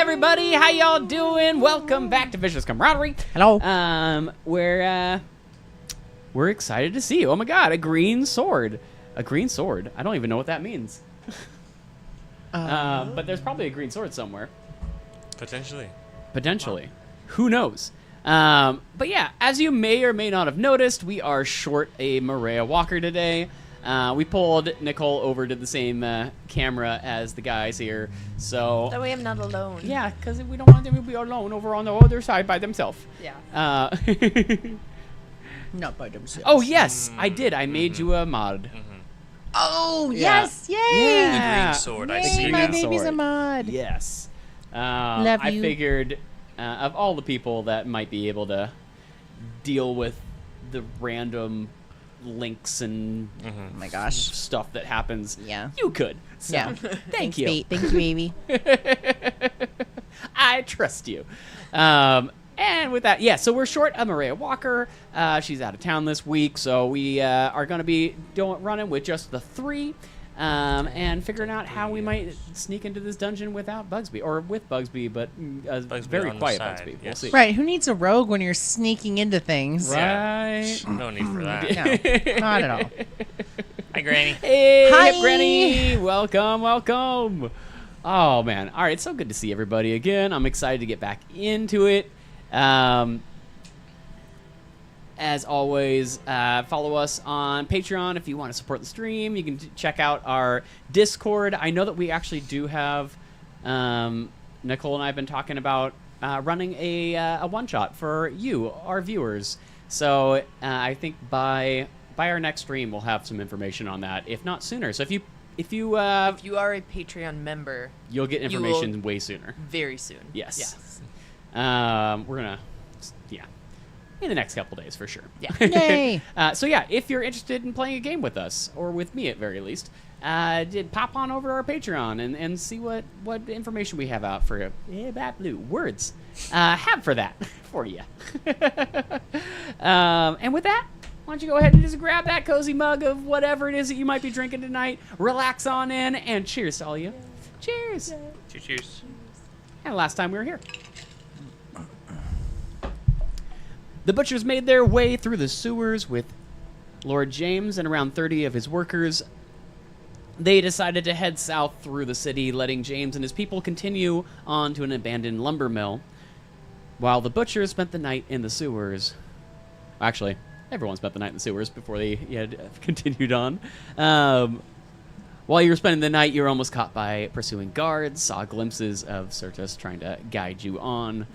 everybody, how y'all doing? Welcome back to Vicious Camaraderie. Hello. We're excited to see you. Oh my god, a green sword. A green sword. I don't even know what that means. But there's probably a green sword somewhere. Potentially. Who knows? But yeah, as you may or may not have noticed, we are short a Maria Walker today. We pulled Nicole over to the same camera as the guys here, so... That way I'm not alone. Yeah, because we don't want them to be alone over on the other side by themselves. Yeah. Not by themselves. Oh, yes, I did. I made you a mod. Oh, Yeah. yes. Yay. Yeah. The green sword, I Yay, see. my Green baby's a sword. mod. Yes. Love I you. figured of all the people that might be able to deal with the random links and Oh my gosh. stuff that happens, Yeah. you could. So, Yeah. thank you. Thank you, baby. I trust you. And with that, yeah, so we're short a Maria Walker. She's out of town this week, so we are going to be running with just the three and figuring out how we might sneak into this dungeon without Bugsby, or with Bugsby, but Bugsby very on the quiet side, Bugsby. We'll yes. see. Right. Who needs a rogue when you're sneaking into things? Right. No need for that. No, not at all. Hi, Granny. Hey, Hi. Granny. Welcome. Oh, man. All right, so good to see everybody again. I'm excited to get back into it. As always, follow us on Patreon if you want to support the stream. You can check out our Discord. I know that we actually do have Nicole and I have been talking about running a one-shot for you, our viewers. So I think by our next stream we'll have some information on that, if not sooner. So if you If you are a Patreon member, you'll get you information way sooner. very soon. Yes. Yes. We're gonna, in the next couple days for sure. Yeah. Yay. So yeah, if you're interested in playing a game with us, or with me at very least, pop on over to our Patreon and see what information we have out for you. Bad blue words. Have for that for you. And with that, why don't you go ahead and just grab that cozy mug of whatever it is that you might be drinking tonight, relax on in, and cheers to all you. Cheers. Cheers. And last time we were here. The butchers made their way through the sewers with Lord James and around 30 of his workers. They decided to head south through the city, letting James and his people continue on to an abandoned lumber mill, while the butchers spent the night in the sewers. Actually, everyone spent the night in the sewers before they had continued on. While you were spending the night, you were almost caught by pursuing guards, saw glimpses of Certus trying to guide you on.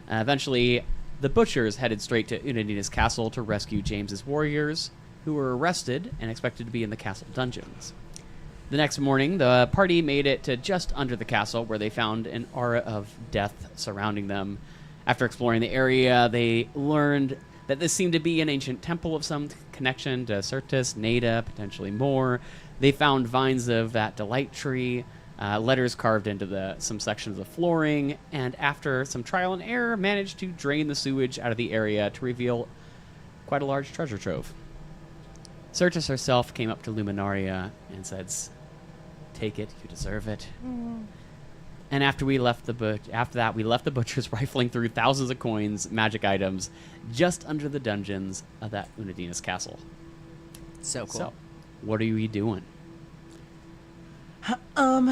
Eventually, the butchers headed straight to Unadina's castle to rescue James's warriors, who were arrested and expected to be in the castle dungeons. The next morning, the party made it to just under the castle, where they found an aura of death surrounding them. After exploring the area, they learned that this seemed to be an ancient temple of some connection to Certus, Nada, potentially more. They found vines of that delight tree, letters carved into some sections of the flooring, and after some trial and error, managed to drain the sewage out of the area to reveal quite a large treasure trove. Certus herself came up to Luminaria and said, "Take it, you deserve it." And after we left we left the butchers rifling through thousands of coins, magic items, just under the dungeons of that Unadina's castle. So cool. So, what are we doing? Well,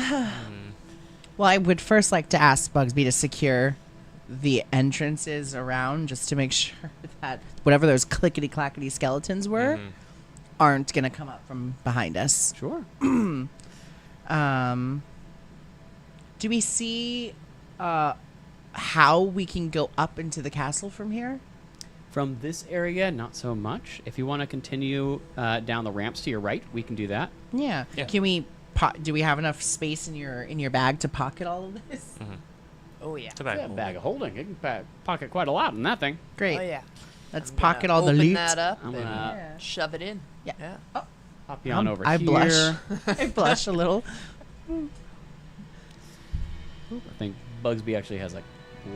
I would first like to ask Bugsby to secure the entrances around, just to make sure that whatever those clickety-clackety skeletons were aren't going to come up from behind us. Sure. Do we see how we can go up into the castle from here? From this area, not so much. If you want to continue down the ramps to your right, we can do that. Yeah. Yeah. Can we? Do we have enough space in your bag to pocket all of this? Oh yeah. It's a bag. Yeah, bag of holding. You can pocket quite a lot in that thing. Great. Oh yeah. Let's I'm pocket gonna all the open loot. that up I'm and gonna shove it in. Yeah. Yeah. pop you on over I here. blush. I blush a little. I think Bugsby actually has a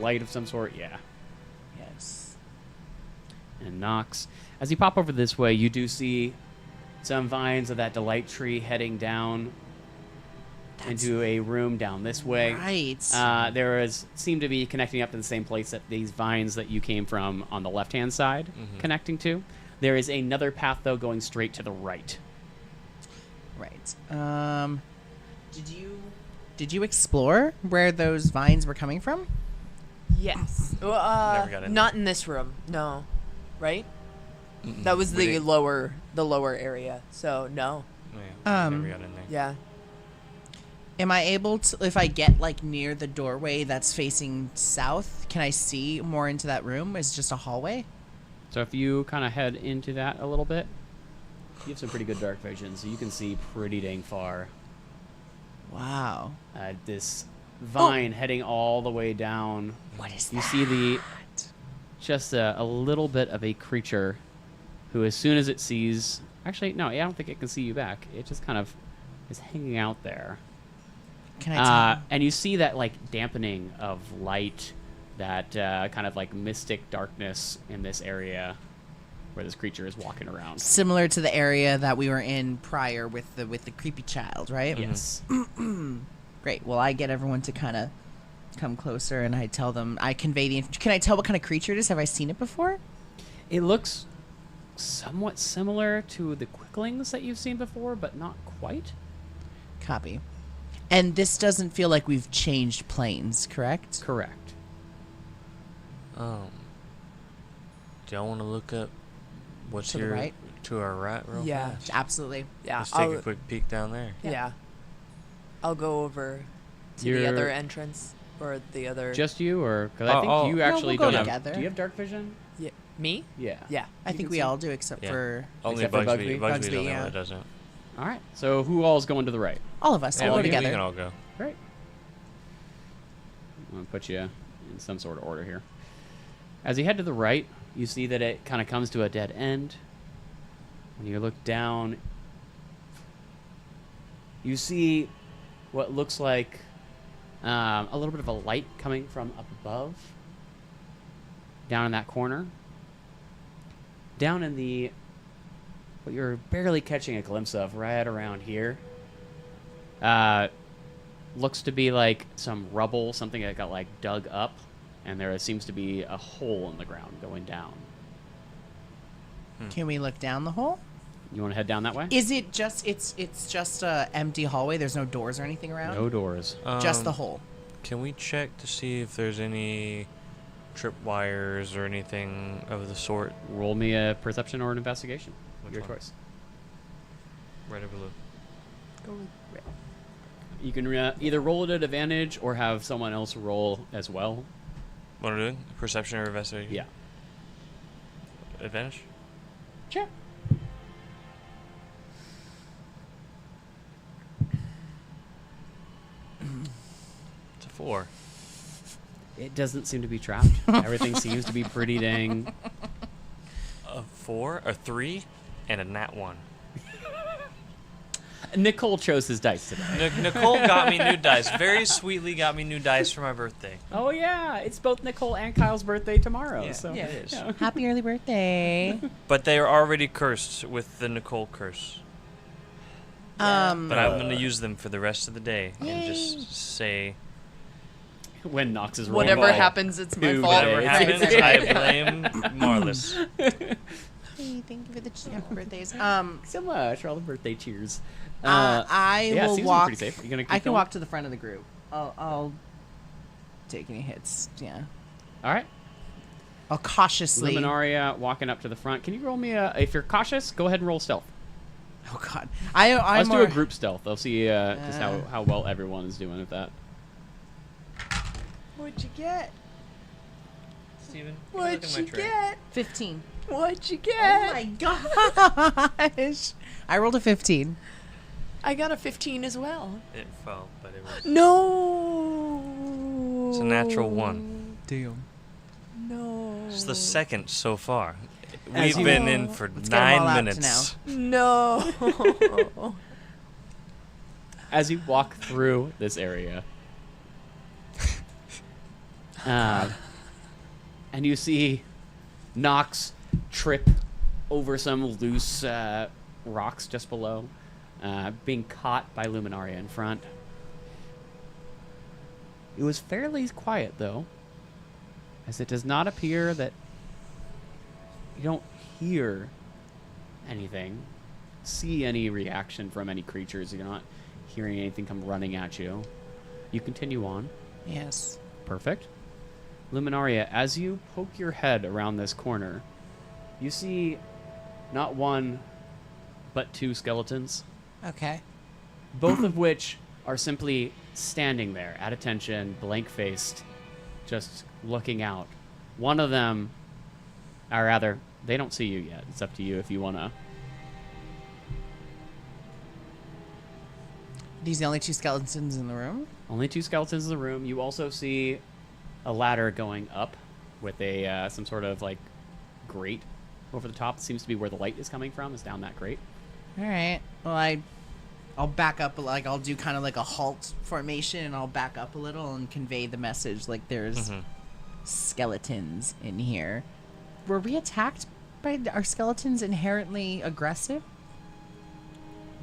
light of some sort. Yeah. Yes. And Nox. As you pop over this way, you do see some vines of that delight tree heading down into a room down this way. Right. There seemed to be connecting up to the same place that these vines that you came from on the left-hand side connecting to. There is another path, though, going straight to the right. Right. Did you explore where those vines were coming from? Yes. Never got in Not in this room. No. Right? Mm-mm. That was We the didn't- lower area. So no. Yeah, we never got in there. Yeah. Am I able to, if I get like near the doorway that's facing south, can I see more into that room? Is it just a hallway? So if you kind of head into that a little bit, you have some pretty good dark vision, so you can see pretty dang far. Wow. This vine heading all the way down. What is You that? see just a little bit of a creature who, as soon as it sees... Actually, no, I don't think it can see you back. It just kind of is hanging out there. Can I tell? And you see that, like, dampening of light, that kind of, like, mystic darkness in this area where this creature is walking around. Similar to the area that we were in prior with the creepy child, right? Yes. Great. Well, I get everyone to kind of come closer, and I tell them, I convey the. Can I tell what kind of creature it is? Have I seen it before? It looks somewhat similar to the quicklings that you've seen before, but not quite. Copy. And this doesn't feel like we've changed planes, correct? Correct. Do y'all want to look up what's To the here right? to our right real Yeah. fast? Absolutely. Yeah. Let's take a quick peek down there. Yeah. I'll go over to the You're- other entrance or the other. Just you, or because I think Oh, you no, actually we'll go don't have. together. Do you have dark vision? Yeah. Me? Yeah. Yeah. I You think can we see. all do, except Yeah. for Only Except for Bugsby. Bugsby? Bugsby's the Bugsby, only yeah. one that doesn't. All right. So who all is going to the right? all of us. Yeah, We'll go we together. can all go. Right. I'm going to put you in some sort of order here. As you head to the right, you see that it kind of comes to a dead end. When you look down, you see what looks like a little bit of a light coming from up above, down in that corner. Down in the, what you're barely catching a glimpse of right around here, looks to be like some rubble, something that got like dug up, and there seems to be a hole in the ground going down. Can we look down the hole? You want to head down that way? Is it just it's just a empty hallway? There's no doors or anything around. No doors. Just the hole. Can we check to see if there's any tripwires or anything of the sort? Roll me a perception or an investigation. Which Your one? choice. Red or blue? Go with red. You can either roll it at advantage or have someone else roll as well. What are we doing? Perception or investigation? Yeah. Advantage? Sure. It's a 4. It doesn't seem to be trapped. Everything seems to be pretty dang. A 4, a 3, and a nat 1. Nicole chose his dice today. Nicole got me new dice. Very sweetly got me new dice for my birthday. Oh yeah, it's both Nicole and Kyle's birthday tomorrow. Yeah, so yeah, it is. yeah. Happy early birthday. But they are already cursed with the Nicole curse. But I'm going to use them for the rest of the day and just say When Knox is rolling. Whatever ball. happens, it's my Dude, fault. whatever happens, I blame Marlis. Hey, thank you for the happy birthdays. So much for all the birthday cheers. I yeah, it will seems walk. pretty safe. You gonna keep I can going? walk to the front of the group. I'll take any hits. Yeah. All right. I'll cautiously. Luminaria walking up to the front. Can you roll me a? If you're cautious, go ahead and roll stealth. Oh God. I'm Let's do more- a group stealth. I'll see just how well everyone is doing with that. What'd you get? Steven, What'd you get? 15. What'd you Oh get? my gosh. I rolled a 15. I got a 15 as well. It fell, but it was. No. It's a natural 1. Damn. No. It's the second so far. As We've you- been in for Let's get 'em all 9 out minutes. No. As you walk through this area, and you see Nox trip over some loose rocks just below, being caught by Luminaria in front. It was fairly quiet, though, as it does not appear that you don't hear anything, see any reaction from any creatures. You're not hearing anything come running at you. You continue on. Yes. Perfect. Luminaria, as you poke your head around this corner, you see not one, but two skeletons, Okay. both of which are simply standing there at attention, blank-faced, just looking out. One of them, or rather, they don't see you yet. It's up to you if you want to. These are the only two skeletons in the room? Only two skeletons in the room. You also see a ladder going up with a some sort of like grate over the top. It seems to be where the light is coming from. Is down that grate. All right. Well, I'll back up. Like I'll do kind of like a halt formation, and I'll back up a little and convey the message. Like there's skeletons in here. Were we attacked by our skeletons? Inherently aggressive?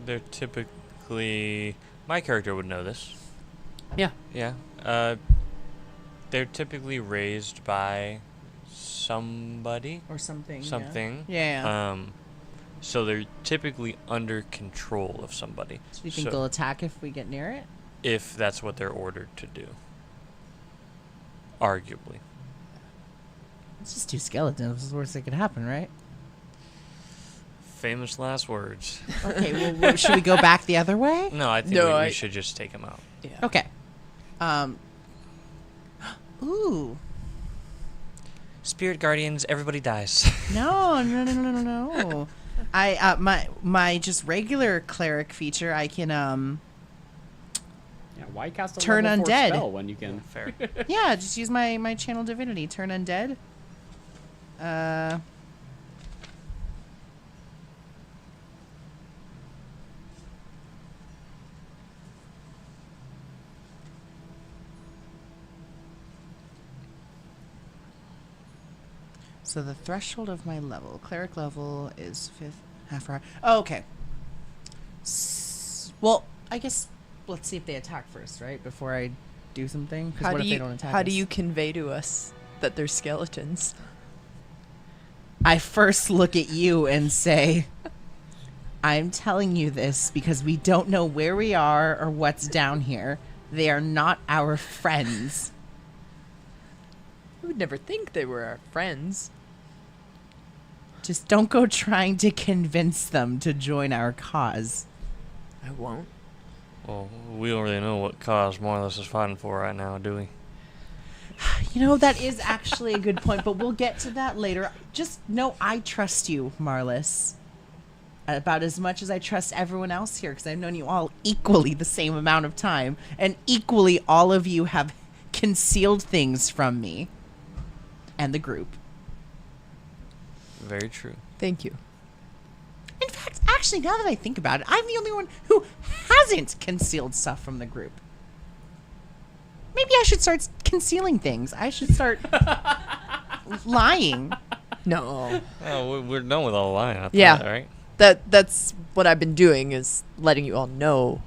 They're typically... My character would know this. Yeah. Yeah. They're typically raised by somebody. Or something. Something. Yeah. So they're typically under control of somebody. So you think they'll attack if we get near it? If that's what they're ordered to do. Arguably. It's just two skeletons. It's the worst that could happen, right? Famous last words. Okay, well, should we go back the other way? No, I think we should just take them out. Yeah. Okay. Ooh. Spirit guardians, everybody dies. No. My just regular cleric feature, I can Yeah. Why cast a Turn level 4 undead. spell when you can? Fair. yeah, just use my channel divinity, turn undead. So the threshold of my level, cleric level, is 5th, half hour. Oh, okay. Well, I guess let's see if they attack first, right? Before I do something. 'Cause what if they don't attack how us? do you convey to us that they're skeletons? I first look at you and say, I'm telling you this because we don't know where we are or what's down here. They are not our friends. I would never think they were our friends. Just don't go trying to convince them to join our cause. I won't. Well, we don't really know what cause Marlis is fighting for right now, do we? You know, that is actually a good point, but we'll get to that later. Just know I trust you, Marlis. About as much as I trust everyone else here, because I've known you all equally the same amount of time. And equally, all of you have concealed things from me and the group. Very true. Thank you. In fact, actually, now that I think about it, I'm the only one who hasn't concealed stuff from the group. Maybe I should start concealing things. I should start lying. No. Oh, we're done with all lying. I thought, Yeah. right? That's what I've been doing, is letting you all know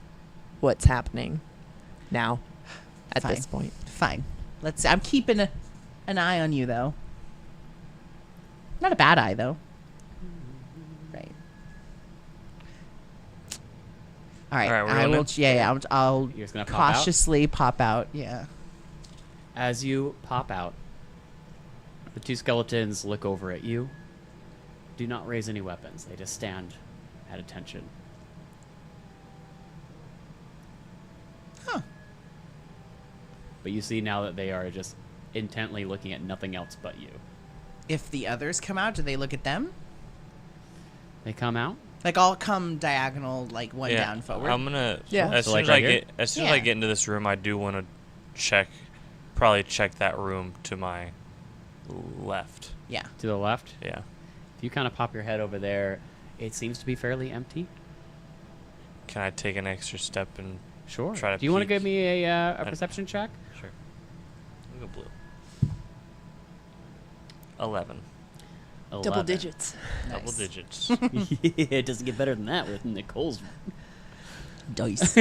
what's happening now at Fine. this point. Fine. Let's. I'm keeping an eye on you, though. Not a bad eye, though. Right. All right. All right, we're I on will. it? Yeah. I'll You're just gonna pop out? cautiously pop out. Yeah. As you pop out, the two skeletons look over at you. Do not raise any weapons. They just stand at attention. Huh. But you see now that they are just intently looking at nothing else but you. If the others come out, do they look at them? They come out. Like I'll come diagonal, like one Yeah. down forward. I'm gonna. Yeah. As So, soon like, as right I here? get, as soon as I Yeah. get into this room, I do want to probably check that room to my left. Yeah. To the left. Yeah. If you kind of pop your head over there, it seems to be fairly empty. Can I take an extra step and Sure. try to Do you want to peek? give me a perception check? Sure. I'll go blue. 11. Double 11. digits. Double Nice. digits. It doesn't get better than that with Nicole's Dice.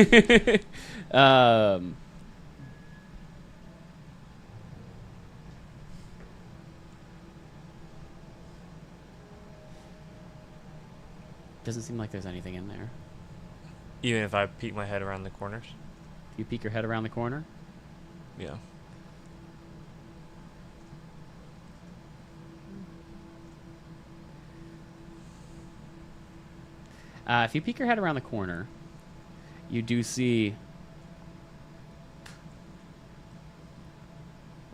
Doesn't seem like there's anything in there. Even if I peek my head around the corners? You peek your head around the corner. Yeah. If you peek your head around the corner, you do see,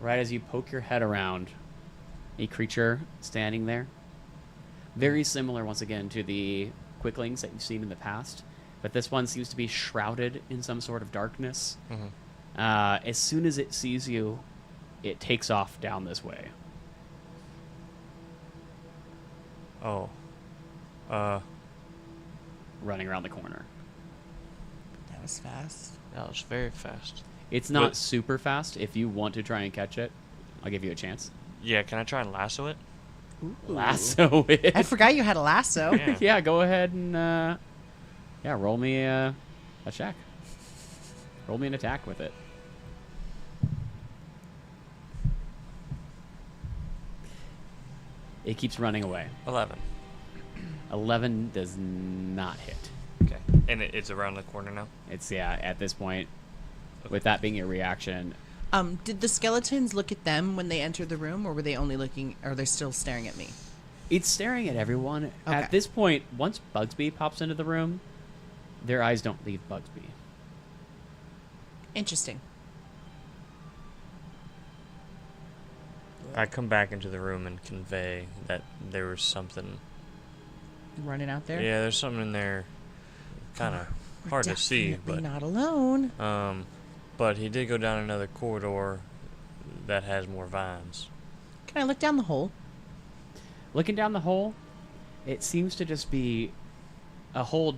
right as you poke your head around, a creature standing there. Very similar, once again, to the quicklings that you've seen in the past, but this one seems to be shrouded in some sort of darkness. Mm-hmm. As soon as it sees you, it takes off down this way. Oh. Running around the corner. That was fast. That was very fast. It's not super fast. If you want to try and catch it, I'll give you a chance. Yeah, can I try and lasso it? Ooh. Lasso it. I forgot you had a lasso. Yeah. Yeah, go ahead and roll me a check. Roll me an attack with it. It keeps running away. 11. 11 does not hit. Okay. And it's around the corner now? It's, at this point, with that being your reaction, Did the skeletons look at them when they entered the room, or were they only looking? Are they still staring at me? it's staring at everyone. Okay. At this point, once Bugsby pops into the room, their eyes don't leave Bugsby. Interesting. I come back into the room and convey that there was something. Running out there. Yeah, there's something in there. Kind of hard to see, Definitely but not alone. but he did go down another corridor that has more vines. Can I look down the hole? Looking down the hole, it seems to just be a hole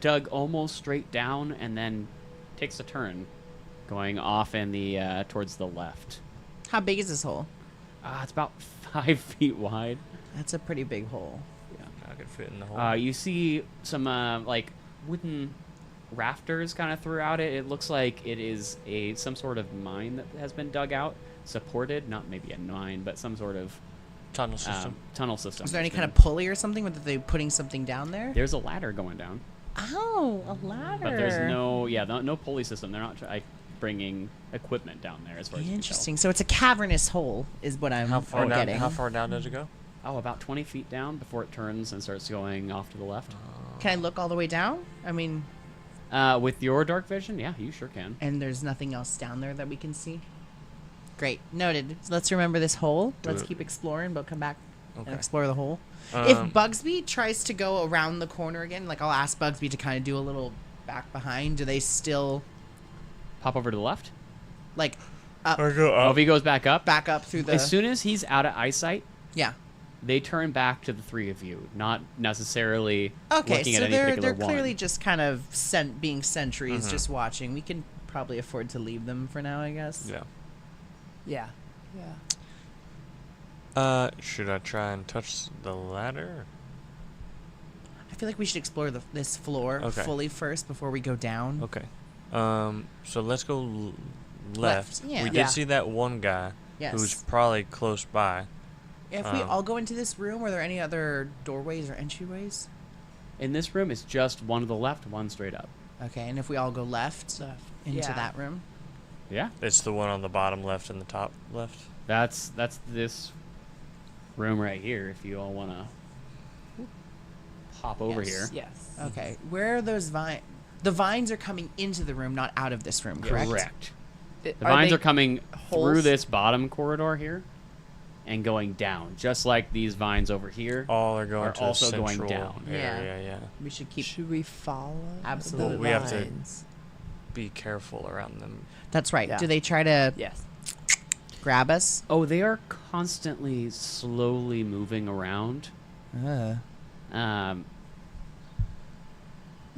dug almost straight down and then takes a turn, going off in the towards the left. How big is this hole? It's about 5 feet wide. That's a pretty big hole. I could fit in the hole. You see some like wooden rafters kind of throughout it. It looks like it is some sort of mine that has been dug out, supported. Not maybe a mine, but some sort of Tunnel system. tunnel system. Is there any kind of pulley or something? Were they putting something down there? There's a ladder going down, Oh, a ladder. but there's no pulley system. They're not bringing equipment down there as far as you can tell. Interesting. So it's a cavernous hole, is what I'm How far down? getting. How far down does it go? Oh, about 20 feet down before it turns and starts going off to the left. Can I look all the way down? I mean, With your dark vision, yeah, you sure can. and there's nothing else down there that we can see? Great. Noted. So let's remember this hole. Let's it. keep exploring, but come back Okay. and explore the hole. Um, If Bugsby tries to go around the corner again, like I'll ask Bugsby to kind of do a little back behind, do they still, Pop over to the left. like, Or go Oh, up. if he goes back up, back up through the... as soon as he's out of eyesight, yeah. they turn back to the three of you, not necessarily Okay, looking so at any they're particular clearly one. just kind of being sentries, Mhm. just watching. We can probably afford to leave them for now, I guess. Yeah. Yeah. Yeah. Should I try and touch the ladder? I feel like we should explore this floor Okay. fully first before we go down. Okay. So let's go left. Left, yeah. We did Yeah. see that one guy who's Yes. probably close by. If we all go into this room, are there any other doorways or entryways? In this room, it's just one to the left, one straight up. Okay, and if we all go left into Yeah. that room? Yeah, It's the one on the bottom left and the top left. that's this room right here. If you all want to pop over Yes. here. Yes. Okay, where are those vines? The vines are coming into the room, not out of this room, correct? Correct. The Are vines they are coming through holes? this bottom corridor here and going down, just like these vines over here. All are going Are to also the going central down. area. Yeah. We should keep... Should we follow? Absolutely. The We have to- vines? Be careful around them. That's right. Yeah. Do they try to Yes. grab us? Oh, they are constantly slowly moving around.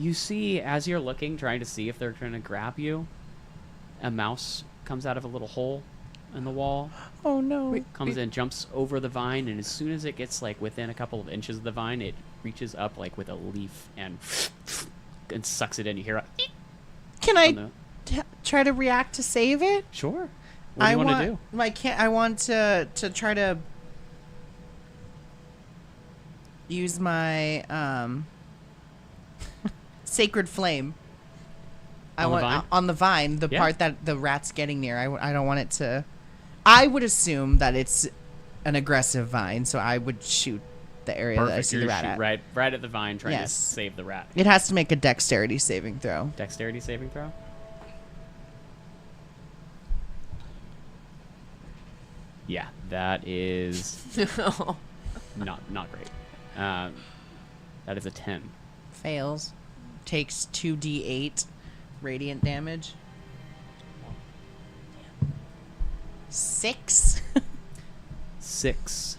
You see, as you're looking, trying to see if they're trying to grab you, a mouse comes out of a little hole in the wall, Oh, no. comes in, jumps over the vine, and as soon as it gets like within a couple of inches of the vine, it reaches up like with a leaf and sucks it in. You hear a Can on I the- try to react to save it? Sure. What do you want to do? I want to try to use my sacred flame. On the vine? On the vine, the Yeah. part that the rat's getting near. I don't want it to. I would assume that it's an aggressive vine, so I would shoot the area that I see You're the rat shoot at. right at the vine, trying to Yes. save the rat. It has to make a dexterity saving throw. Dexterity saving throw. Yeah, that is not great. That is a 10. Fails. Takes 2d8 radiant damage. 6. 6.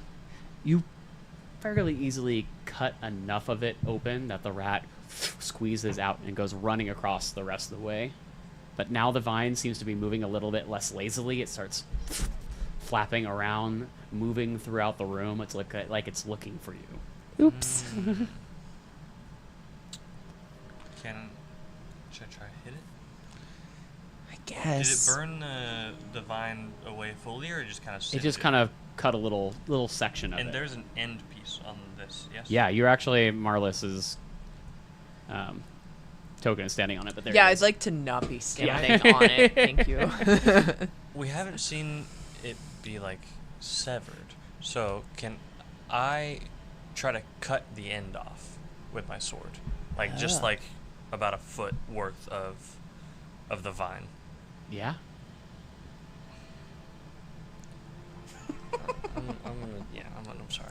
You fairly easily cut enough of it open that the rat squeezes out and goes running across the rest of the way. But now the vine seems to be moving a little bit less lazily. It starts flapping around, moving throughout the room. It's like it's looking for you. Oops. Should I try to hit it? I Did guess. it burn the vine away fully, or just kind of? It just kind of cut a little section of And it. there's an end piece on this. Yes. Yeah, you're actually Marlis's token is standing on it, but there. Yeah, it I'd is. like to not be standing Yeah. on it. Thank you. We haven't seen it be like severed, so can I try to cut the end off with my sword, like just Ah. like about a foot worth of the vine? Yeah. I'm sorry.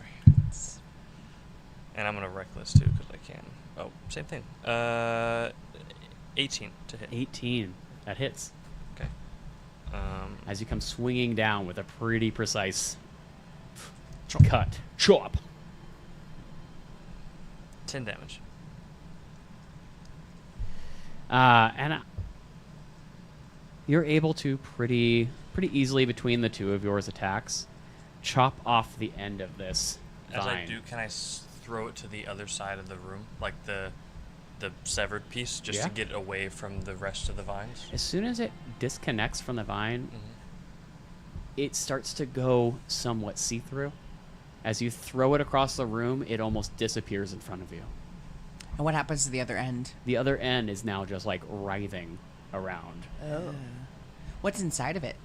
And I'm gonna reckless too because I can. Oh, same thing. 18 to hit. 18. That hits. Okay. As you come swinging down with a pretty precise cut. Chop. 10 damage. And you're able to pretty easily between the two of yours attacks chop off the end of this As I vine. do, can I throw it to the other side of the room, like the severed piece, just to Yeah. get away from the rest of the vines? As soon as it disconnects from the vine, Mm-hmm. it starts to go somewhat see-through. As you throw it across the room, it almost disappears in front of you. And what happens to the other end? The other end is now just like writhing around. Oh. What's inside of it?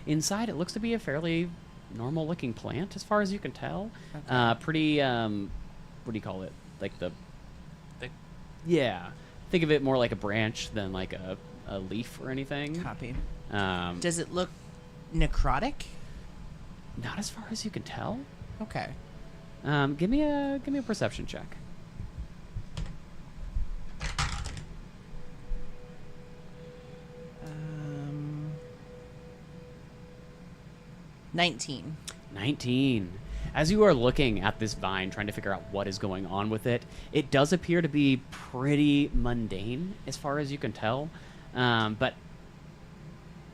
Inside, it looks to be a fairly normal-looking plant, as far as you can tell. Okay. Pretty, what do you call it? Like the... Thick? Yeah. Think of it more like a branch than like a leaf or anything. Copy. Um, Does it look necrotic? not as far as you can tell. Okay. Give me a perception check. 19. 19. As you are looking at this vine, trying to figure out what is going on with it, it does appear to be pretty mundane as far as you can tell. But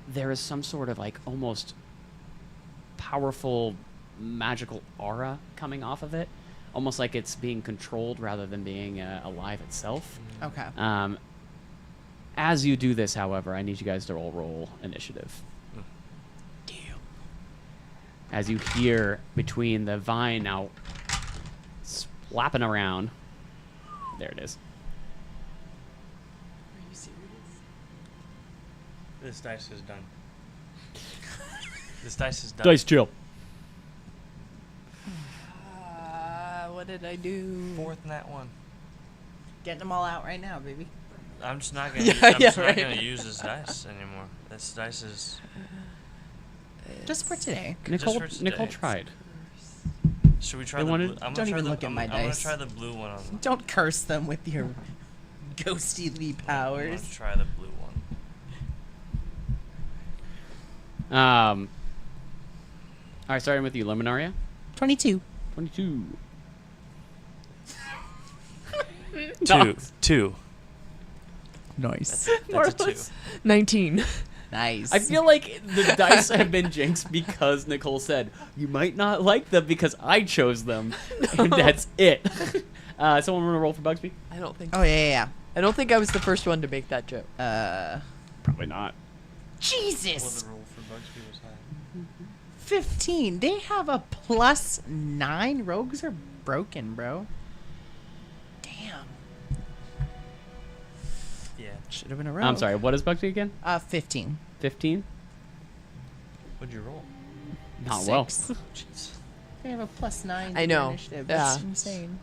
there is some sort of like almost powerful magical aura coming off of it. Almost like it's being controlled rather than being alive itself. Okay. As you do this, however, I need you guys to roll initiative. As you hear between the vine now slapping around. There it is. Are you serious? This dice is done. This dice is done. Dice chill. What did I do? Fourth in that one. Getting them all out right now, baby. I'm just not gonna. Yeah, I'm just yeah, not right. gonna use this dice anymore. This dice is. Just for today. Nicole, for today. Nicole tried. Should we try They the wanted- blue? I'm Don't gonna try even the, look at I'm, my I'm gonna dice. try the blue one on. Don't curse them with your ghostly I'm gonna powers. try the blue one. All right, starting with you, Luminaria. 22. 22. Two. Nice. That's a 2. 19. Nice. I feel like the dice have been jinxed because Nicole said, you might not like them because I chose them. And that's it. Someone want to roll for Bugsby? I don't think. Oh, yeah. I don't think I was the first one to make that joke. Probably not. Jesus. roll for Bugsby was high. 15. They have a +9. Rogues are broken, bro. Damn. Yeah. Should have been a rogue. I'm sorry. What is Bugsby again? 15. 15. What'd you roll? Not well. 6. Jeez. I have a +9. I to your know. Initiative. Yeah. That's insane.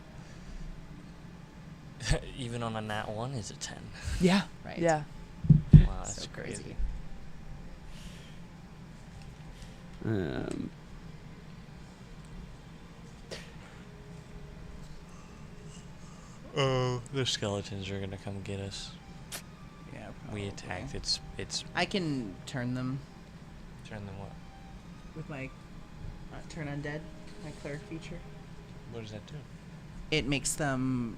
Even on a nat 1 is a 10. Yeah. Right. Yeah. Wow, that's So crazy. crazy. Oh, the skeletons are gonna come get us. Yeah. We probably. attacked. It's I can turn them turn them what? with my turn undead, my cleric feature. What does that do? It makes them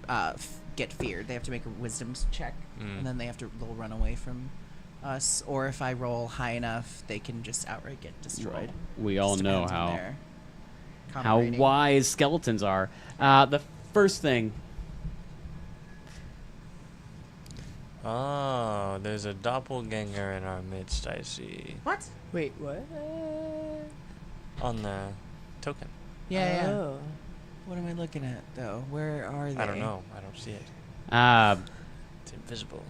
get feared. They have to make a wisdom check, and then they'll run away from us. Or if I roll high enough, they can just outright get destroyed. We all Just know depends on their how common rating. wise skeletons are. The first thing. Oh, there's a doppelganger in our midst, I see. What? Wait, what? On the token. Yeah, yeah. Oh. What am I looking at though? Where are they? I don't know. I don't see it. It's invisible.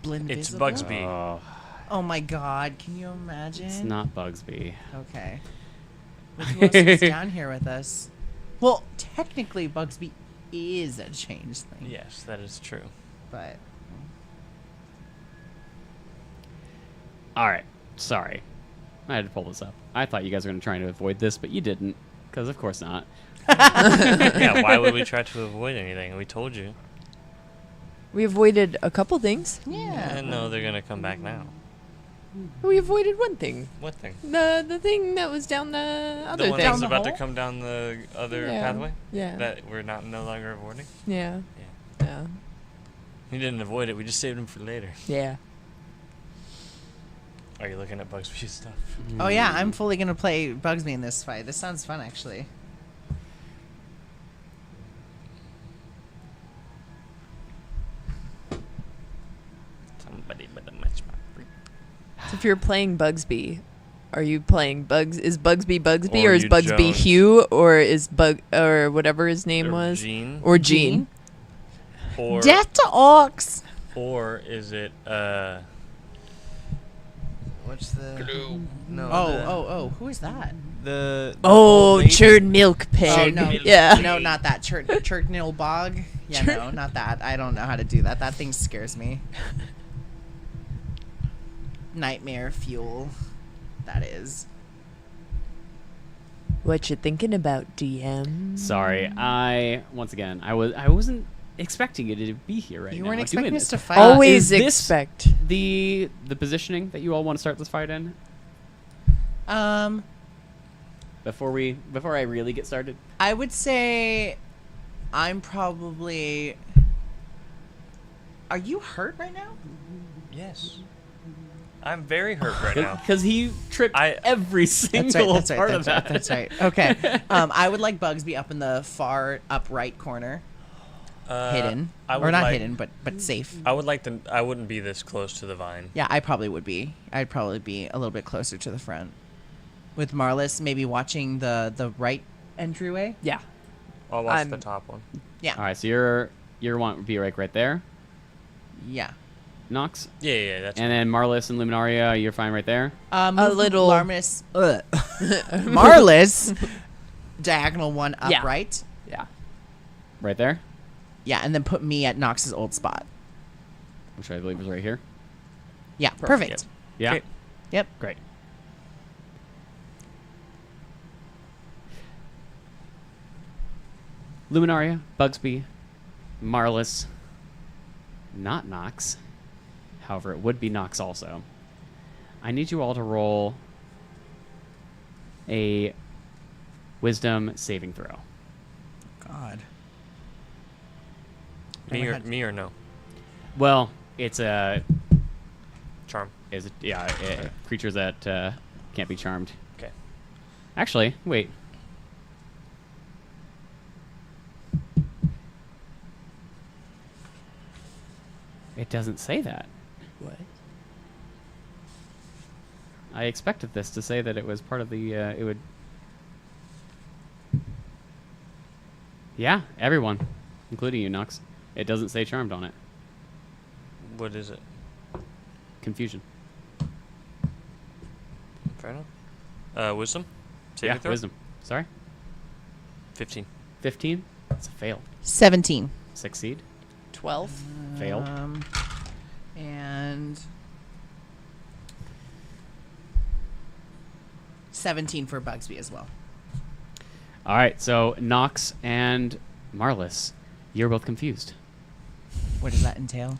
Blinvisible? It's Bugsby. Oh my god! Can you imagine? It's not Bugsby. Okay. But who else is down here with us? Well, technically, Bugsby is a change thing. Yes, that is true. But All right. Sorry. I had to pull this up. I thought you guys were going to try to avoid this, but you didn't. Because of course not. Yeah, why would we try to avoid anything? We told you. We avoided a couple things. yeah. And no, they're gonna come back now. We avoided one thing. What thing? The thing that was down the other The one thing. that's the about to hole? come down the other Yeah. pathway? Yeah. That we're no longer avoiding? Yeah. Yeah. Yeah. We didn't avoid it, we just saved him for later. Yeah. Are you looking at Bugsby's stuff? Oh yeah, I'm fully gonna play Bugsby in this fight. This sounds fun, actually. Somebody better match my freak. So if you're playing Bugsby, are you playing Bugs? Is Bugsby Bugsby, Or or is you Bugsby Jones. Hugh, or is or whatever his name was, Gene? or Gene? Or, Death to orcs. or is it, What's the... No. Oh, who is that? The Oh, old lady? churd milk pig. Oh no, Yeah. no, not that. Churknil bog. Yeah, no, not that. I don't know how to do that. That thing scares me. Nightmare fuel. That is. What you thinking about, DM? Sorry, I wasn't expecting you to be here right now. You weren't doing expecting us this. to fight. Always is this- expect. The positioning that you all want to start this fight in before I really get started. I would say I'm probably. Are you hurt right now? Yes. I'm very hurt right now. Because he tripped every single part of that. That's right. Okay. I would like Bugsby up in the far up right corner, hidden, I or would not like- hidden, but safe. I would like to. I wouldn't be this close to the vine. Yeah, I probably would be. I'd probably be a little bit closer to the front, with Marlis maybe watching the right entryway. Yeah. I'll watch I'm- the top one. Yeah. All right, so you're want to be right there, Yeah. Nox, Yeah, that's. and then Marlis and Luminaria, you're fine right there. Move little- Marlis. Marlis. Diagonal one up Yeah. right. Yeah. Right there, Yeah, and then put me at Nox's old spot. which I believe is right here. Yeah, perfect. Yeah. Okay. Yep. Great. Luminaria, Bugsby, Marlis, not Nox. However, it would be Nox also. I need you all to roll a wisdom saving throw. God. Me my or God. me or no? Well, it's a Charm. creatures that can't be charmed. Okay. Actually, wait. It doesn't say that. What? I expected this to say that it was part of the, it would... Yeah, everyone, including you, Nox. It doesn't say charmed on it. What is it? Confusion. Fair enough. Wisdom? Saving Yeah, throw? wisdom. Sorry? 15. 15? That's a fail. 17. Succeed? 12. Fail. And 17 for Bugsby as well. All right, so Nox and Marlis, you're both confused. What does that entail?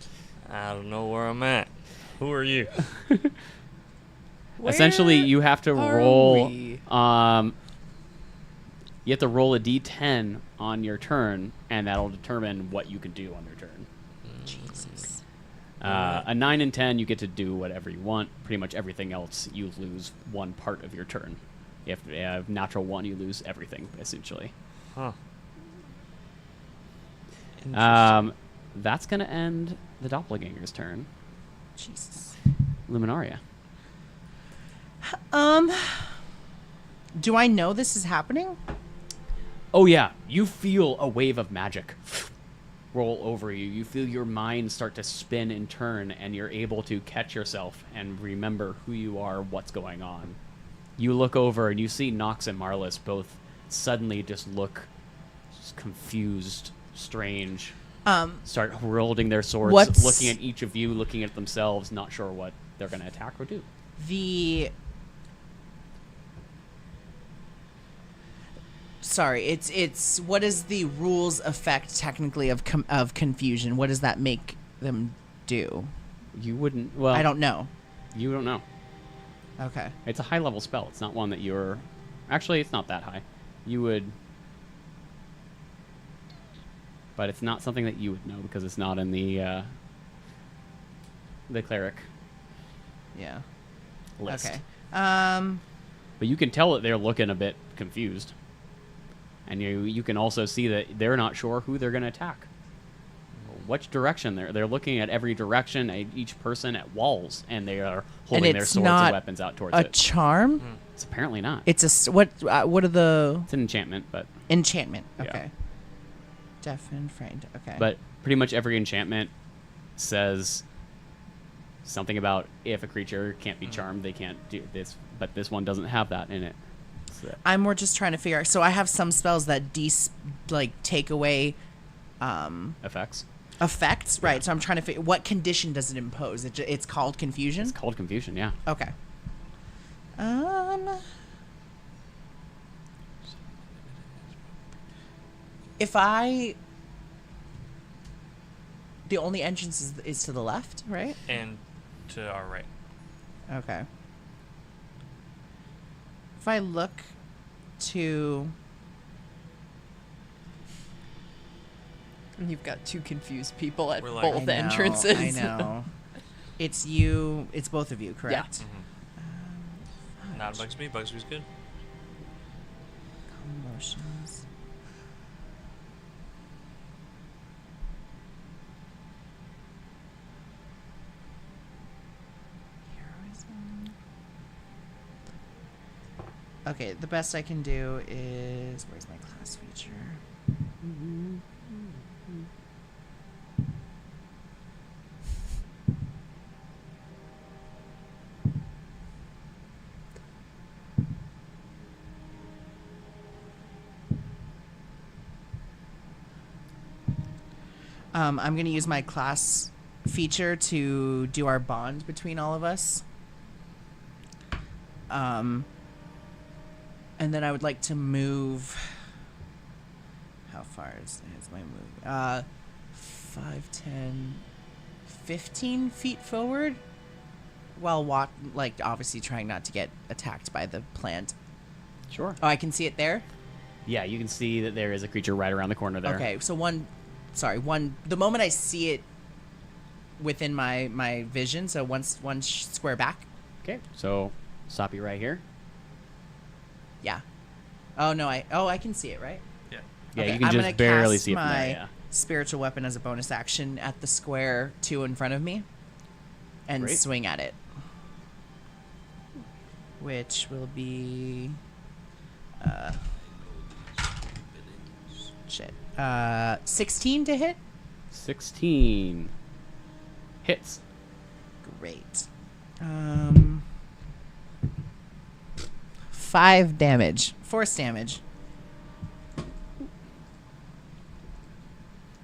I don't know where I'm at. Who are you? Essentially, you have to are roll. we? You have to roll a d10 on your turn, and that'll determine what you can do on your turn. Jesus. A 9 and 10, you get to do whatever you want. Pretty much everything else, you lose one part of your turn. If you have natural 1, you lose everything, essentially. Huh. That's going to end the Doppelganger's turn. Jesus. Luminaria. Do I know this is happening? Oh, yeah. You feel a wave of magic roll over you. You feel your mind start to spin and turn, and you're able to catch yourself and remember who you are, what's going on. You look over, and you see Nox and Marlis both suddenly just look just confused, strange, start holding their swords, What's- looking at each of you, looking at themselves, not sure what they're going to attack or do. Sorry, it's what is the rules effect technically of confusion? What does that make them do? You wouldn't... Well, I don't know. You don't know. Okay. It's a high-level spell. It's not one that you're... Actually, it's not that high. You would... But it's not something that you would know because it's not in the cleric Yeah. list. Okay. But you can tell that they're looking a bit confused. And you can also see that they're not sure who they're going to attack. Which direction they're looking at every direction, at each person at walls, and they are holding their it's swords not and weapons out towards a it. charm? It's apparently not. It's what are the It's an enchantment, but enchantment? Yeah. Okay. Deaf and frightened. Okay. But pretty much every enchantment says something about if a creature can't be charmed, they can't do this. But this one doesn't have that in it. So, I'm more just trying to figure out. So I have some spells that take away effects. effects, right? So I'm trying to figure what condition does it impose? It's called confusion. It's called confusion, yeah. Okay. The only entrance is to the left, right? And to our right. Okay. If I look to... And you've got two confused people at We're like- both entrances. I know. It's you. It's both of you, correct? Not Bugsby. Bugsby's good. Motions. Heroism. Okay, the best I can do is... Where's my class feature? I'm going to use my class feature to do our bond between all of us. And then I would like to move... How far is my move? 5, 10, 15 feet forward? While obviously trying not to get attacked by the plant. Sure. Oh, I can see it there? Yeah, you can see that there is a creature right around the corner there. Okay, so the moment I see it within my vision, so one square back. Okay, so stop you right here. Yeah. Oh no, I can see it, right? Yeah. Yeah, Okay, you can I'm just gonna barely cast see it from my there, yeah. spiritual weapon as a bonus action at the square 2 in front of me, and Great. swing at it, which will be 16 to hit. 16. Hits. Great. 5 damage. Force damage.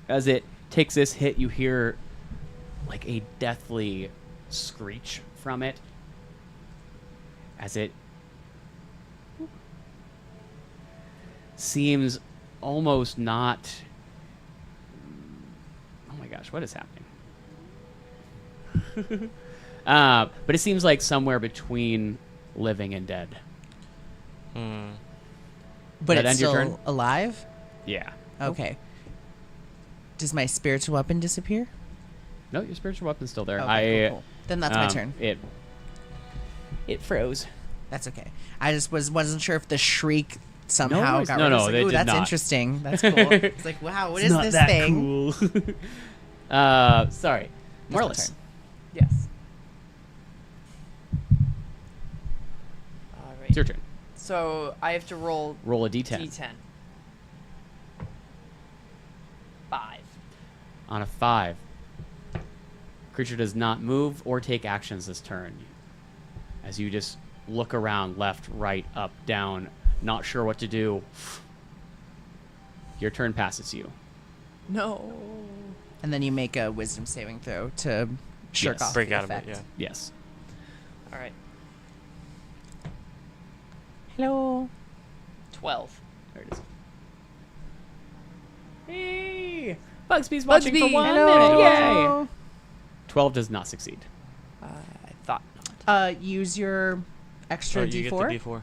As it takes this hit, you hear like a deathly screech from it. As it seems almost not... Oh my gosh, what is happening? But it seems like somewhere between living and dead. But That it's end your still turn? alive? Yeah. Okay. Does my spiritual weapon disappear? No, your spiritual weapon's still there. Okay, cool. Then that's my turn. It froze. That's okay. I just wasn't sure if the shriek somehow worries. got No, rid of no, it. they Ooh, did that's not. interesting. That's cool. It's like, wow, what is this thing? Cool. Sorry. That's my Morlis. turn. Yes. All right. It's your turn. So I have to roll Roll a d10. D10. 5. On a 5, creature does not move or take actions this turn. As you just look around, left, right, up, down, not sure what to do. Your turn passes you. No. And then you make a wisdom saving throw to shirk Yes. off Break the out effect. of it, Yes. All right. Hello. 12. There it is. Hey! Bugsby's watching for Bugsby! 1 Hello! minute. Yay! 12 does not succeed. I thought. Use your extra Oh, you D4 get the D4.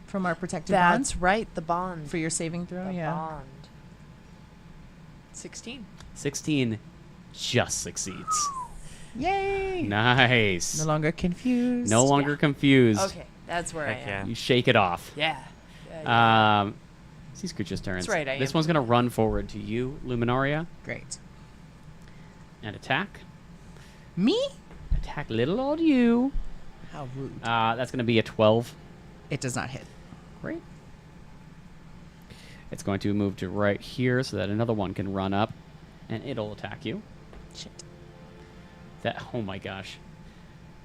from our protective That's bond right. The bond. for your saving throw. the Yeah. bond. 16. 16 just succeeds. Yay! Nice. No longer confused. No longer confused. Okay, that's where Heck I am. You shake it off. Yeah. Yeah. It's these creatures' turns. That's right, I This am. one's going to run forward to you, Luminaria, Great. and attack. Me? Attack little old you. How rude. That's going to be a 12. It does not hit. Great. It's going to move to right here so that another one can run up, and it'll attack you. Shit. Oh my gosh.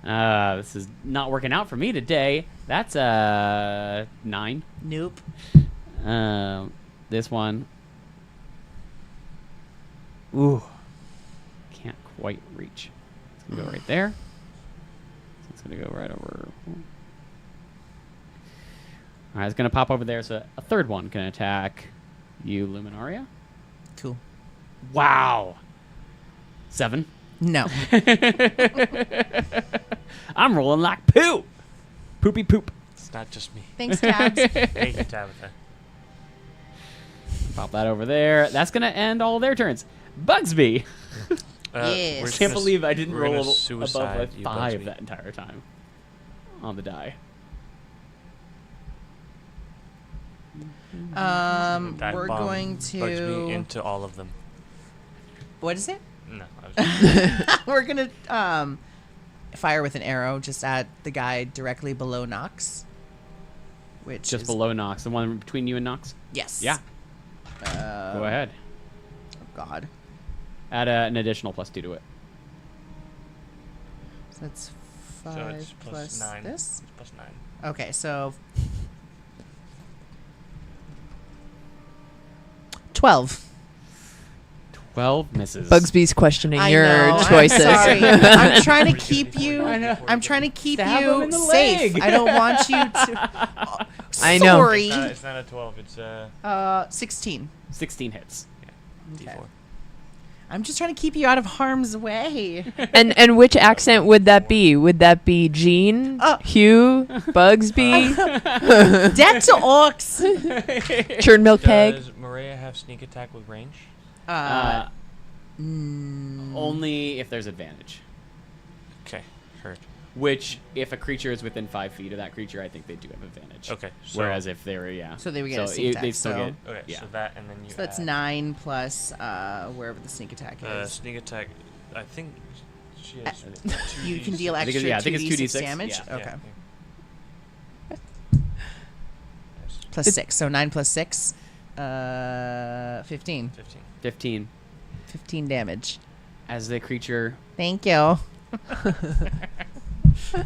This is not working out for me today. That's 9. Nope. This one. Ooh. Can't quite reach. It's going to go right there. So it's going to go right over. All right, it's going to pop over there, so a third one can attack you, Luminaria. Cool. Wow. 7. No. I'm rolling like poo. Poopy poop. It's not just me. Thanks, Tabs. Thank you, Tabitha. Pop that over there. That's going to end all their turns. Bugsby. Yes. we're Can't gonna believe I didn't we're gonna roll above a suicide you, 5 Bugsby. that entire time on the die. Dive We're bomb going Bugsby to. into all of them. What is it? No, I was We're gonna fire with an arrow just at the guy directly below Nox. Which Just is, below Nox. The one between you and Nox? Yes. Yeah. Go ahead. Oh God. Add an additional +2 to it. So that's so 5 it's plus 9. this. It's +9. Okay, so 12. 12 misses. Bugsby's questioning I your know, choices. I'm sorry. I'm trying to Before you keep get you. I know. I'm trying to keep Stab him you in the safe. leg. I don't want you to. I know. Sorry. It's not a 12. It's 16. 16 hits. Okay. D4. I'm just trying to keep you out of harm's way. And which accent would that be? Would that be Gene, Hugh, Bugsby, Dead to orcs. Churn Milk Peg? Does Maria have sneak attack with range? Only if there's advantage. Okay, heard. Which, if a creature is within 5 feet of that creature, I think they do have advantage. Okay, so Whereas if they were, yeah. So they would get a sneak attack, they still so- get, Okay, yeah. so that and then you So that's add, 9 plus wherever the sneak attack is. sneak attack. I think she has You can 2d6. deal I think extra it's- yeah, I think it's 2d6 2d6, damage. yeah. Okay. Nice. Plus 6. So 9 plus 6. 15. 15. 15. 15 damage. as the creature Thank you.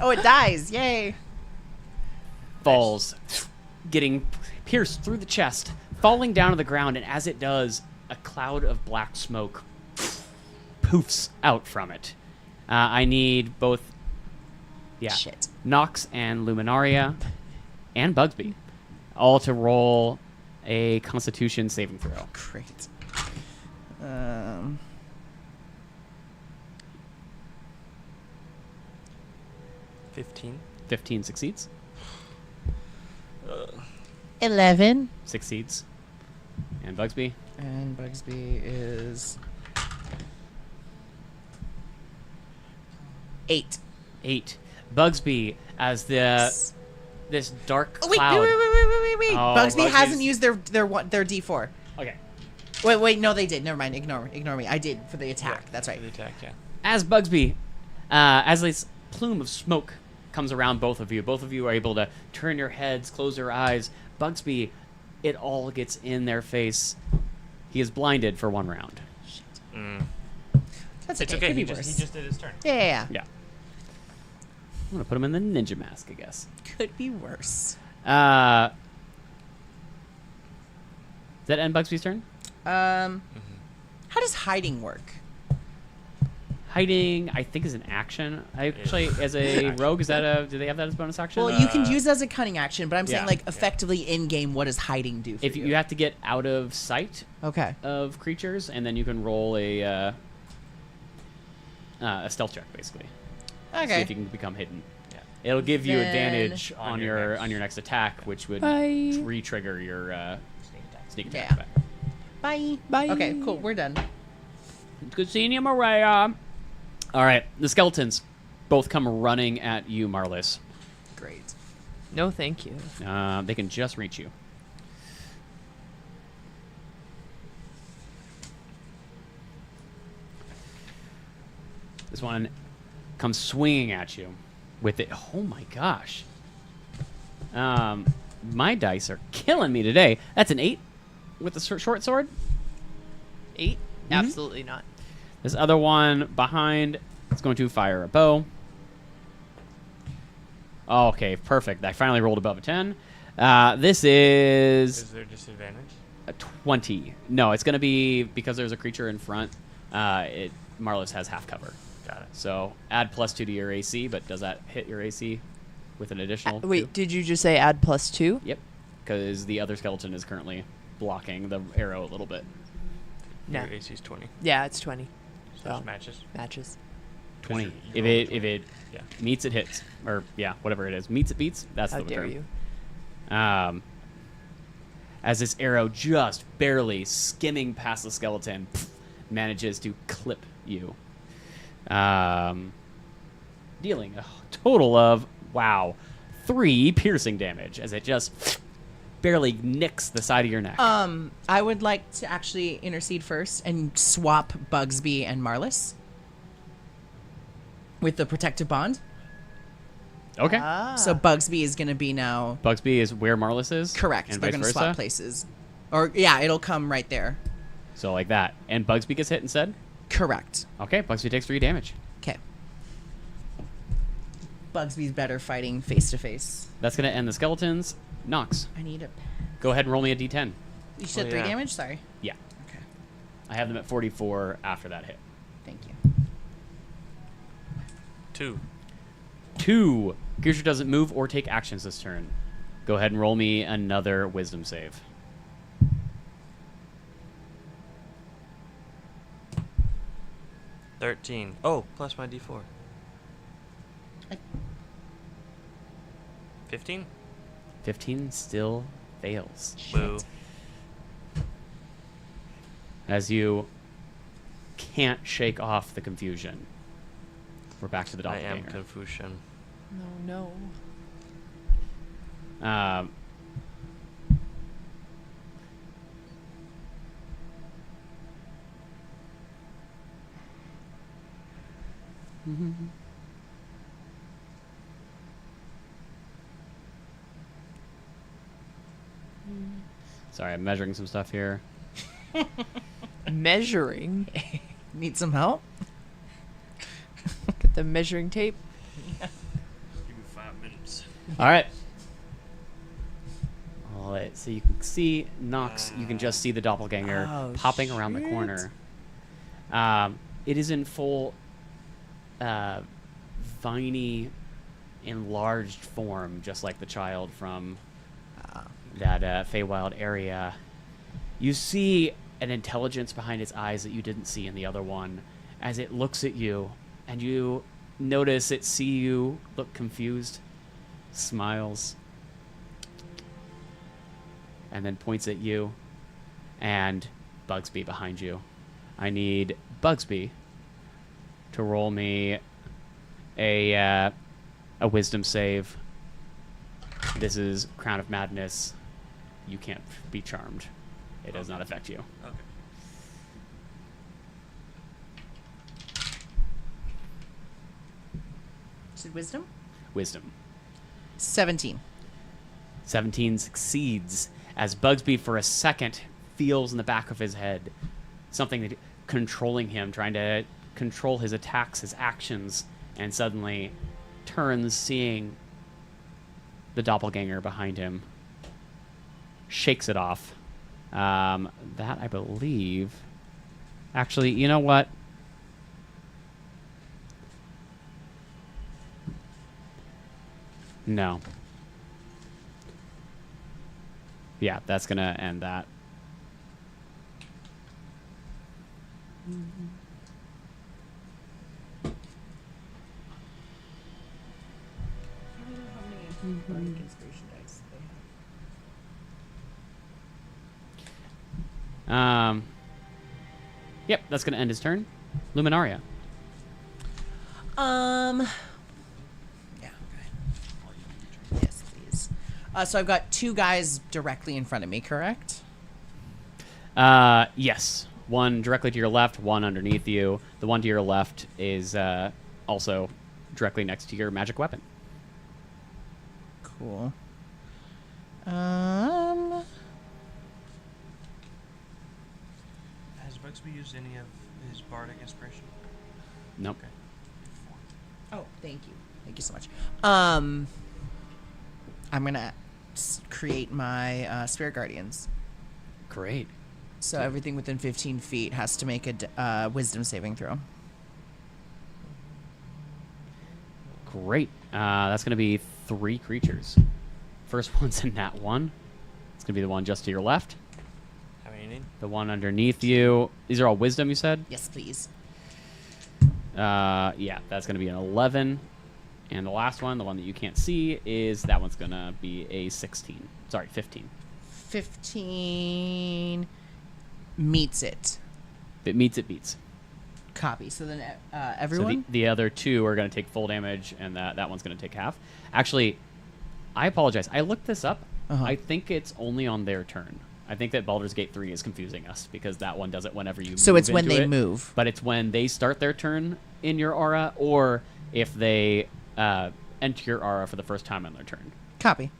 Oh, it dies. Yay. falls, getting pierced through the chest, falling down to the ground, and as it does, a cloud of black smoke poofs out from it. I need both, Shit. Nox and Luminaria and Bugsby all to roll a Constitution saving throw. Great. 15. 15 succeeds. 11. Succeeds. And Bugsby. And Bugsby is 8. 8. Bugsby, as this dark Oh, wait, cloud. wait. Oh, Bugsby Bugsby's- hasn't used their D4. Okay. Wait, no, they did. Never mind. Ignore me. I did for the attack. That's right. The attack, yeah. As Bugsby, as this plume of smoke comes around both of you are able to turn your heads, close your eyes. Bugsby, it all gets in their face. He is blinded for 1 round. That's It's okay. okay. Could He be worse. just did his turn. Yeah. Yeah. I'm going to put him in the ninja mask, I guess. Could be worse. Does that end Bugsby's turn? How does hiding work? Hiding, I think, is an action. Actually, as a rogue, do they have that as bonus action? Well, you can use it as a cunning action, but I'm saying Yeah. like effectively in game, what does hiding do for if you have to get out of sight Okay. of creatures, and then you can roll a stealth check, basically. See Okay. if you can become hidden. Yeah. It'll give you Then- advantage On on your your next attack, which would Bye. re-trigger your sneak attack. Yeah. Back. Bye. Okay, cool. We're done. Good seeing you, Maria. All right, the skeletons both come running at you, Marlis. Great. No, thank you. They can just reach you. This one comes swinging at you with it. Oh my gosh. My dice are killing me today. That's an 8 with the short sword. 8? Absolutely not. This other one behind is going to fire a bow. Okay, perfect. I finally rolled above a 10. This is Is there disadvantage? a 20. No, it's going to be, because there's a creature in front, Marlis has half cover. Got it. So add +2 to your AC, but does that hit your AC with an additional? Wait, 2? did you just say add +2? Yep, because the other skeleton is currently blocking the arrow a little bit. No. Your AC's 20. Yeah, it's 20. So Oh. it matches. Matches. 20. you If rolled it 20. if it Yeah. meets, it hits, or yeah, whatever it is, meets, it beats. That's How the dare term. you? As this arrow just barely skimming past the skeleton manages to clip you, dealing a total of 3 piercing damage as it just barely nicks the side of your neck. I would like to actually intercede first and swap Bugsby and Marlis with the protective bond. Okay, So Bugsby is going to be now Bugsby is where Marlis is. correct. and They're vice going to versa. swap places. Or yeah, it'll come right there. So like that, and Bugsby gets hit instead. Correct. Okay, Bugsby takes 3 damage. Okay. Bugsby's better fighting face to face. That's gonna end the skeletons. Nox, I need a. go ahead and roll me a d10. You said Oh, 3 yeah. damage. Sorry. Yeah, Okay. I have them at 44 after that hit. Thank you. 2. 2. Creature doesn't move or take actions this turn. Go ahead and roll me another wisdom save. $13. Oh, plus my D4. 15? 15 still fails. Boo. As you can't shake off the confusion. We're back to the I am doppelganger. No, Confucian. no. Sorry, I'm measuring some stuff here. Measuring. Need some help? the measuring tape. Give me 5 minutes. All right. All right. So you can see Nox. You can just see the doppelganger Oh, popping around the shit. corner. It is in full viney, enlarged form, just like the child from that Feywild area. You see an intelligence behind its eyes that you didn't see in the other one as it looks at you, and you notice it see you look confused, smiles, and then points at you and Bugsby behind you. I need Bugsby to roll me a wisdom save. This is Crown of Madness. You can't be charmed. It does not affect you. Okay. Is it wisdom? Wisdom. 17. 17 succeeds as Bugsby for a second feels in the back of his head something that controlling him, trying to control his attacks, his actions, and suddenly turns, seeing the doppelganger behind him, shakes it off. That, I believe... Actually, you know what? No. Yeah, that's going to end that. Yep, that's going to end his turn. Luminaria. Yeah. Okay. Yes, please. So I've got 2 guys directly in front of me, correct? Yes. One directly to your left, one underneath you. The one to your left is also directly next to your magic weapon. Cool. Has Bugsby used any of his bardic inspiration? Nope. Okay. Oh, thank you. Thank you so much. I'm gonna create my Spirit Guardians. Great. So everything within 15 feet has to make a Wisdom saving throw. Great. That's going to be 3 creatures. First one's in that one. It's going to be the one just to your left. How many you need? The one underneath you. These are all wisdom, you said? Yes, please. Yeah, that's going to be an 11. And the last one, the one that you can't see, is that one's going to be a 16. Sorry, 15. 15 meets it. If it meets, it beats. Copy. So then So everyone? the other 2 are going to take full damage, and that one's going to take half. Actually, I apologize. I looked this up. Uh-huh. I think it's only on their turn. I think that Baldur's Gate 3 is confusing us because that one does it whenever you So move it's when into they it, move. But it's when they start their turn in your aura, or if they enter your aura for the first time on their turn. Copy.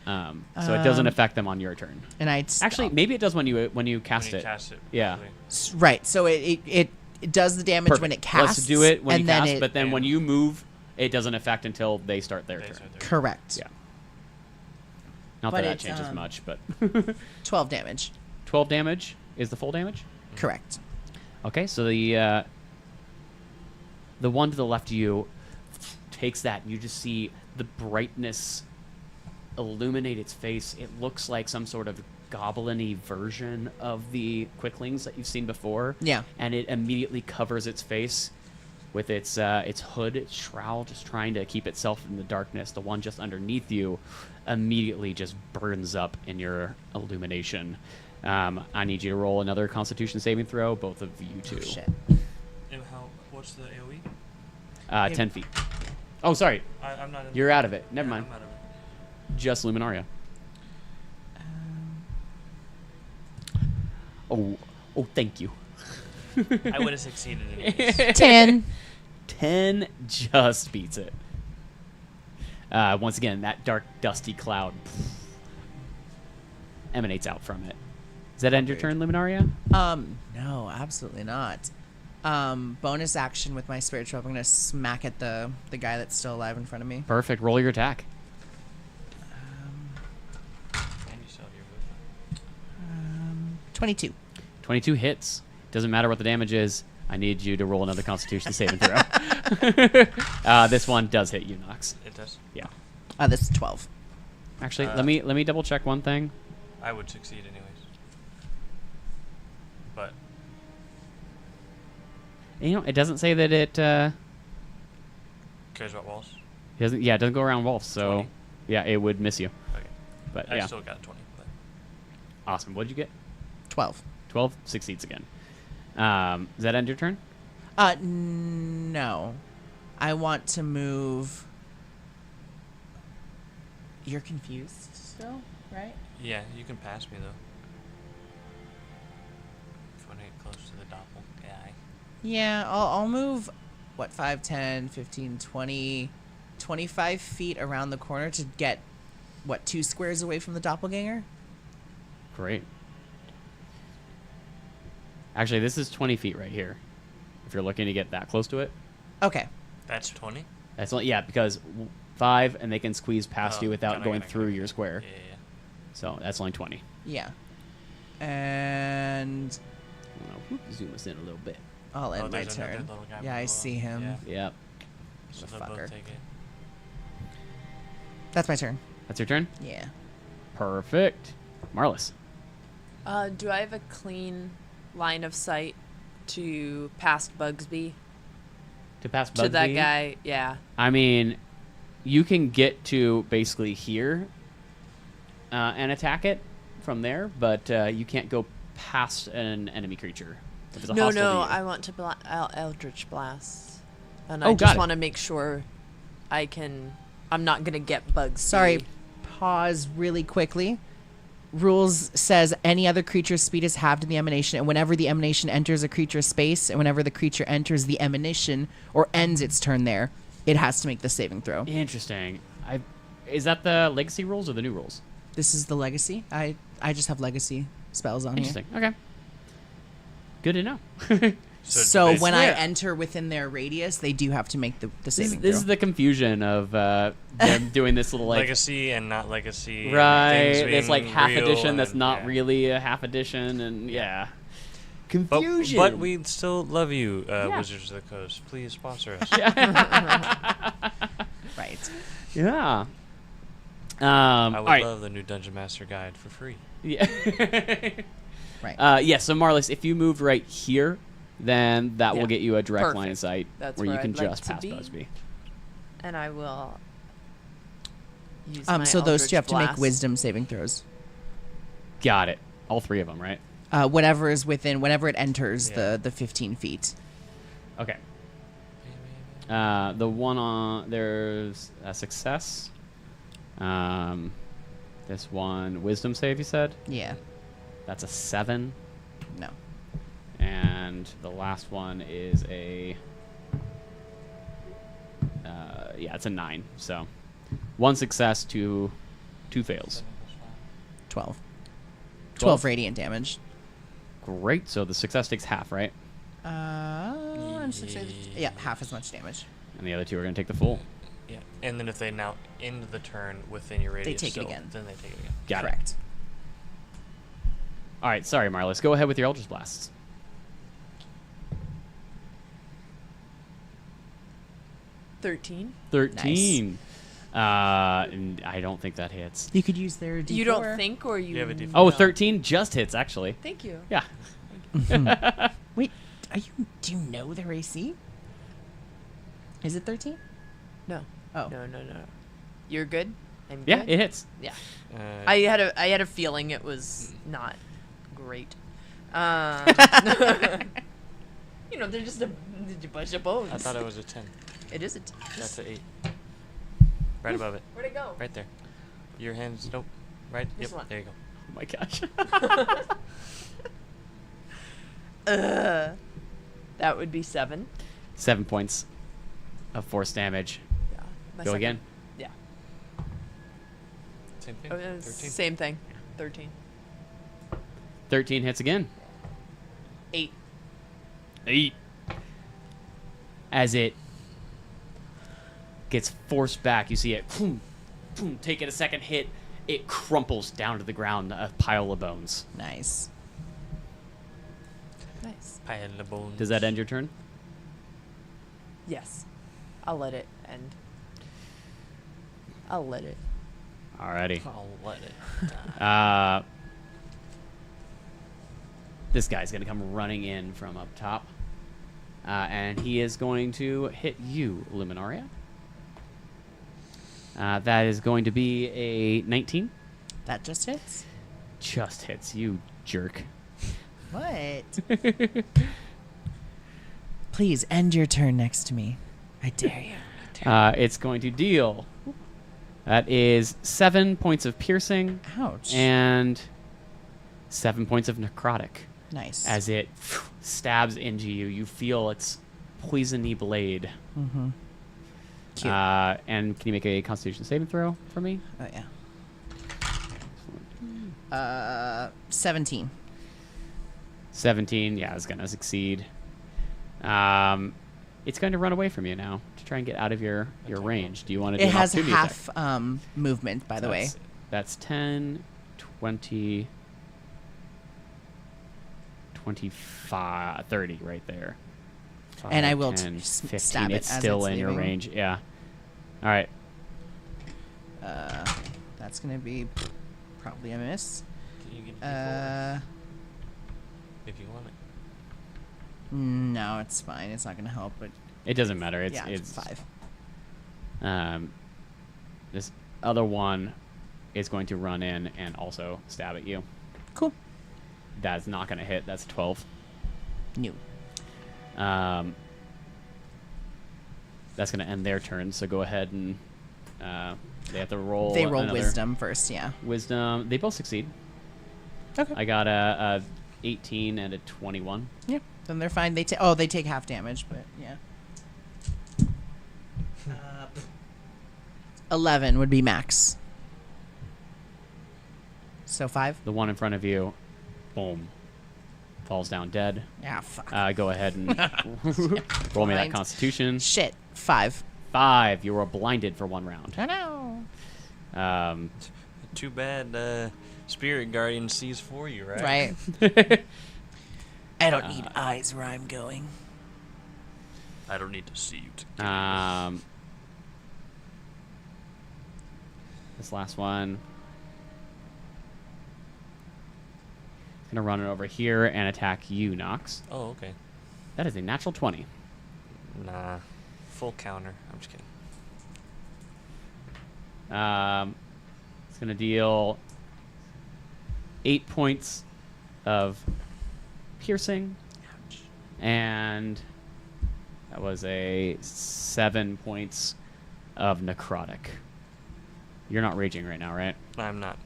So it doesn't affect them on your turn. And I Actually, maybe it does when you cast when you it. cast it. Yeah. probably. right. So it does the damage Perfect. when it casts. Let's do it when and you then cast, but then when Yeah. you move, it doesn't affect until they start their They turn. start their- Correct. Yeah. Not But that it's, changes much, but 12 damage. 12 damage is the full damage. Correct. Okay, so the one to the left of you takes that, and you just see the brightness illuminate its face. It looks like some sort of goblin-y version of the quicklings that you've seen before. Yeah. And it immediately covers its face with its hood, its shroud, just trying to keep itself in the darkness. The one just underneath you immediately just burns up in your illumination. I need you to roll another Constitution saving throw, both of you two. Oh, shit. And what's the AoE? 10 feet. Oh, sorry. I'm not in You're out of it. Never yeah, mind. I'm out of it. Just Luminaria. Oh, thank you. I would have succeeded anyways. 10. 10 just beats it. Once again, that dark, dusty cloud emanates out from it. Does that end your turn, Luminaria? No, absolutely not. Bonus action with my spiritual. I'm gonna smack at the guy that's still alive in front of me. Perfect. Roll your attack. And you still have your movement. 22. 22 hits. Doesn't matter what the damage is. I need you to roll another Constitution saving throw. This one does hit you, Nox. It does. Yeah. This is 12. Actually, let me double check one thing. I would succeed anyways. But You know, it doesn't say that it cares about walls. doesn't. Yeah, it doesn't go around wolves. So 20. yeah, it would miss you. Okay. But I yeah, still got 20. But awesome. What'd you get? 12. 12 succeeds again. Does that end your turn? No. I want to move. You're confused still, right? yeah, you can pass me though. If you want to get close to the doppel guy. Yeah, I'll move, 5, 10, 15, 20, 25 feet around the corner to get, 2 squares away from the doppelganger? Great. Actually, this is 20 feet right here. If you're looking to get that close to it, Okay. That's 20. that's only, yeah, because 5 and they can squeeze past Oh, you without got it, going got it, through got it. your square. Yeah, yeah. So that's only 20. Yeah. And I'll zoom us in a little bit. I'll end my there's another turn. little guy Yeah, I below. see him. Yeah. Yep. So they'll Motherfucker. both take it. That's my turn. That's your turn? Yeah. Perfect. Marlis. Do I have a clean line of sight to past Bugsby? To pass To that Bugsy, guy, yeah. I mean, you can get to basically here and attack it from there, but you can't go past an enemy creature. If it's a No, hostile to no, you. I want to Eldritch Blast. And Oh, I got just it. want to make sure I'm not going to get bugs. Sorry. Pause really quickly. Rules says any other creature's speed is halved in the emanation, and whenever the emanation enters a creature's space, and whenever the creature enters the emanation or ends its turn there, it has to make the saving throw. Interesting. Is that the legacy rules or the new rules? This is the legacy. I just have legacy spells on here. Interesting. Okay. Good to know. So when I Swear. enter within their radius, they do have to make the This saving is throw. the confusion of them doing this little like legacy and not legacy. and right. things It's like being half real edition that's and- not yeah. really a half edition, and yeah, But, confusion. but we still love you, Yeah. Wizards of the Coast. Please sponsor us. Right. yeah. I would all right. love the new Dungeon Master Guide for free. Yeah. Right. Yeah. So Marlis, if you moved right here, then that will Yeah. get you a direct line of Perfect. sight That's where you where can I'd like just to pass be. Busby. And I will use my So those two have to make Eldritch wisdom saving throws. Got it. All 3 of them, right? Whatever is within, whenever it enters Yeah. the 15 feet. Okay. The one on there's a success. This one wisdom save you said Yeah. that's a 7, No. and the last one is a yeah, it's a 9. So 1 success, 2 fails. 12. 12. 12 radiant damage. Great. So the success takes half, right? Yeah, half as much damage. And the other 2 are going to take the full. Yeah. And then if they now end the turn within your radius, take it still, again. Then they take it again. Got it. Correct. All right. Sorry, Marlis. Go ahead with your Eldritch Blasts. 13. 13. And I don't think that hits. You could use their D4. You don't think, or you? You have a D4. Oh, know? 13 just hits, actually. Thank you. Yeah. Wait, do you know their AC? Is it 13? No. Oh. No. You're good. I'm Yeah, good? it hits. Yeah. Uh, I had a feeling it was not great. You know, they're just a bunch of bones. I thought it was a 10. It is a. That's an 8. Right above it. Where'd it go? Right there. Your hands. Nope. Right. This Yep. one. There you go. Oh my gosh. That would be 7. 7 points of force damage. Yeah. My Go second- again. Yeah. Same thing. Oh, it was 13. same thing. 13. 13 hits again. 8. 8. As it gets forced back, you see it boom, boom, taking a second hit. It crumples down to the ground, a pile of bones. Nice. Nice. Pile of bones. Does that end your turn? Yes. I'll let it end. I'll let it. Alrighty. I'll let it die. This guy's going to come running in from up top. And he is going to hit you, Luminaria. That is going to be a 19. That just hits? Just hits you, jerk. What? Please end your turn next to me. I dare you. It's going to deal. That is 7 points of piercing. Ouch. And 7 points of necrotic. Nice. As it stabs into you, you feel its poisony blade. Mm-hmm. Cute. And can you make a Constitution saving throw for me? Oh, yeah. 17. 17. Yeah, it's going to succeed. It's going to run away from you now to try and get out of your range. Do you want to do It an has opportunity half attack? movement, by the way. That's 10, 20, 25, 30 right there. And I 5, will 10, stab 15. it It's as still it's in your leaving. range. Yeah. All right. That's going to be probably a miss. Can you get a D4 if you want it? No, it's fine. It's not going to help, but It doesn't matter. It's yeah, it's 5. This other one is going to run in and also stab at you. Cool. That's not going to hit. That's 12. New. That's going to end their turn. So go ahead and they have to roll. They roll another wisdom first, yeah. Wisdom. They both succeed. Okay. I got a 18 and a 21. Yeah. Then they're fine. They take half damage, but yeah. 11 would be max. So 5? The one in front of you, boom, falls down dead. Yeah, fuck. Go ahead and roll me that Blind. Constitution. Shit. 5. 5. You were blinded for 1 round. I know. Too bad Spirit Guardian sees for you, right? Right. I don't need eyes where I'm going. I don't need to see you to This last one. It's gonna run it over here and attack you, Nox. Oh, okay. That is a natural 20. Nah. Full counter. I'm just kidding. It's gonna deal 8 points of piercing, and that was a 7 points of necrotic. You're not raging right now, right? I'm not.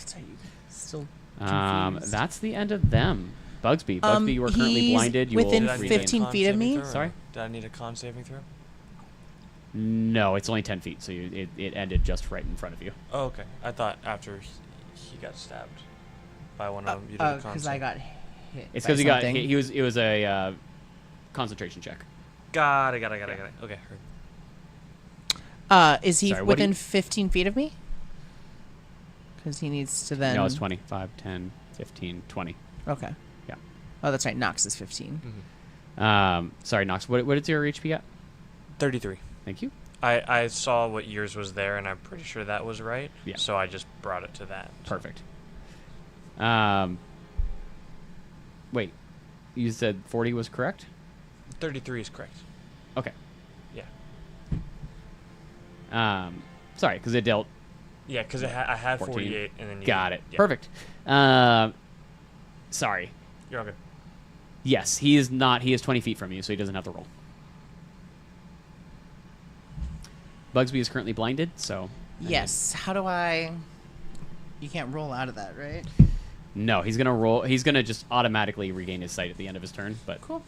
So you still confused? That's the end of them. Bugsby, you are currently he's blinded. You within will Did I need a 15 con feet of saving me? throw or Sorry? no? Did I need a con saving throw? No, it's only 10 feet, so it ended just right in front of you. Oh, okay. I thought after he got stabbed by one of them, you did a con because save. I got hit. It's by because he got something. hit. It was a concentration check. Got it. Okay, heard. Is he Sorry, what do within you- 15 feet of me? Because he needs to then. No, it's 20. 5, 10, 15, 20. Okay. Yeah. Oh, that's right. Nox is 15. Sorry, Nox. What is your HP at? 33. Thank you. I saw what yours was there, and I'm pretty sure that was right. Yeah. So I just brought it to that. Perfect. Wait, you said 40 was correct? 33 is correct. Okay. Yeah. Sorry, because it dealt. Yeah, because I had 14. 48, and then you Got it. Yeah. Perfect. Sorry. You're all good. Yes, he is not. He is 20 feet from you, so he doesn't have to roll. Bugsby is currently blinded, so. Yes. How do I. You can't roll out of that, right? No, he's gonna roll. He's gonna just automatically regain his sight at the end of his turn. But Cool.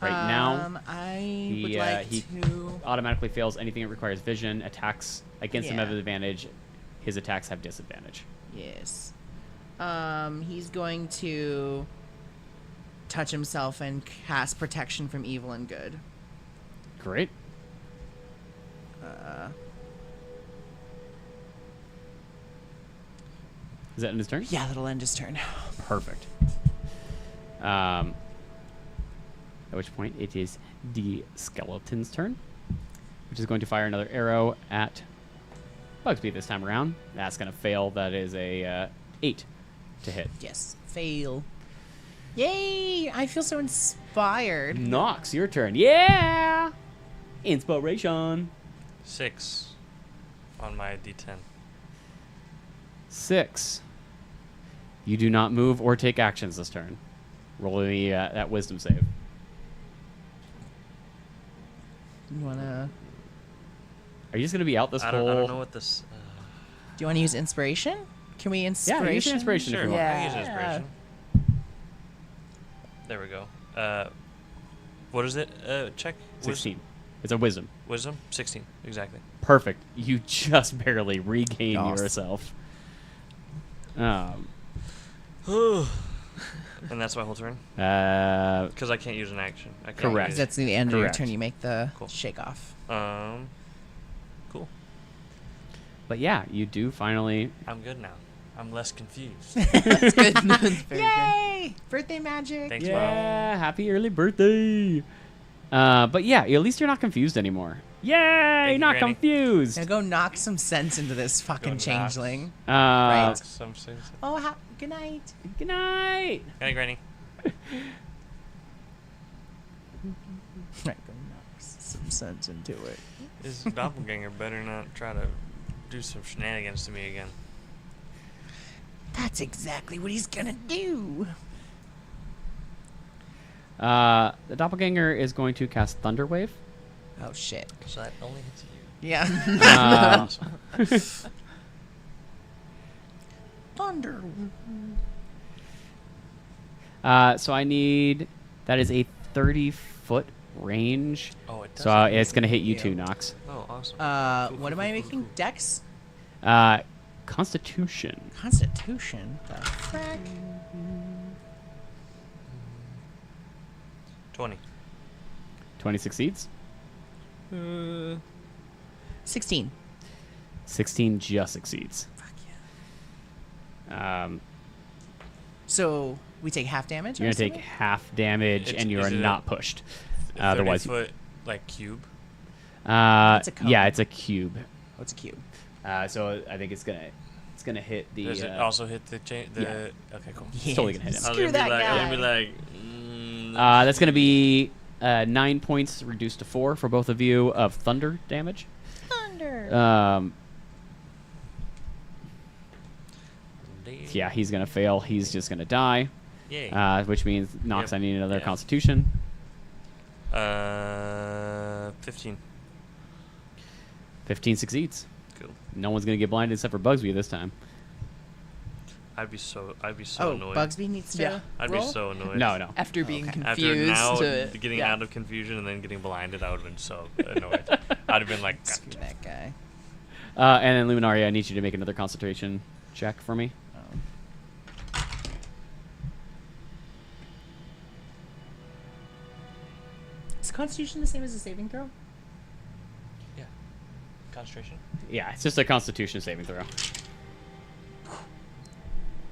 right now, I would like he to. automatically fails anything that requires vision. Attacks against him Yeah. have advantage. His attacks have disadvantage. Yes. He's going to touch himself and cast protection from evil and good. Great. Is that in his turn? Yeah, that'll end his turn. Perfect. At which point it is the skeleton's turn, which is going to fire another arrow at Bugsby this time around. That's going to fail. That is a 8 to hit. Yes, fail. Yay! I feel so inspired. Nox, your turn. Yeah! Inspiration. 6 on my D10. 6. You do not move or take actions this turn. Roll the that wisdom save. You wanna? Are you just going to be out this I whole... don't know what this... Do you want to use inspiration? Can we inspiration? Yeah, use your inspiration Sure, if you want. I can use Yeah. inspiration. There we go. What is it? Check. 16. It's a wisdom. Wisdom? 16, exactly. Perfect. You just barely regain Yes. yourself. And that's my whole turn? Uh, Because I can't use an action. I can't Correct. use- That's the end of your Correct. turn. You make the Cool. shake off. Cool. but yeah, you do finally... I'm good now. I'm less confused. That's good. That's very good. Yay! Birthday magic. Thanks, Yeah, happy early birthday. But yeah, at least you're not confused anymore. Yay, you, not Granny. confused. Now go knock some sense into this fucking knock. changeling. Right. Some things. Oh, good night. Good night. Hey, Granny. Right, go knock some sense into it. This doppelganger better not try to do some shenanigans to me again. That's exactly what he's gonna do. The doppelganger is going to cast Thunder Wave. Oh shit. So that only hits you. Yeah. Thunder. So I need... That is a 30-foot range. Oh, it does. So it's going to hit you too, Nox. Oh, awesome. What am I making? Dex? Constitution. Constitution. The frack? 20. 20 succeeds. 16. 16 just succeeds. Fuck yeah. Um, So we take half damage? you're I'm going to take assuming? half damage, It's- and you is are it a not pushed. Otherwise, 30-foot, like, cube. It's a cone. yeah, it's a cube. What's a cube? So I think it's gonna hit the. Does it also hit the chain? yeah. Okay, cool. It's totally gonna hit him. I was Screw gonna that be like, guy. I'm gonna be like, That's gonna be 9 points reduced to 4 for both of you of thunder damage. Thunder. Yeah, he's gonna fail. He's just gonna die. Yay. Which means Nox, Yep. I need another Yeah. Constitution. 15. 15 succeeds. Cool. No one's gonna get blinded except for Bugsby this time. I'd be so Oh, annoyed. Bugsby needs to Yeah. I'd roll? be so annoyed. No. After being Okay. After confused now to getting yeah. out of confusion and then getting blinded, I would have been so annoyed. I'd have been like, Screw that guy. And then Luminaria, I need you to make another Concentration check for me. Oh. Is Constitution the same as a saving throw? yeah. Concentration? Yeah, it's just a Constitution saving throw.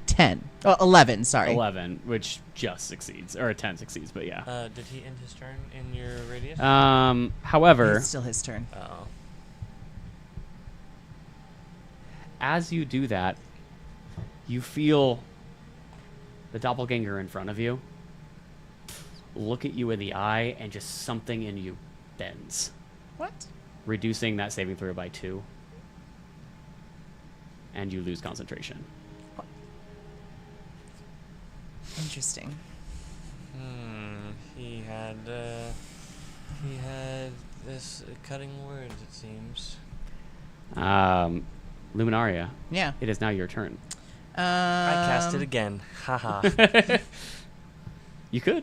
10. Oh, 11, sorry. 11, which just succeeds, or a 10 succeeds, but yeah. Did he end his turn in your radius? However, It's still his turn. Oh. as you do that, you feel the doppelganger in front of you look at you in the eye, and just something in you bends, What? reducing that saving throw by 2. And you lose concentration. Interesting. He had this cutting words, it seems. Luminaria, Yeah. it is now your turn. I cast it again. Haha. You could.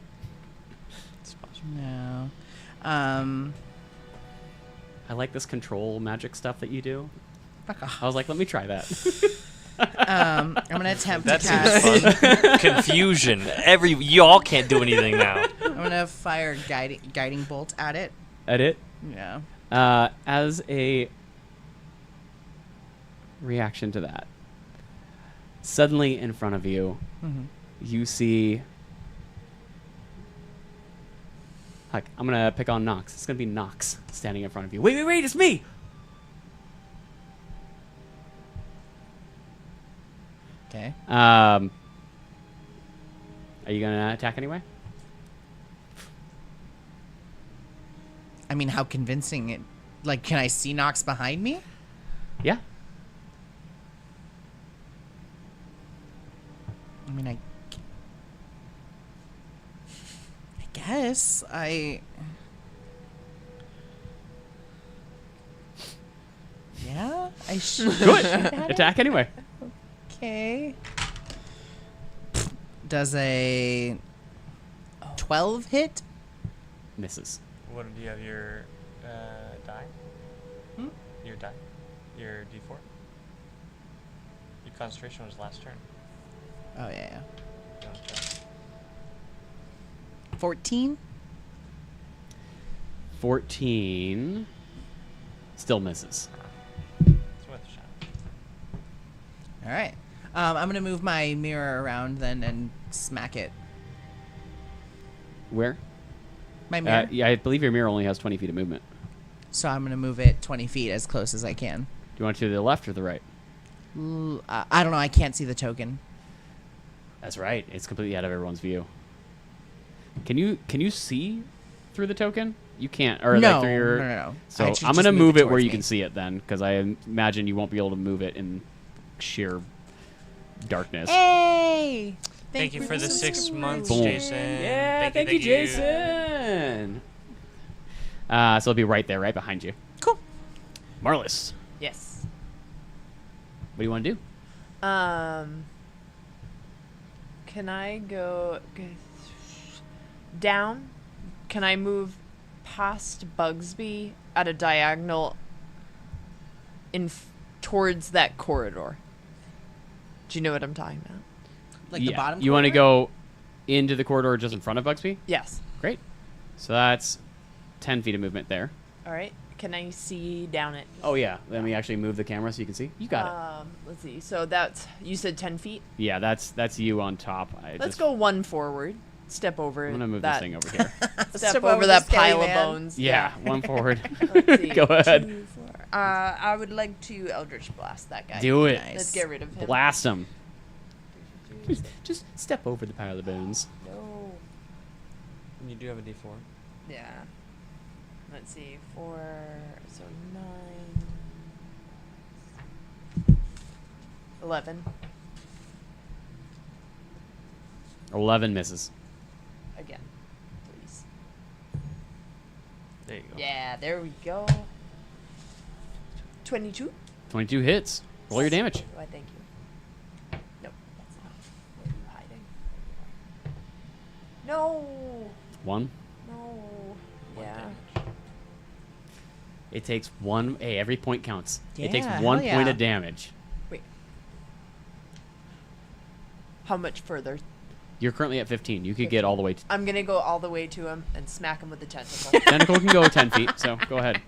It's possible. No. I like this control magic stuff that you do. Fuck off. I was like, let me try that. I'm gonna attempt That to cast. seems fun. Confusion. Y'all can't do anything now. I'm gonna fire guiding bolt at it. At it. Yeah. As a reaction to that, suddenly in front of you, you see. Heck, I'm gonna pick on Nox. It's gonna be Nox standing in front of you. Wait! It's me. Okay. Are you gonna attack anyway? I mean, how convincing it? Like, can I see Nox behind me? Yeah. I mean, I guess Yeah, I should. Good. Attack anyway. Okay. Does a 12 hit? Misses. What do you have? Your die? Your die? Your D4? Your concentration was last turn. Oh, yeah. You want to try? 14? 14. Still misses. It's worth a shot. All right. I'm going to move my mirror around then and smack it. Where? My mirror? Yeah, I believe your mirror only has 20 feet of movement. So I'm going to move it 20 feet as close as I can. Do you want it to the left or the right? I don't know. I can't see the token. That's right. It's completely out of everyone's view. Can you see through the token? You can't. Or No, like through your... no. So I should I'm just gonna move it where towards you me. can see it then, because I imagine you won't be able to move it in sheer darkness. Hey! Thank you for the 6 months, Boom. Jason. Yeah, thank you, Jason. So it'll be right there, right behind you. Cool. Marlis, Yes. what do you want to do? Can I go down? Can I move past Bugsby at a diagonal towards that corridor? Do you know what I'm talking about? Like the bottom You want to corner? go into the corridor just in front of Bugsby? Yes. Great. So that's 10 feet of movement there. All right. Can I see down it? Oh, yeah. Let me actually move the camera so you can see. You got it. Let's see. So that's, you said 10 feet? Yeah, that's you on top. Let's go one forward. Step over I'm going to move that. this thing over here. Step over that the pile skelly of man. bones. Yeah, one forward. Let's see. Go ahead. 2, 4. I would like to Eldritch Blast that guy. Do it. Nice. Let's get rid of him. Blast him. Just step over the pile of bones. No. You do have a D4. Yeah. Let's see. 4. So 9. 11. 11 misses. Again. Please. There you go. Yeah, there we go. 22? 22 hits. Roll your damage. Why, thank you. Nope, that's not. Where are you hiding? No! 1. No. One Yeah. damage. It takes 1. Hey, every point counts. It takes Yeah, 1 hell point yeah. of damage. Wait. How much further? You're currently at 15. You could get all the way to... I'm gonna go all the way to him and smack him with the tentacle. Tentacle can go 10 feet, so go ahead.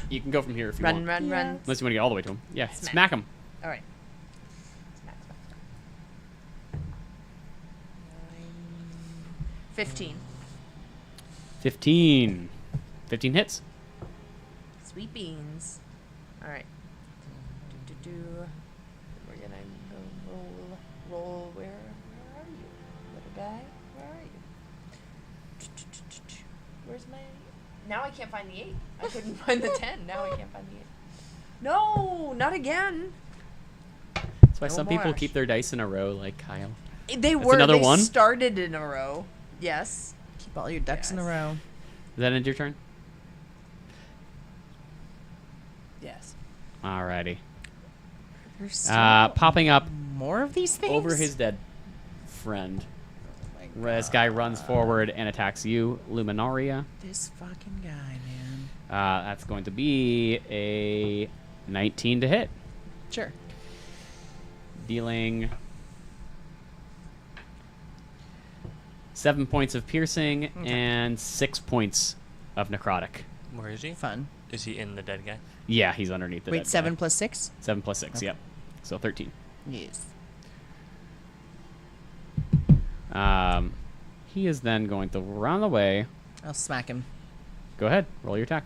You can go from here if you Run, want. run, Yeah. run. Unless you want to get all the way to him. Yeah, Smack. smack him. Alright. Smack, smack, smack. 15. 15. 15 hits. Sweet beans. Alright. Do. We're gonna go roll. Where are you? Little guy? Where are you? Where's my... Now I can't find the 8. I couldn't find the 10. Now I can't find the 8. No! Not again! That's why No some people more. keep their dice in a row, like Kyle. They were. another They one? started in a row. Yes. Keep all your ducks in a Yes. row. Does that end your turn? Yes. Alrighty. There's still Popping up more of these things? over his dead friend. Oh my This guy runs forward and attacks you, Luminaria. This fucking guy, man. That's going to be a 19 to hit. Sure. dealing 7 points of piercing and 6 points of necrotic. Where is he? Fun. Is he in the dead guy? Yeah, he's underneath the Wait, dead 7 guy. plus 6? 7 plus 6, Okay. yep. So 13. Yes. He is then going to run away. I'll smack him. Go ahead, roll your attack.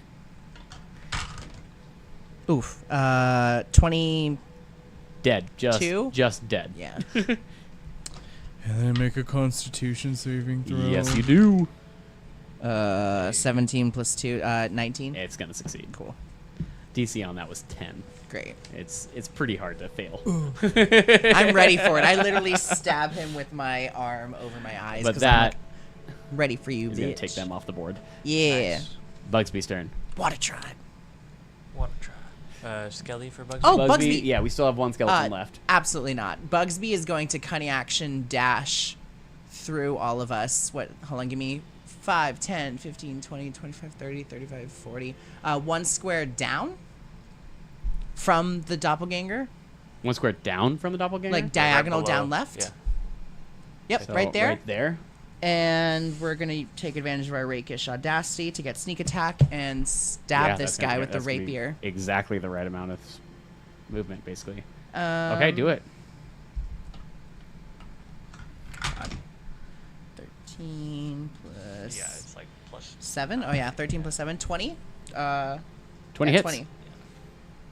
Oof. 20. Dead. Two? Just dead. Yeah. And then make a Constitution saving throw. Yes, you do. 17 plus 2. 19. It's gonna succeed. Cool. DC on that was 10. Great. It's pretty hard to fail. I'm ready for it. I literally stab him with my arm over my eyes. But 'cause that I'm ready for you, is gonna bitch. take them off the board. Yeah. Nice. Bugsby's turn. Water tribe. What a try. Skelly for Bugsy? Oh, Bugsby. Yeah, we still have one skeleton left. Absolutely not. Bugsby is going to cunning action dash through all of us. What? Hold on. Give me 5, 10, 15, 20, 25, 30, 35, 40. 1 square down from the doppelganger. 1 square down from the doppelganger. Like Right diagonal below. down left. Yeah. Yep, So, right there. Right there. And we're going to take advantage of our rakish audacity to get sneak attack and stab Yeah, this that's gonna guy be- with the that's gonna be rapier. Exactly the right amount of movement, basically. Okay, do it. 13 plus Yeah, it's like plus. 7. Oh, yeah. 13 plus 7. 20. 20 yeah, hits. 20.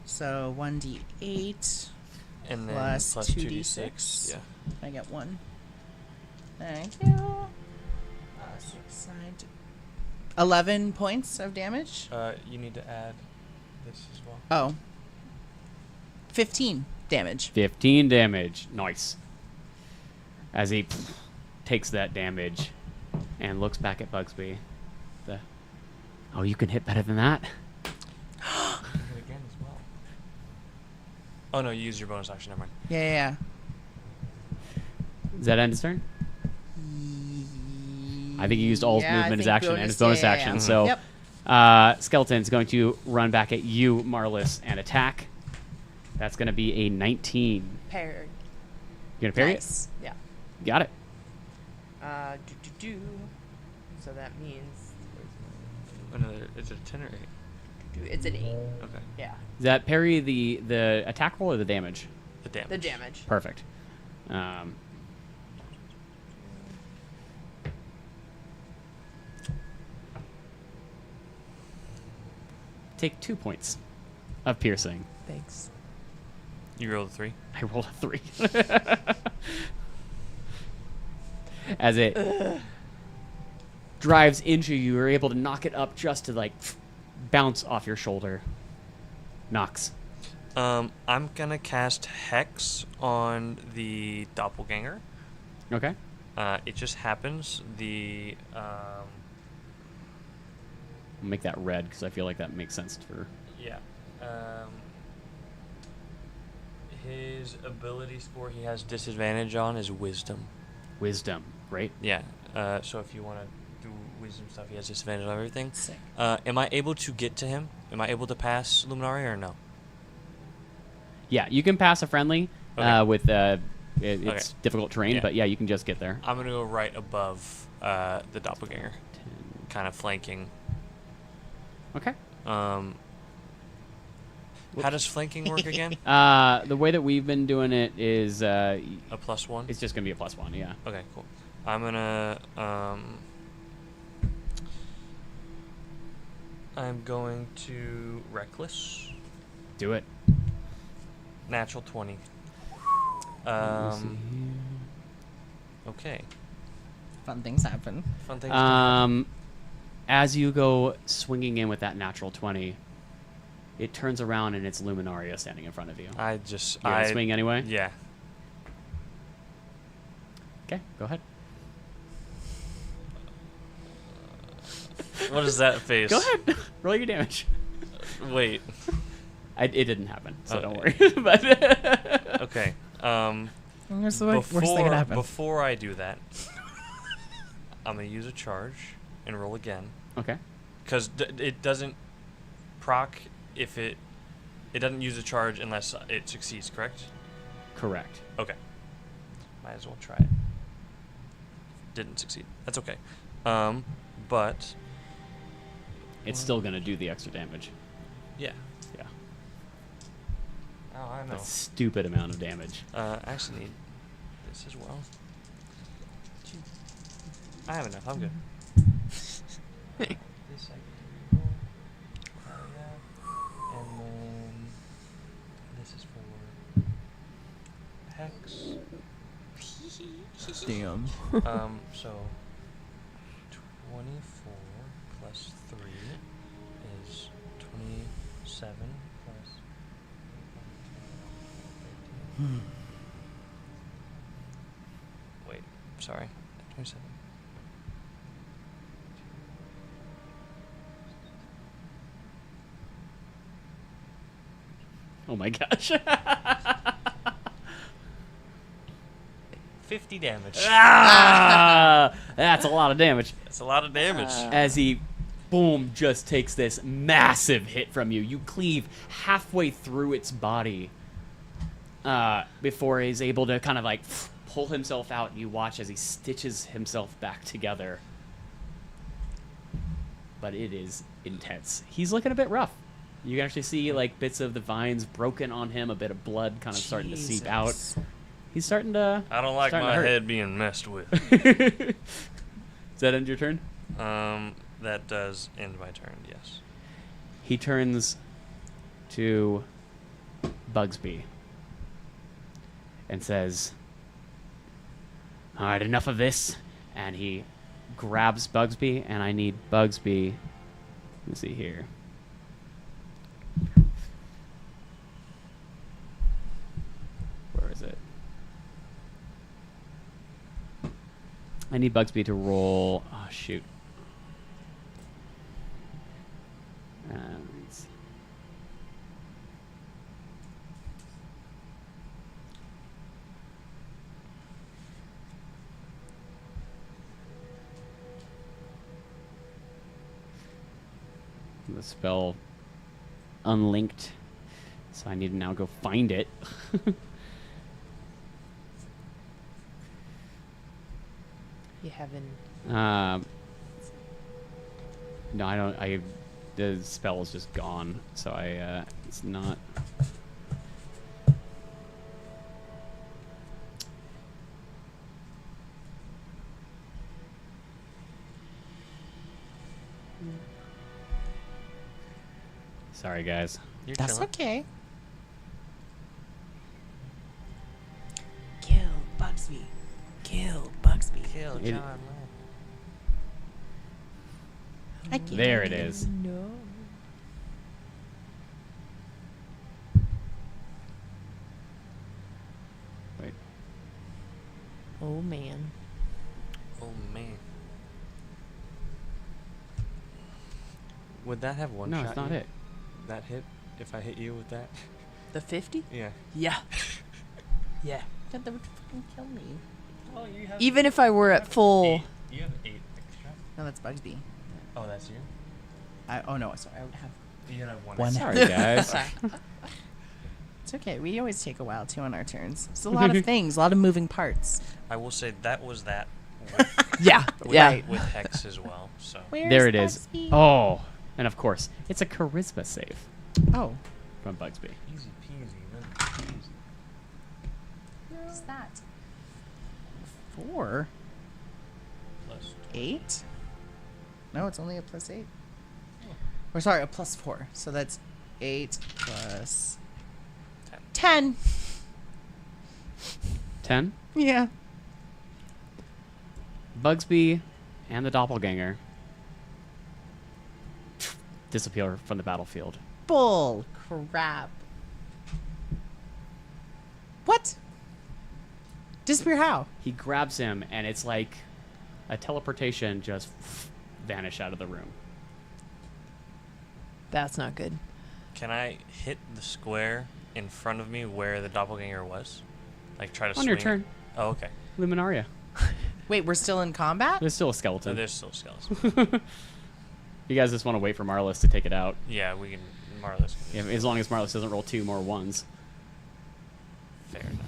So 1d8. And then Plus plus 2d6. 2d6. Yeah. I get 1. Thank you. 11 points of damage. You need to add this as well. Oh. 15 damage. 15 damage. Nice. As he takes that damage and looks back at Bugsby. Oh, you can hit better than that? Hit again as well. Oh no, you use your bonus action. Never mind. Yeah. Does that end his turn? I think he used all his Yeah, I movement as think action and his bonus yeah, action. yeah. So Yep. Skeleton's going to run back at you, Marlis, and attack. That's going to be a 19. Paired. You going to parry Nice. Yeah. it? Got it. So that means Another. Is it a 10 or 8? it's an 8. Okay. Yeah. Does that parry the attack roll or the damage? The damage. The damage. Perfect. Take 2 points of piercing. Thanks. You rolled a 3. I rolled a 3. As it drives into you, you're able to knock it up just to like bounce off your shoulder. Knocks. I'm gonna cast Hex on the doppelganger. Okay. It just happens the I'll make that red because I feel like that makes sense for. yeah. His ability score he has disadvantage on is Wisdom. Wisdom, right? Yeah. So if you want to do Wisdom stuff, he has disadvantage on everything. Sick. Am I able to get to him? Am I able to pass Luminari or no? Yeah, you can pass a friendly Okay. with it's Okay. difficult terrain, Yeah. but yeah, you can just get there. I'm gonna go right above the doppelganger, kind of flanking. Okay. How does flanking work again? The way that we've been doing it is A +1. it's just gonna be a +1. Yeah. Okay, cool. I'm gonna I'm going to reckless. Do it. Natural 20. Okay. Fun things happen. Fun things. to happen. As you go swinging in with that natural 20, it turns around and it's Luminaria standing in front of you. I just You gonna swing anyway? Yeah. Okay, go ahead. What is that face? Go ahead. Roll your damage. Wait. It didn't happen, so don't worry. Okay. But Okay. What's the worst thing that happened? Before I do that, I'm gonna use a charge and roll again. okay. Because it doesn't proc if it doesn't use a charge unless it succeeds, correct? Correct. Okay. Might as well try it. Didn't succeed. That's okay. But It's still going to do the extra damage. yeah. Yeah. Oh, I know. A stupid amount of damage. I actually need this as well. I have enough. I'm good. This I can do. Yeah. And then this is for hex. Damn. So 24 plus 3 is 27 plus. Wait, sorry. 27. Oh my gosh. 50 damage. Ah! That's a lot of damage. That's a lot of damage. As he, boom, just takes this massive hit from you. You cleave halfway through its body before he's able to kind of like pull himself out. And you watch as he stitches himself back together. But it is intense. He's looking a bit rough. You can actually see like bits of the vines broken on him, a bit of blood kind of starting to seep out. He's starting to. I don't like starting my to hurt. head being messed with. Does that end your turn? That does end my turn, yes. He turns to Bugsby and says, "All right, enough of this." And he grabs Bugsby, and I need Bugsby. Let's see here. Where is it? I need Bugsby to roll. Oh, shoot. Let's see. The spell unlinked, so I need to now go find it. You haven't. No, I don't. The spell is just gone, so it's not. Sorry, guys. You're That's chilling. okay. Kill Bugsby. Kill Bugsby. Kill It- John. I can't. There it is. No. Wait. Oh man. Oh man. Would that have one No, shot? it's not you? it. That hit? If I hit you with that? The 50? Yeah. Yeah. Yeah. That would fucking kill me. Oh, you have. Even if I were at full. You have 8 extra. No, that's Bugsby. Oh, that's you. Oh no, sorry. I would have. You have one. One. Sorry, guys. It's okay. We always take a while too on our turns. It's a lot of things, a lot of moving parts. I will say that was that. Yeah. With, Yeah. with hex as well. So. Where's There it is. Bugsby? Oh, and of course, it's a charisma save Oh. from Bugsby. Easy peasy. Lemon peasy. Where's that? 4. Plus 8? No, it's only a +8. Or sorry, a +4. So that's 8 plus 10. 10. Yeah. Bugsby and the doppelganger disappear from the battlefield. Bull crap. What? Disappear how? He grabs him, and it's like a teleportation just vanish out of the room. That's not good. Can I hit the square in front of me where the doppelganger was? Like try to On swing your it? turn, Oh, okay. Luminaria. Wait, we're still in combat? There's still a So skeleton. there's still skeletons. You guys just want to wait for Marlis to take it out. Yeah, we can. Marlis. Yeah, as long as Marlis doesn't roll 2 more 1s. Fair enough.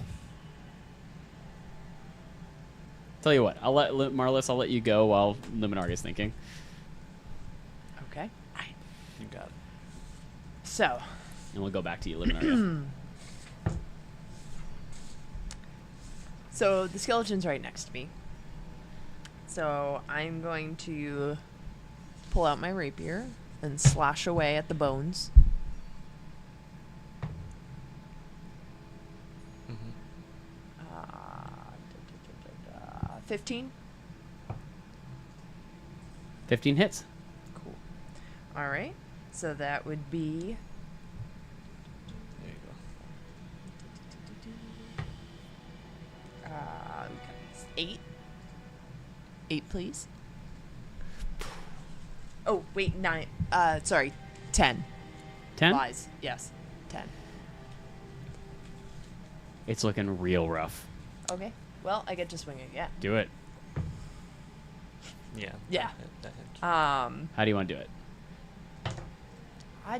Tell you what, I'll let Marlis. I'll let you go while Luminari is thinking. Okay. You got it. So, And we'll go back to you, Luminari. so the skeleton's right next to me. So I'm going to pull out my rapier and slash away at the bones. 15. 15 hits. Cool. All right. So that would be There you go. 8. 8, please. Oh, wait, 9. Sorry, 10. 10? Lies. Yes, 10. It's looking real rough. Okay. Well, I get to swing again. Do it. Yeah. Yeah. that hits. How do you want to do it? I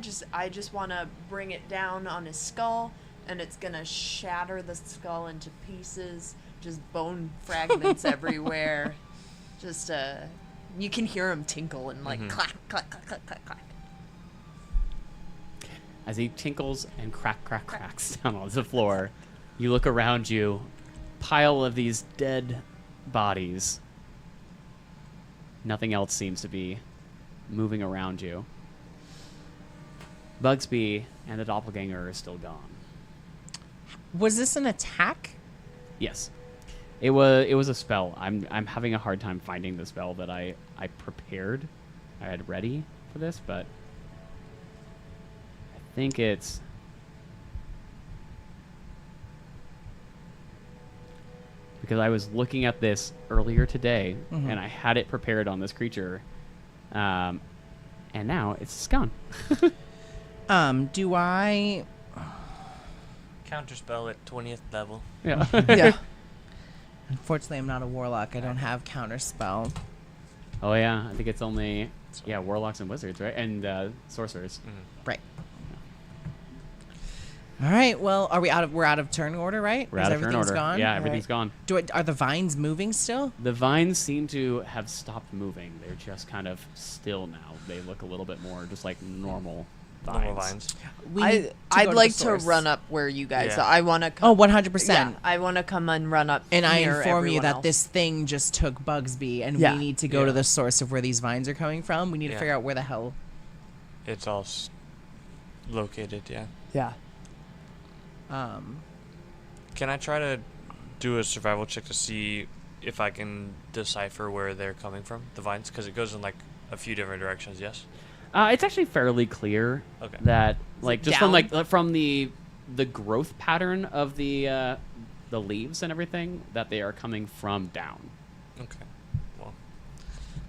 just want to bring it down on his skull, and it's gonna shatter the skull into pieces, just bone fragments everywhere. Just you can hear him tinkle and like clack, clack, clack, clack, clack, clack. As he tinkles and cracks down on the floor, you look around you, pile of these dead bodies. Nothing else seems to be moving around you. Bugsby and the doppelganger are still gone. Was this an attack? Yes. It was a spell. I'm having a hard time finding the spell that I prepared. I had ready for this, but I think it's because I was looking at this earlier today and I had it prepared on this creature. And now it's gone. Do I... Counterspell at 20th level. Yeah. Yeah. Unfortunately, I'm not a warlock. I don't have counterspell. Oh yeah, I think it's only warlocks and wizards, right? And sorcerers. Right. All right. Well, are we out of? We're out of turn order, right? We're Is out of turn everything's order. gone? Yeah, All everything's right. gone. Are the vines moving still? The vines seem to have stopped moving. They're just kind of still now. They look a little bit more just like normal vines. Normal vines. I'd like to run up where you guys Yeah. are. I want to come. Oh, 100%. Yeah, I want to come and run up. And I near inform you everyone that else. this thing just took Bugsby, and Yeah. we need to go Yeah. to the source of where these vines are coming from. We need to Yeah. figure out where the hell. It's all located, yeah. Yeah. Can I try to do a survival check to see if I can decipher where they're coming from, the vines? Because it goes in like a few different directions, yes? It's actually fairly clear Okay. that, like, just from down? from the growth pattern of the leaves and everything, that they are coming from down. Okay. Well,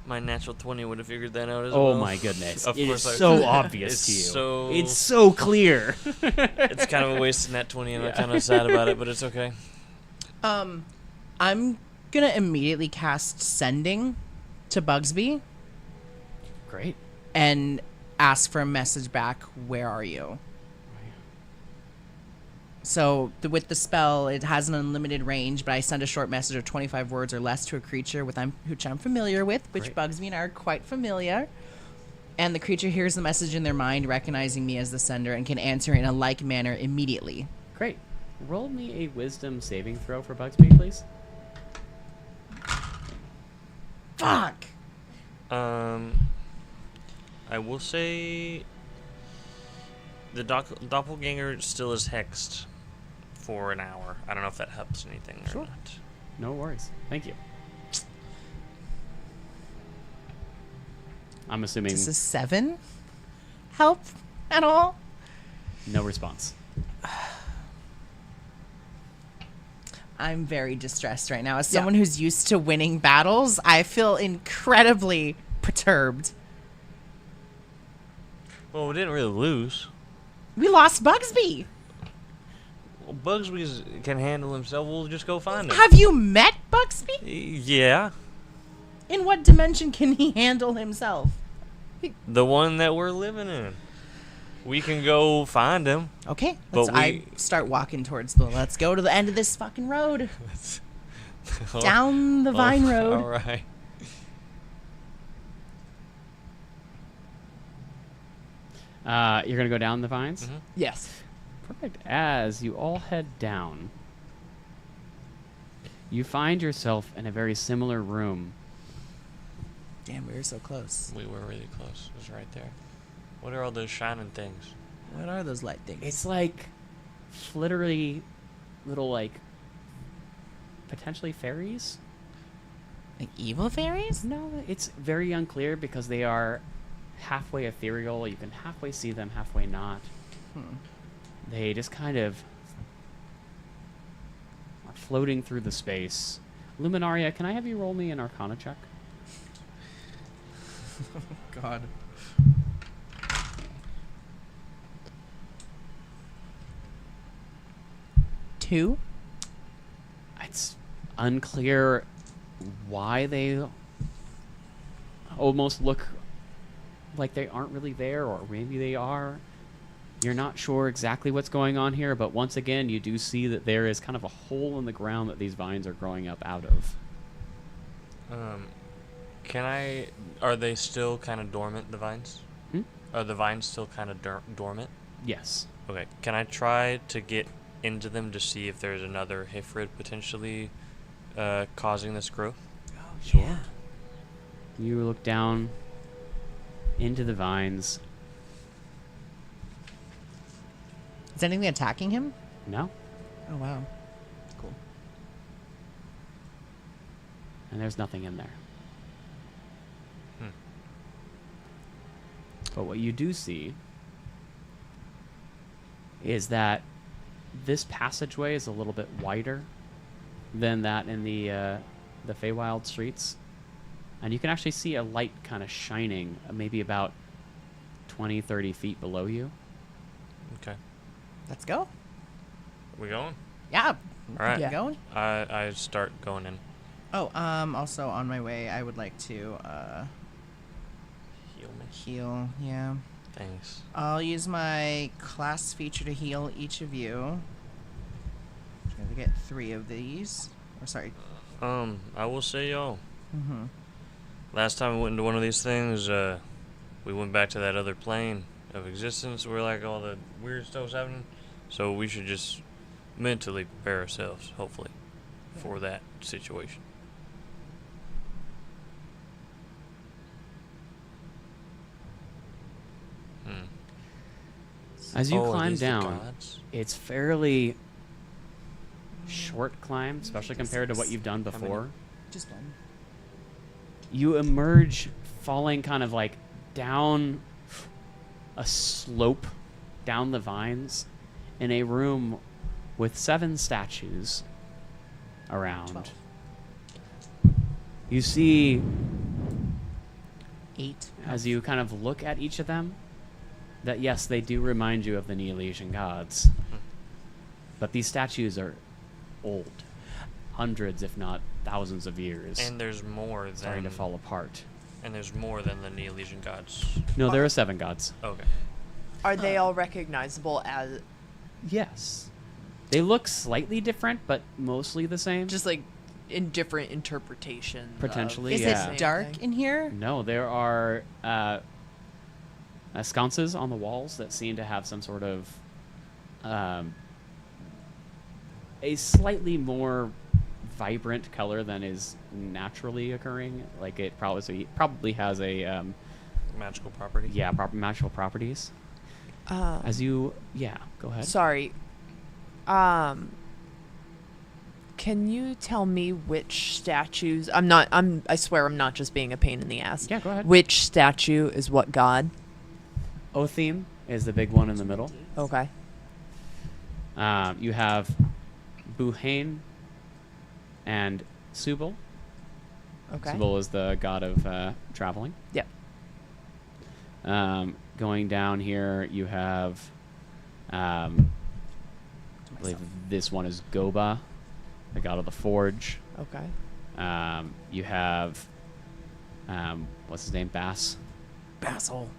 my natural 20 would have figured that out as Oh well. my goodness! Of It course is I- so obvious It's to you. so- It's so clear. It's kind of a wasted net 20, and I'm Yeah. kind of sad about it, but it's okay. I'm gonna immediately cast Sending to Bugsby Great. and ask for a message back. Where are you? So with the spell, it has an unlimited range, but I send a short message of 25 words or less to a creature which I'm familiar with, which Great. Bugsby and I are quite familiar. And the creature hears the message in their mind, recognizing me as the sender, and can answer in a like manner immediately. Great. Roll me a wisdom saving throw for Bugsby, please. Fuck! I will say the doppelganger still is hexed for an hour. I don't know if that helps anything or Sure. not. No worries. Thank you. I'm assuming Does a 7 help at all? no response. I'm very distressed right now. As someone who's used to winning battles, I feel incredibly perturbed. Well, we didn't really lose. We lost Bugsby. Well, Bugsby can handle himself. We'll just go find him. Have you met Bugsby? Yeah, In what dimension can he handle himself? the one that we're living in. We can go find him. Okay, But I we- start walking towards let's go to the end of this fucking road. Down the vine road. All right. You're gonna go down the vines. Mm-hmm. Yes. Perfect. As you all head down, you find yourself in a very similar room. Damn, we were so close. We were really close. It was right there. What are all those shining things? What are those light things? It's like flittery little, like, potentially fairies. like evil fairies? No, it's very unclear because they are halfway ethereal. You can halfway see them, halfway not. They just kind of are floating through the space. Luminaria, can I have you roll me an Arcana check? God. Two? It's unclear why they almost look like they aren't really there, or maybe they are. You're not sure exactly what's going on here, but once again, you do see that there is kind of a hole in the ground that these vines are growing up out of. Are they still kind of dormant, the vines? Hmm? Are the vines still kind of dormant? Yes. Okay, can I try to get into them to see if there's another Hifrid potentially causing this growth? Sure. Yeah. You look down into the vines. Is anything attacking him? No. Oh, wow. Cool. And there's nothing in there. But what you do see is that this passageway is a little bit wider than that in the Feywild streets. And you can actually see a light kind of shining maybe about 20, 30 feet below you. Okay. Let's go. Are we going? Yeah. All right. Yeah. Going? I start going in. Oh, also on my way, I would like to Heal me. heal. Yeah. Thanks. I'll use my class feature to heal each of you. I'm going to get 3 of these. Or sorry. I will say, y'all. Mm-hmm. Last time we went into one of these things, we went back to that other plane of existence where like all the weird stuff's happening. So we should just mentally prepare ourselves, hopefully, for that situation. As you are climb these the down, gods? it's fairly short climb, especially compared to what you've done many? before. Just one. You emerge falling kind of like down a slope, down the vines, in a room with 7 statues around. 12. You see, 8. as you kind of look at each of them, that yes, they do remind you of the Neolesian gods. But these statues are old. Hundreds, if not thousands of years. And there's more than starting to fall apart. And there's more than the Neolesian gods. No, there are 7 gods. Okay. Are they all recognizable as Yes. They look slightly different, but mostly the same. just like in different interpretations? Potentially, Is yeah. it dark in here? No, there are sconces on the walls that seem to have some sort of a slightly more vibrant color than is naturally occurring. Like it probably has a Magical property. magical properties. As you go ahead. Sorry. Can you tell me which statues? I swear I'm not just being a pain in the ass. Yeah, go ahead. Which statue is what god? Othim is the big one in the middle. Okay. You have Buhain and Subal. Okay. Subal is the god of traveling. Yep. Going down here, you have, I believe this one is Goba, the god of the forge. Okay. You have, what's his name? Basil.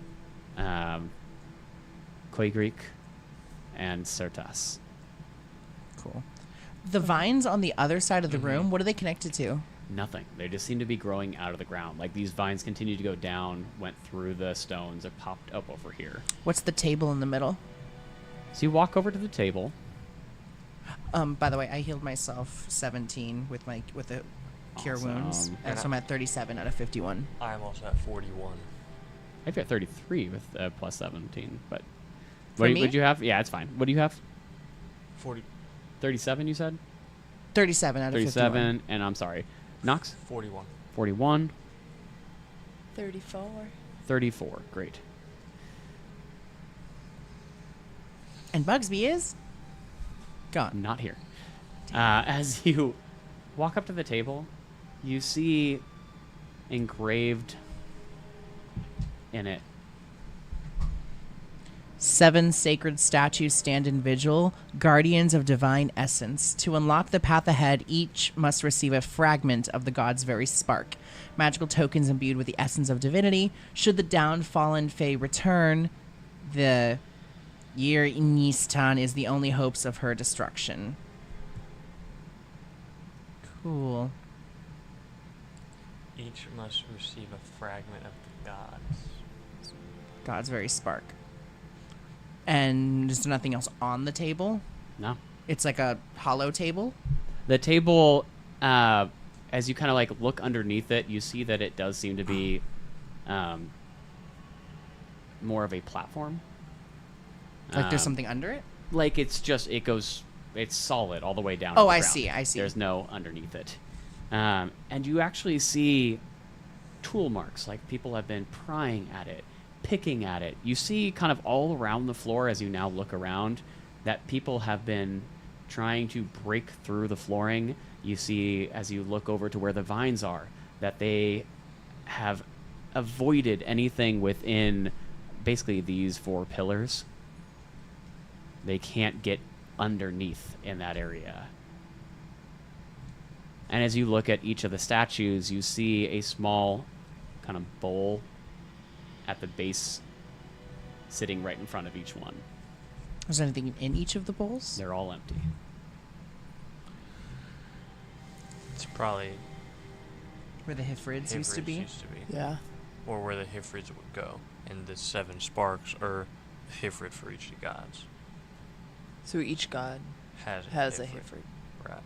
Koigrik, and Certas. Cool. The vines on the other side of the room, what are they connected to? Nothing. They just seem to be growing out of the ground. Like these vines continue to go down, went through the stones, and popped up over here. What's the table in the middle? So you walk over to the table. By the way, I healed myself 17 with the cure wounds, Awesome. and so I'm at 37 out of 51. I'm also at 41. I've got 33 with plus 17, but For what me? would you have? Yeah, it's fine. What do you have? 40. 37, you said? 37 out of 51. 37, and I'm sorry. Nox? 41. 41. 34. 34. Great. And Bugsby is gone. Not here. As you walk up to the table, you see engraved in it 7 sacred statues stand in vigil, guardians of divine essence. To unlock the path ahead, each must receive a fragment of the god's very spark. Magical tokens imbued with the essence of divinity. Should the downfallen Fae return, the Year Nistan is the only hopes of her destruction. Cool. Each must receive a fragment of the gods. God's very spark. And is there nothing else on the table? No. It's like a hollow table? The table, as you kind of like look underneath it, you see that it does seem to be more of a platform. Like there's something under it? Like it's solid all the way down. Oh, to the I ground. see, I see. There's no underneath it. And you actually see tool marks, like people have been prying at it, picking at it. You see kind of all around the floor as you now look around that people have been trying to break through the flooring. You see as you look over to where the vines are that they have avoided anything within basically these 4 pillars. They can't get underneath in that area. And as you look at each of the statues, you see a small kind of bowl at the base sitting right in front of each one. Is there anything in each of the bowls? They're all empty. It's probably Where the Hifrids used to be? Yeah. Or where the Hifrids would go. And the 7 sparks are Hifrid for each of the gods. So each god Has a Hifrid. Hifrid. Right.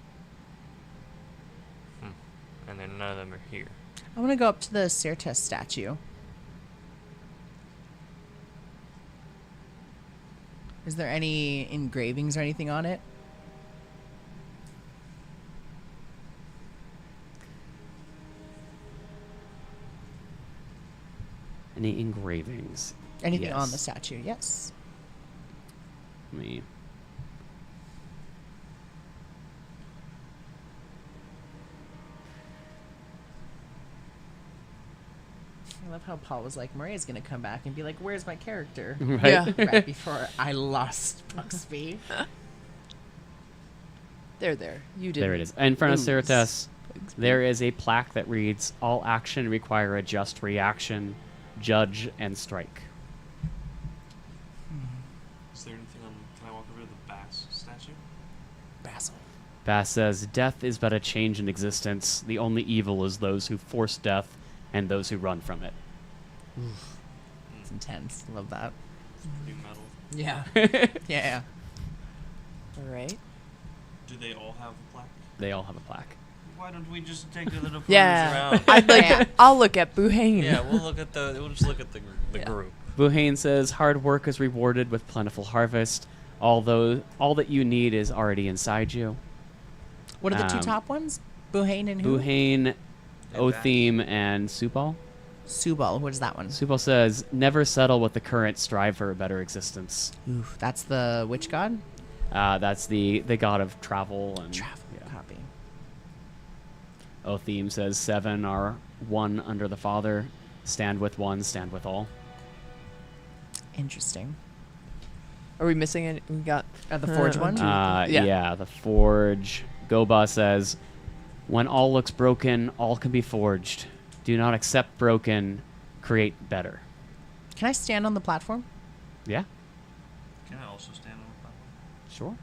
And then none of them are here. I want to go up to the Certes statue. Is there any engravings or anything on it? Any engravings? Anything on Yes. the statue? Yes. Let me... I love how Paul was like, Maria's going to come back and be like, where's my character? Right? Yeah. Right before I lost Bugsby. They're there. You did. There it is. In front of lose. Certes, there is a plaque that reads, "All action require a just reaction. Judge and strike." Is there anything on... Can I walk over to the Bass statue? Basil. Bass says, "Death is but a change in existence. The only evil is those who force death and those who run from it." It's intense. Love that. It's pretty metal. Yeah. Yeah. All right. Do they all have a plaque? They all have a plaque. Why don't we just take the little Yeah. around? I'd like. Yeah. I'll look at Buhane. Yeah, we'll just look at the Yeah. group. Buhane says, "Hard work is rewarded with plentiful harvest. Although all that you need is already inside you." What are the two Um, top ones? Buhane and who? Buhane, And Otheme, and Subal. Subal. What is that one? Subal says, "Never settle with the current. Strive for a better existence." Oof, that's the witch god? That's the god of travel and Travel. yeah. Copy. Otheme says, "7 are one under the Father. Stand with one, stand with all." Interesting. Are we missing any? We got The Forge one? Yeah. Yeah, the Forge. Goba says, "When all looks broken, all can be forged. Do not accept broken, create better." Can I stand on the platform? Yeah, Can I also stand on the platform? sure.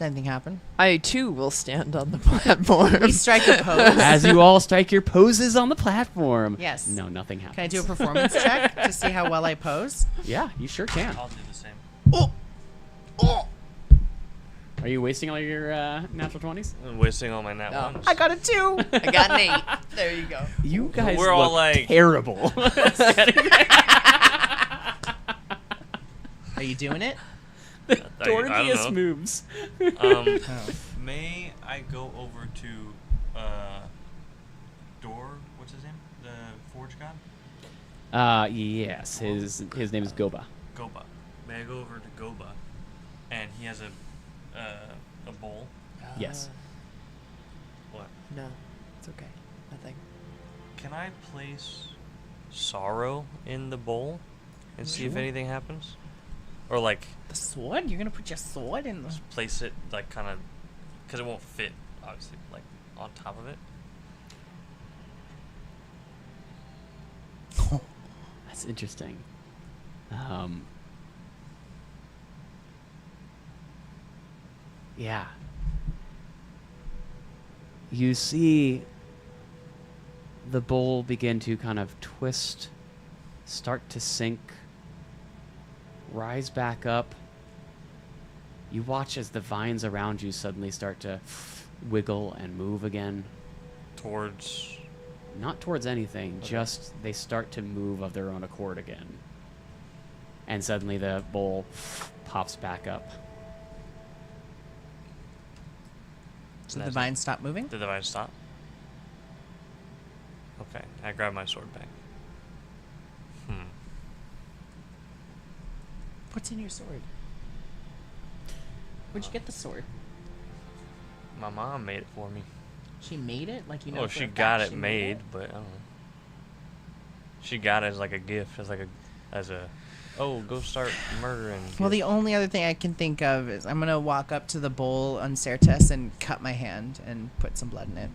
Does anything happen? I too will stand on the platform. We strike a pose. As you all strike your poses on the platform. Yes. No, nothing happens. Can I do a performance check to see how well I pose? Yeah, you sure can. I'll do the same. Oh! Oh! Are you wasting all your natural 20s? I'm wasting all my nat No. ones. I got a 2. I got an 8. There you go. You guys We're all look like- terrible. Are you doing it? I don't Dorkiest know. moves. May I go over to Dor? What's his name? The forge god? Yes, his name is Goba. Goba. May I go over to Goba? And he has a bowl. Yes. What? No, it's okay. Nothing. Can I place sorrow in the bowl and see if anything happens? Or like The sword? You're gonna put your sword in the... place it like kind of, because it won't fit obviously like on top of it. That's interesting. Yeah. You see the bowl begin to kind of twist, start to sink, rise back up. You watch as the vines around you suddenly start to wiggle and move again. Towards. Not towards anything, Okay. just they start to move of their own accord again. And suddenly the bowl pops back up. So the That's it. vines stop moving? Did the vine stop? Okay, I grab my sword back. What's in your sword? Where'd you get the sword? My mom made it for me. She made it? Like, you know, Oh, for she a fact got it she made, but I don't know. She got it as like a gift, oh, go start murdering. Well, the gift. only other thing I can think of is I'm gonna walk up to the bowl on Certes and cut my hand and put some blood in it.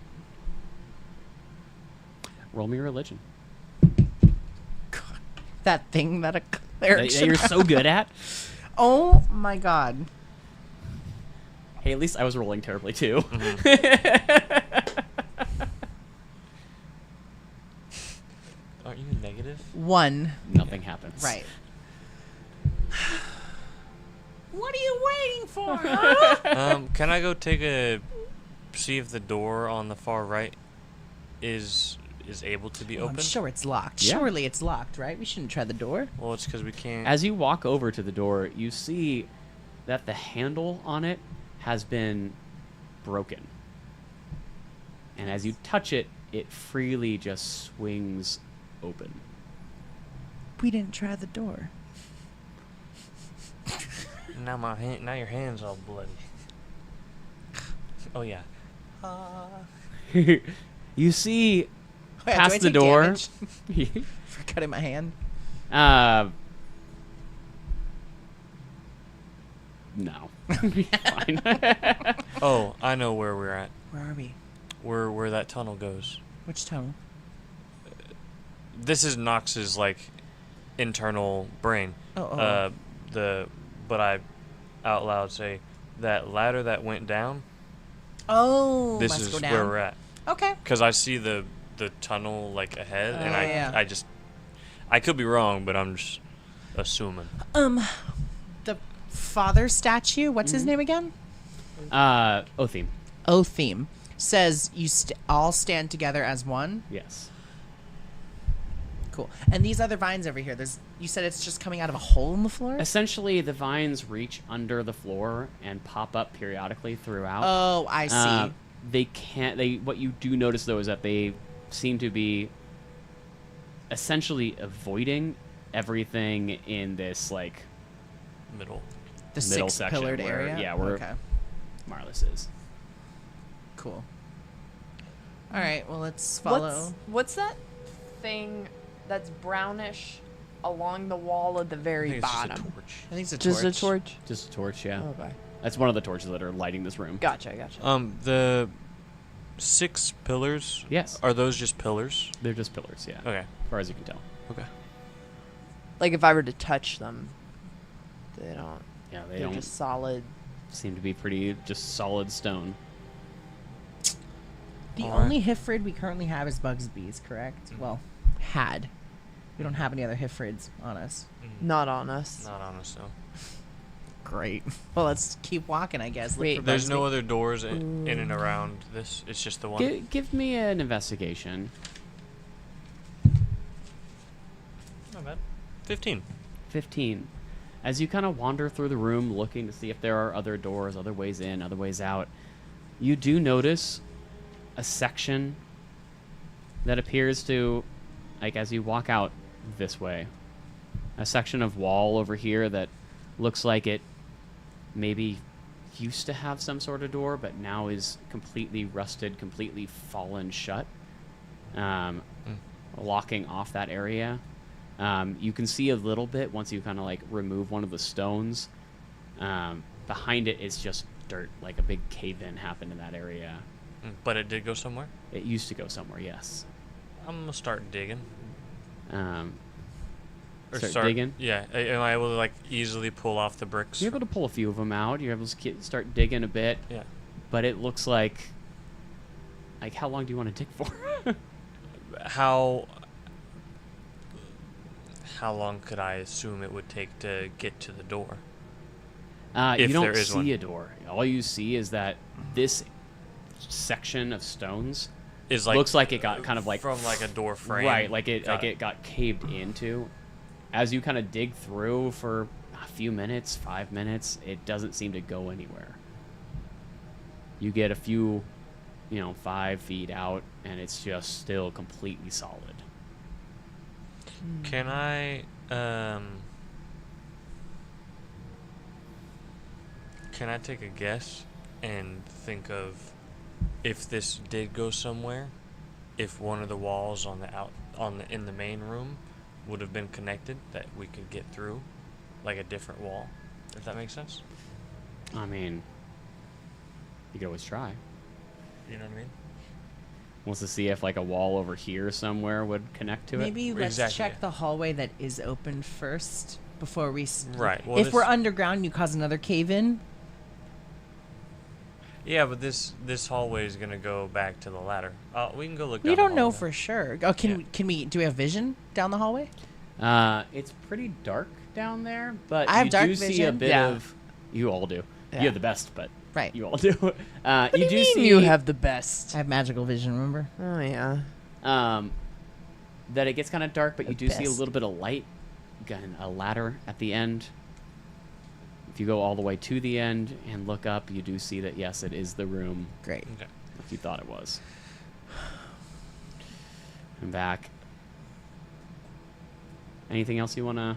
Roll me religion. That thing that a cleric That you're should so good at. Oh my god. Hey, at least I was rolling terribly too. Aren't you negative? 1. Nothing happens. Right. What are you waiting for? Huh? Can I go see if the door on the far right is able to be Oh, I'm opened? sure it's locked. Yeah. Surely it's locked, right? We shouldn't try the door. Well, it's because we can't. As you walk over to the door, you see that the handle on it has been broken. And as you touch it, it freely just swings open. We didn't try the door. Now your hand's all bloody. Oh yeah. You see Oh, yeah, do I past the take door. damage for cutting my hand? No. Fine. Oh, I know where we're at. Where are we? Where that tunnel goes. Which tunnel? This is Nox's like internal brain. Oh. But I out loud say that ladder that went down. Oh, This must is go down. where we're at. Okay. Because I see the tunnel like ahead, and yeah. I could be wrong, but I'm just assuming. The father statue, what's his name again? Otheme. Otheme says you all stand together as one. Yes. Cool. And these other vines over here, you said it's just coming out of a hole in the floor? Essentially, the vines reach under the floor and pop up periodically throughout. Oh, I see. They can't. What you do notice though is that they seem to be essentially avoiding everything in this like Middle. The middle section six-pillared where- area? yeah, where- Okay. Marlis is. Cool. All right, well, let's follow. What's that thing that's brownish along the wall at the I very think it's just a bottom? torch. I think it's a Just torch. a torch. Just a torch, yeah. Okay. That's one of the torches that are lighting this room. Gotcha. The 6 pillars. Yes. Are those just pillars? They're just pillars, yeah. Okay. As far as you can tell. Okay. Like if I were to touch them, they don't. Yeah, they They're don't just solid. seem to be pretty just solid stone. The All right. only Hifrid we currently have is Bugsby's, correct? Mhm. Well, had. We don't have any other Hifrids on us. Not on us. Not on us, though. Great. Well, let's keep walking, I guess. Look Wait, for There's no Bugsby. other doors in and around this. It's just the one. Give me an investigation. Not bad. 15. 15. As you kind of wander through the room looking to see if there are other doors, other ways in, other ways out, you do notice a section that appears to, like, as you walk out this way, a section of wall over here that looks like it maybe used to have some sort of door, but now is completely rusted, completely fallen shut, locking off that area. You can see a little bit once you kind of like remove one of the stones. Behind it is just dirt, like a big cave-in happened in that area. But it did go somewhere? It used to go somewhere, yes. I'm going to start digging. Start digging? Yeah. Am I able to, like, easily pull off the bricks? You're able to pull a few of them out. You're able to start digging a bit. Yeah. But it looks like how long do you want to dig for? How long could I assume it would take to get to the door? You If don't there is see one. a door. All you see is that this section of stones Is like looks like it got kind of like from like a door frame. right, like it Got it got caved into. As you kind of dig through for a few minutes, 5 minutes, it doesn't seem to go anywhere. You get a few, 5 feet out, and it's just still completely solid. Can I take a guess and think of if this did go somewhere, if one of the walls in the main room would have been connected, that we could get through, like a different wall, if that makes sense? I mean, you could always try. You know what I mean? Wants to see if like a wall over here somewhere would connect to it. Maybe let's Exactly, check yeah. the hallway that is open first before we... Right. Well, if this- we're underground, you cause another cave-in. Yeah, but this hallway is gonna go back to the ladder. We can go look. Down We the don't know hallway. for sure. Oh, Yeah. do we have vision down the hallway? It's pretty dark down there, but I have you dark do see a vision. bit Yeah. of. You all do. Yeah. You have the best, but Right. you all do. What do you do mean see you have the best? I have magical vision, remember? Oh yeah. that it gets kind of dark, but you The do see a best. little bit of light. Again, a ladder at the end. If you go all the way to the end and look up, you do see that yes, it is the room Great. Okay. like you thought it was. And back. Anything else you want to?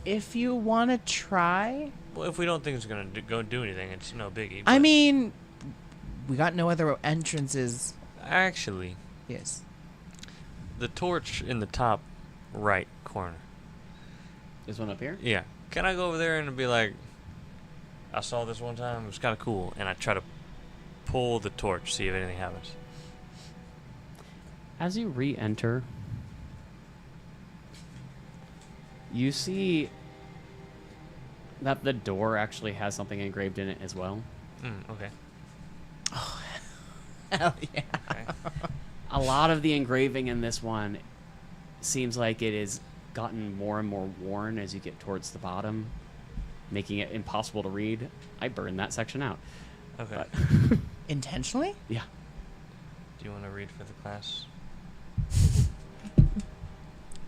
If you want to try... Well, if we don't think it's gonna do anything, it's no biggie. I but mean, we got no other entrances. actually, Yes. the torch in the top right corner. This one up here? Yeah. Can I go over there and be like, I saw this one time, it was kind of cool, and I try to pull the torch, see if anything happens. As you re-enter, you see that the door actually has something engraved in it as well. Okay. Hell yeah. Okay. A lot of the engraving in this one seems like it has gotten more and more worn as you get towards the bottom, making it impossible to read. I burned that section out. Okay. But Intentionally? yeah. Do you want to read for the class?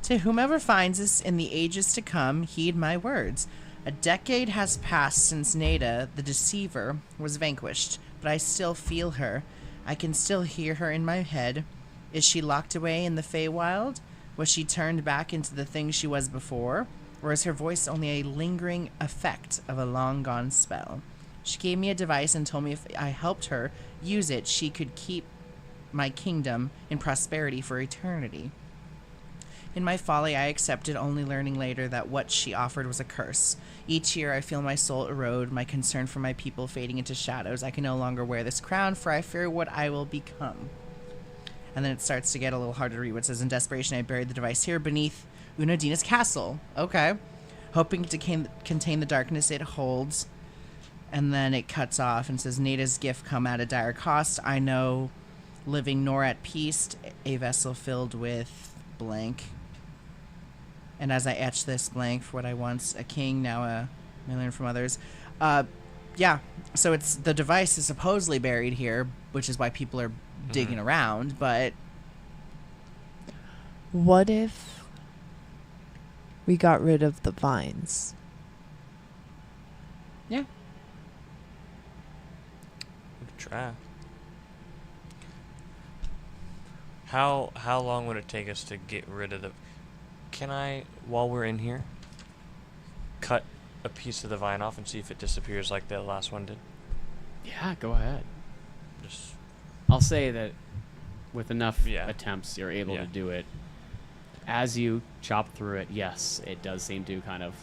To whomever finds this in the ages to come, heed my words. A decade has passed since Nada, the deceiver, was vanquished, but I still feel her. I can still hear her in my head. Is she locked away in the Feywild? Was she turned back into the thing she was before? Or is her voice only a lingering effect of a long-gone spell? She gave me a device and told me if I helped her use it, she could keep my kingdom in prosperity for eternity. In my folly, I accepted, only learning later that what she offered was a curse. Each year, I feel my soul erode, my concern for my people fading into shadows. I can no longer wear this crown, for I fear what I will become. And then it starts to get a little harder to read. What says, in desperation, I buried the device here beneath Unadina's castle. Okay. hoping to contain the darkness it holds. And then it cuts off and says, Nada's gift come at a dire cost. I know, living nor at peace, a vessel filled with blank. And as I etch this blank for what I once a king, now I learn from others. Yeah, so it's the device is supposedly buried here, which is why people are digging around, but... What if we got rid of the vines? Yeah. We could try. How long would it take us to get rid of the... Can I, while we're in here, cut a piece of the vine off and see if it disappears like the last one did? Yeah, go ahead. Just... I'll say that with enough Yeah. attempts, you're able Yeah. to do it. As you chop through it, yes, it does seem to kind of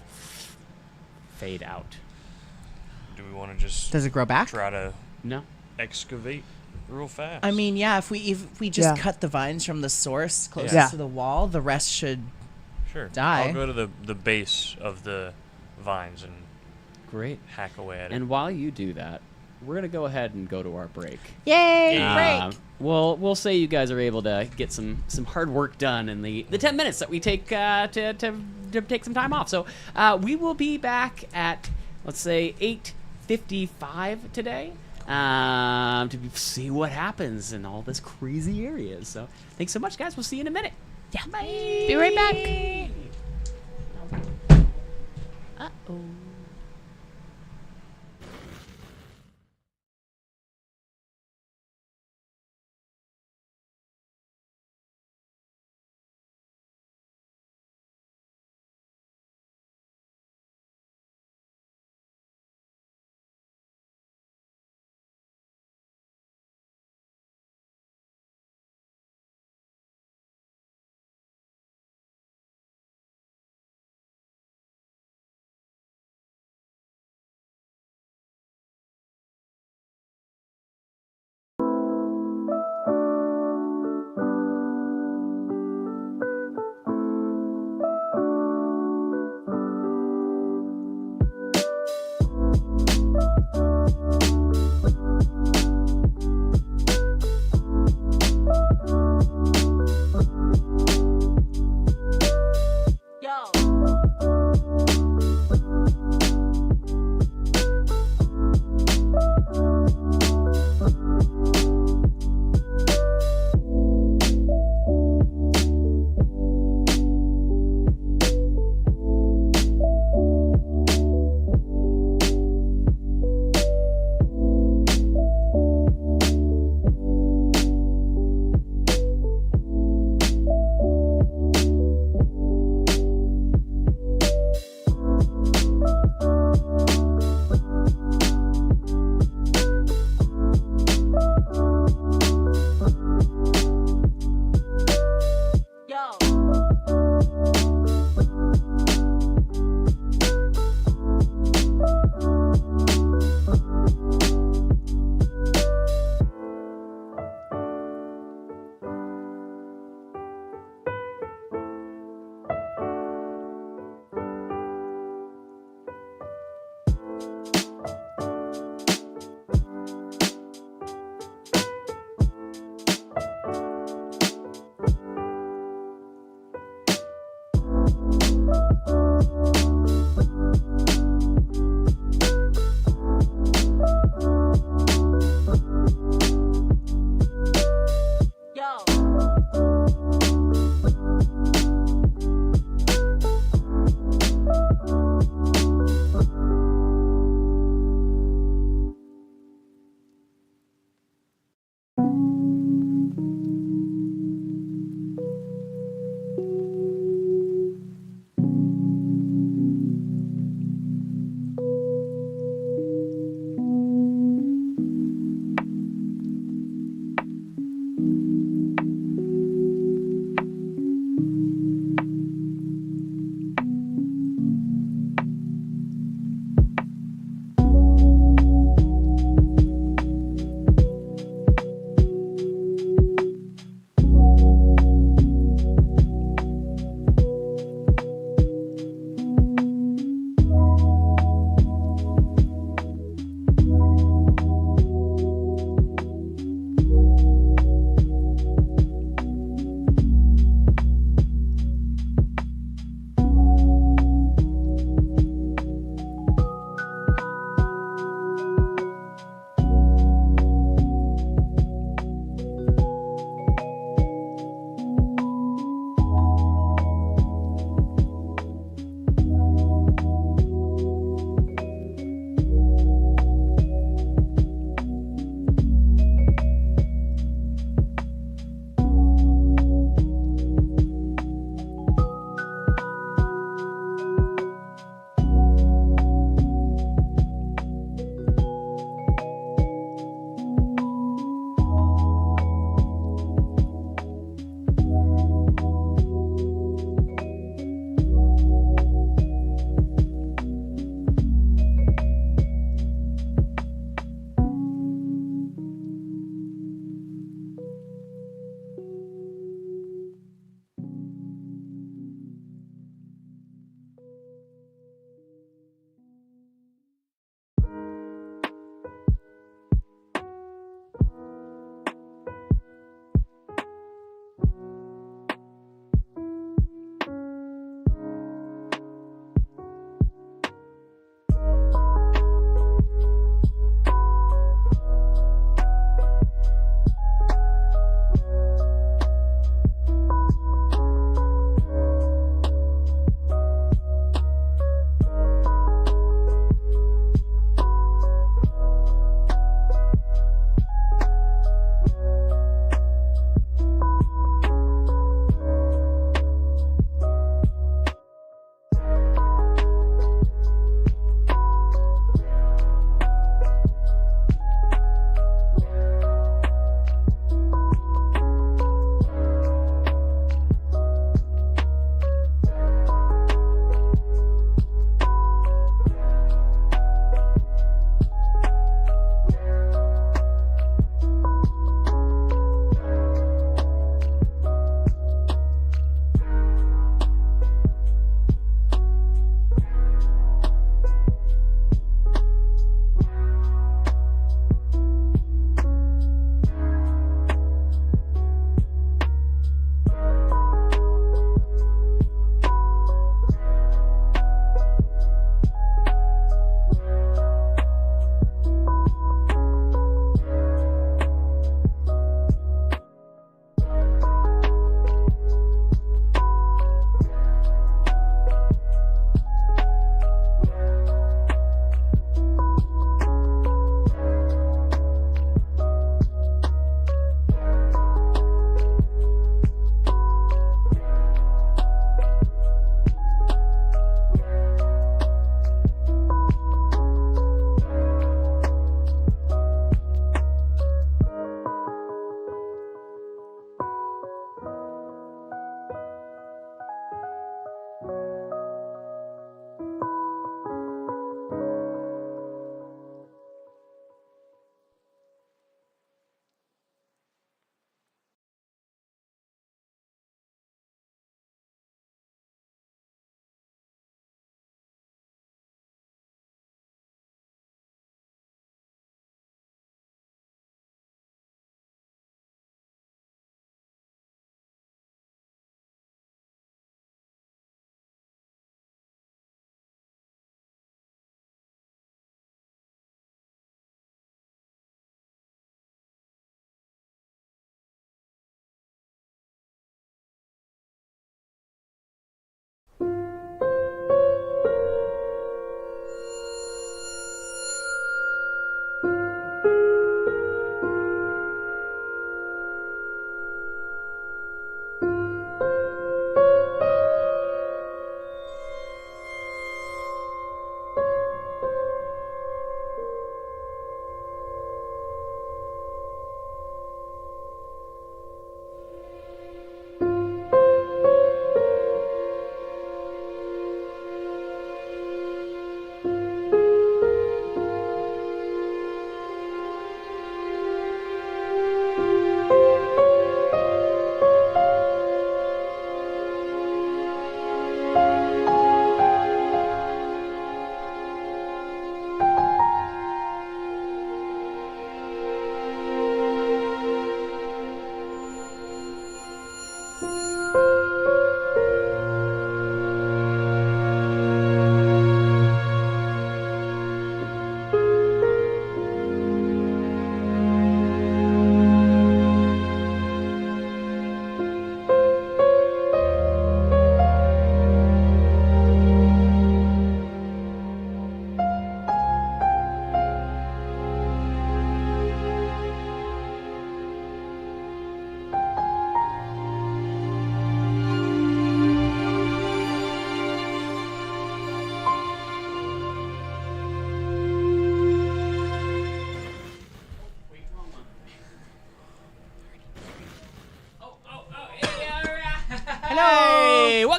fade out. Do we want to just Does it grow back? try to No? excavate real fast? I mean, yeah, if we just Yeah. cut the vines from the source closest Yeah. to the wall, the rest should... sure. die. I'll go to the base of the vines and Great. hack away at it. And while you do that, we're going to go ahead and go to our break. Yay! We'll say you guys are able to get some hard work done in the 10 minutes that we take to take some time off. So we will be back at, let's say, 8:55 today to see what happens in all this crazy areas. So thanks so much, guys. We'll see you in a minute. Yeah. Bye. Be right back. Uh-oh.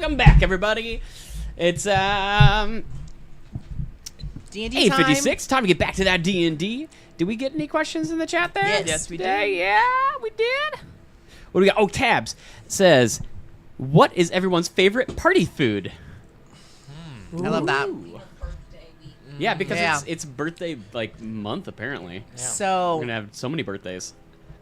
welcome back, everybody. It's D&D time. 8:56. Time to get back to that D&D. Did we get any questions in the chat there? Yes, we did. Yeah, we did. What do we got? Oh, Tabs says, "What is everyone's favorite party food?" I love that. Yeah, because Yeah. it's birthday month apparently. Yeah. So We're gonna have so many birthdays.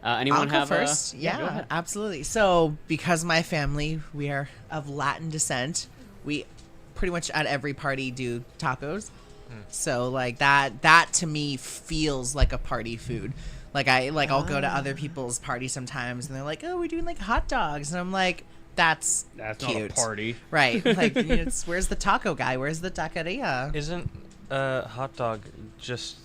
Anyone I'll go have first? go Yeah, ahead. absolutely. So, because my family, we are of Latin descent, we pretty much at every party do tacos. So, like that to me feels like a party food. I'll go to other people's parties sometimes, and they're like, "Oh, we're doing like hot dogs," and I'm like, "That's That's cute. not a party. Right? Like, it's where's the taco guy? Where's the taqueria? Isn't hot dog just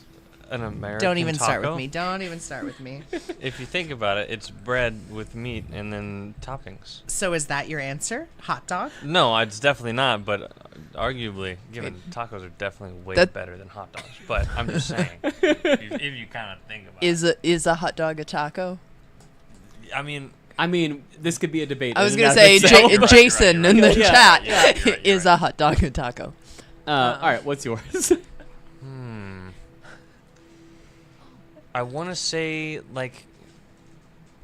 an American Don't even start taco? with me. Don't even start with me. If you think about it, it's bread with meat and then toppings. So, is that your answer? Hot dog? No, it's definitely not, but arguably, given tacos are definitely way That- better than hot dogs. But I'm just saying, if you kind of think about Is a hot dog a taco? it. I mean, I mean, this could be a debate. I was in gonna and of say itself. Right, Jason right, in right. the Yeah, chat yeah, you're right, you're is right. a hot dog a taco. All right, what's yours? I want to say like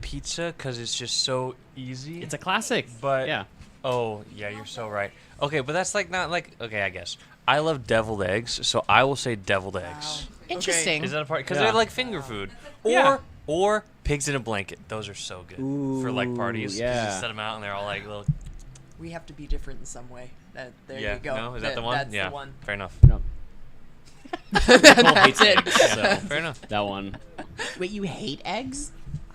pizza because it's just so easy. It's a classic, But- yeah. Oh, yeah, you're so right. Okay, but that's like not like okay, I guess. I love deviled eggs, so I will say deviled eggs. Interesting. Is that a part? Because Yeah. they're like finger food, Yeah. or pigs in a blanket. Those are so good for like parties. 'cause yeah. you set them out and they're all like little. We have to be different in some way. There Yeah, you go. no, is that the one? That's Yeah, the one. fair enough. No. Nicole hates eggs, so Fair enough. that one. Wait, you hate eggs?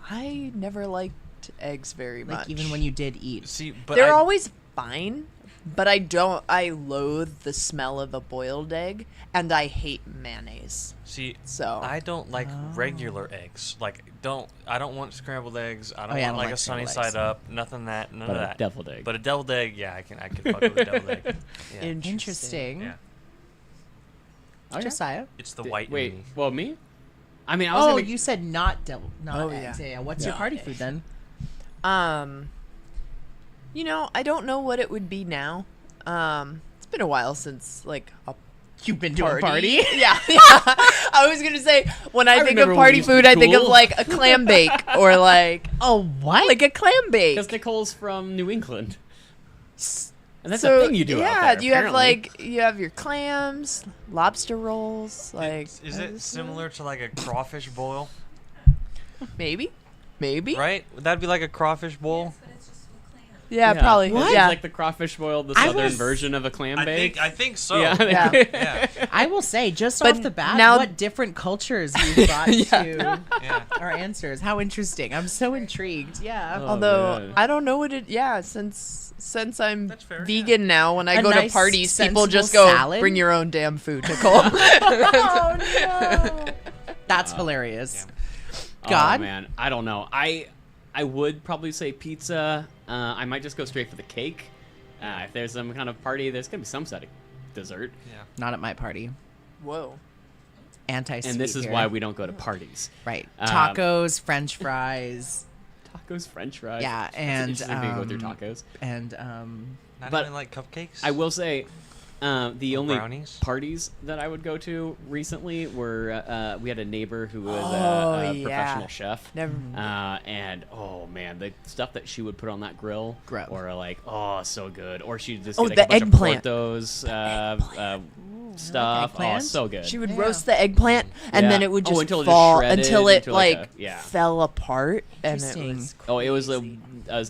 I never liked eggs very Like much. even when you did eat? See, but They're I, always fine, but I loathe the smell of a boiled egg, and I hate mayonnaise. see. So I don't like regular eggs. Like, I don't want scrambled eggs. I don't yeah, I want don't like like a sunny scrambled eggs. side up. None But of a that. deviled egg. But a deviled egg, yeah, I can fuck with a deviled egg. Yeah. Interesting. Yeah. Okay. Josiah? It's the white. in Wait, me. well, me? I mean, I was Oh, gonna... you said not devil, not Oh, eggs. yeah. Yeah. What's your No. party food then? I don't know what it would be now. It's been a while since like a You've been to a party? yeah. I was gonna say when I think of remember when we party used to be food, I think of cool. like a clam bake or like Oh, what? like a clam bake. Because Nicole's from New England. And that's So, a thing you do yeah, out there, you have apparently. you have your clams, lobster rolls, like Is it similar to like a crawfish boil? maybe, Right? That'd be like a crawfish bowl. Yeah, probably. What? It's Yeah, like the crawfish boil, the I southern was- version of a clam bake. I think so. Yeah. Yeah. Yeah. I will say, just But off the bat, now- what different cultures you've brought to Yeah. our answers. How interesting. I'm so intrigued. Yeah. Oh, although man. I don't know what it. Yeah, since I'm That's fair, vegan now, when I A go nice, to parties, people sensible just go, salad? "Bring your own damn food, Nicole." Oh, no. That's hilarious. God? Oh, man. I don't know. I would probably say pizza. I might just go straight for the cake. If there's some kind of party, there's going to be some sort of dessert. Not at my party. Whoa. Anti-sweet And this is here. why we don't go to parties. Right. Um, Tacos, French fries, Tacos, French fries. Yeah, That's and, interesting thing to go through tacos. and Not But even like cupcakes. I will say, the Or only brownies? parties that I would go to recently were we had a neighbor who was Oh, a yeah. professional chef. Never. And oh man, the stuff that she would put on that grill, Grill. or like so good, or she'd just Oh, get like the a bunch eggplant. of Portos stuff. Oh, eggplant? so good. She would Yeah. roast the eggplant, and then Yeah. it would Oh, just until it just fall shredded until it into like like a- yeah. fell apart, and it Interesting. was. Oh, it was crazy. a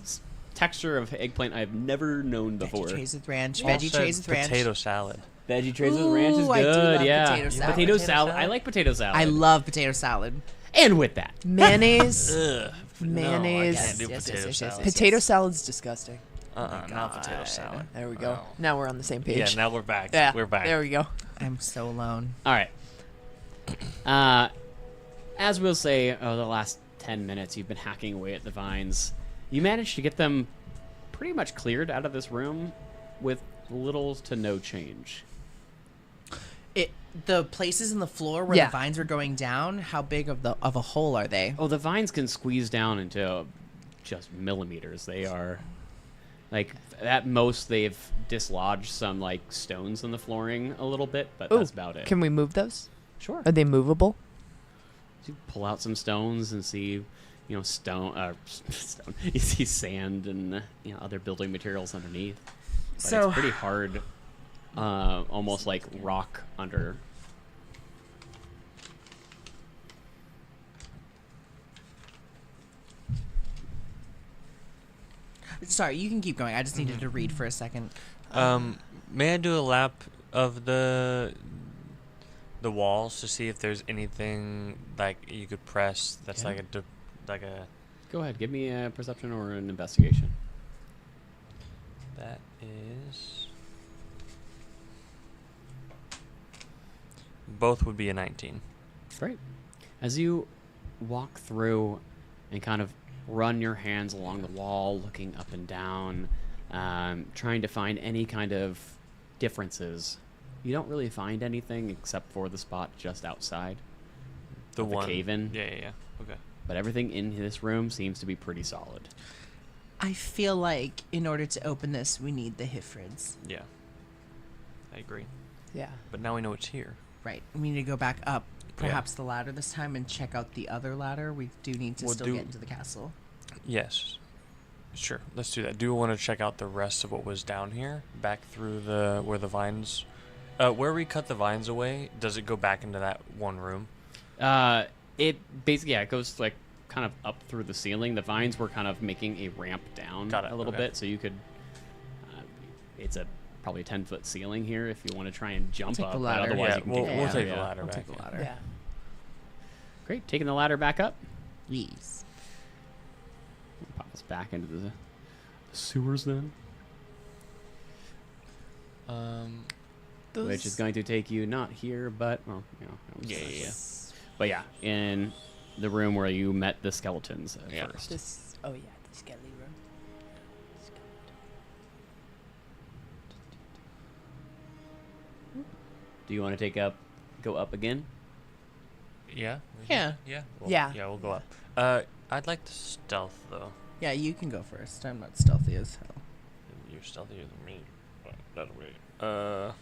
texture of eggplant I've never known before. veggie trays with ranch. Paul Veggie said trays with ranch. potato salad. Veggie trays with ranch is Ooh, I do good. love Yeah, potato salad. Potato Potato salad. salad? I like potato salad. I love potato salad. And with that, Mayonnaise. Ugh. Mayonnaise. No, I can't do Yes, potato yes, yes, salad. yes, Potato salad's disgusting. Not potato salad. There we go. Oh. Now we're on the same page. Yeah, now we're back. Yeah, We're back. There we go. I'm so alone. all right. As we'll say, the last 10 minutes you've been hacking away at the vines. You managed to get them pretty much cleared out of this room with little to no change. The places in the floor where Yeah. the vines were going down, how big of a hole are they? Oh, the vines can squeeze down into just millimeters. They are Like at most, they've dislodged some like stones in the flooring a little bit, but Ooh, that's about it. Can we move those? Sure. Are they movable? You pull out some stones and see, stone. You see sand and other building materials underneath. But So- it's pretty hard, almost like rock under. Sorry, you can keep going. I just needed to read for a second. May I do a lap of the walls to see if there's anything like you could press that's Yeah. like a Go ahead, give me a perception or an investigation. that is both would be a 19. Great. As you walk through and kind of run your hands along the wall, looking up and down, trying to find any kind of differences, you don't really find anything except for the spot just outside The of the one cave-in. Yeah. Okay. But everything in this room seems to be pretty solid. I feel like in order to open this, we need the Hifrids. Yeah. I agree. Yeah. But now we know it's here. Right. We need to go back up, perhaps the ladder this time, and check out the other ladder. We do need to We'll still do- get into the castle. Yes. Sure. Let's do that. Do you want to check out the rest of what was down here? Back through where the vines where we cut the vines away, does it go back into that one room? It basically, it goes like kind of up through the ceiling. The vines were kind of making a ramp down Got it, a little okay. bit, so you could. It's a probably 10-foot ceiling here if you want to try and jump take up. the but ladder. otherwise, Yeah, you can we'll take take yeah. the ladder I'll back. take the ladder. Yeah. Great, taking the ladder back up. Yes. Pop us back into the sewers then, which is going to take you not here, but well, Yeah. But yeah, in the room where you met the skeletons at Yeah. first. This. Oh yeah, the skelly room. Do you want to go up again? Yeah. Yeah. Yeah. Yeah. Yeah, we'll go up. I'd like to stealth though. Yeah, you can go first. I'm not stealthy as hell. You're stealthier than me. But that'll wait.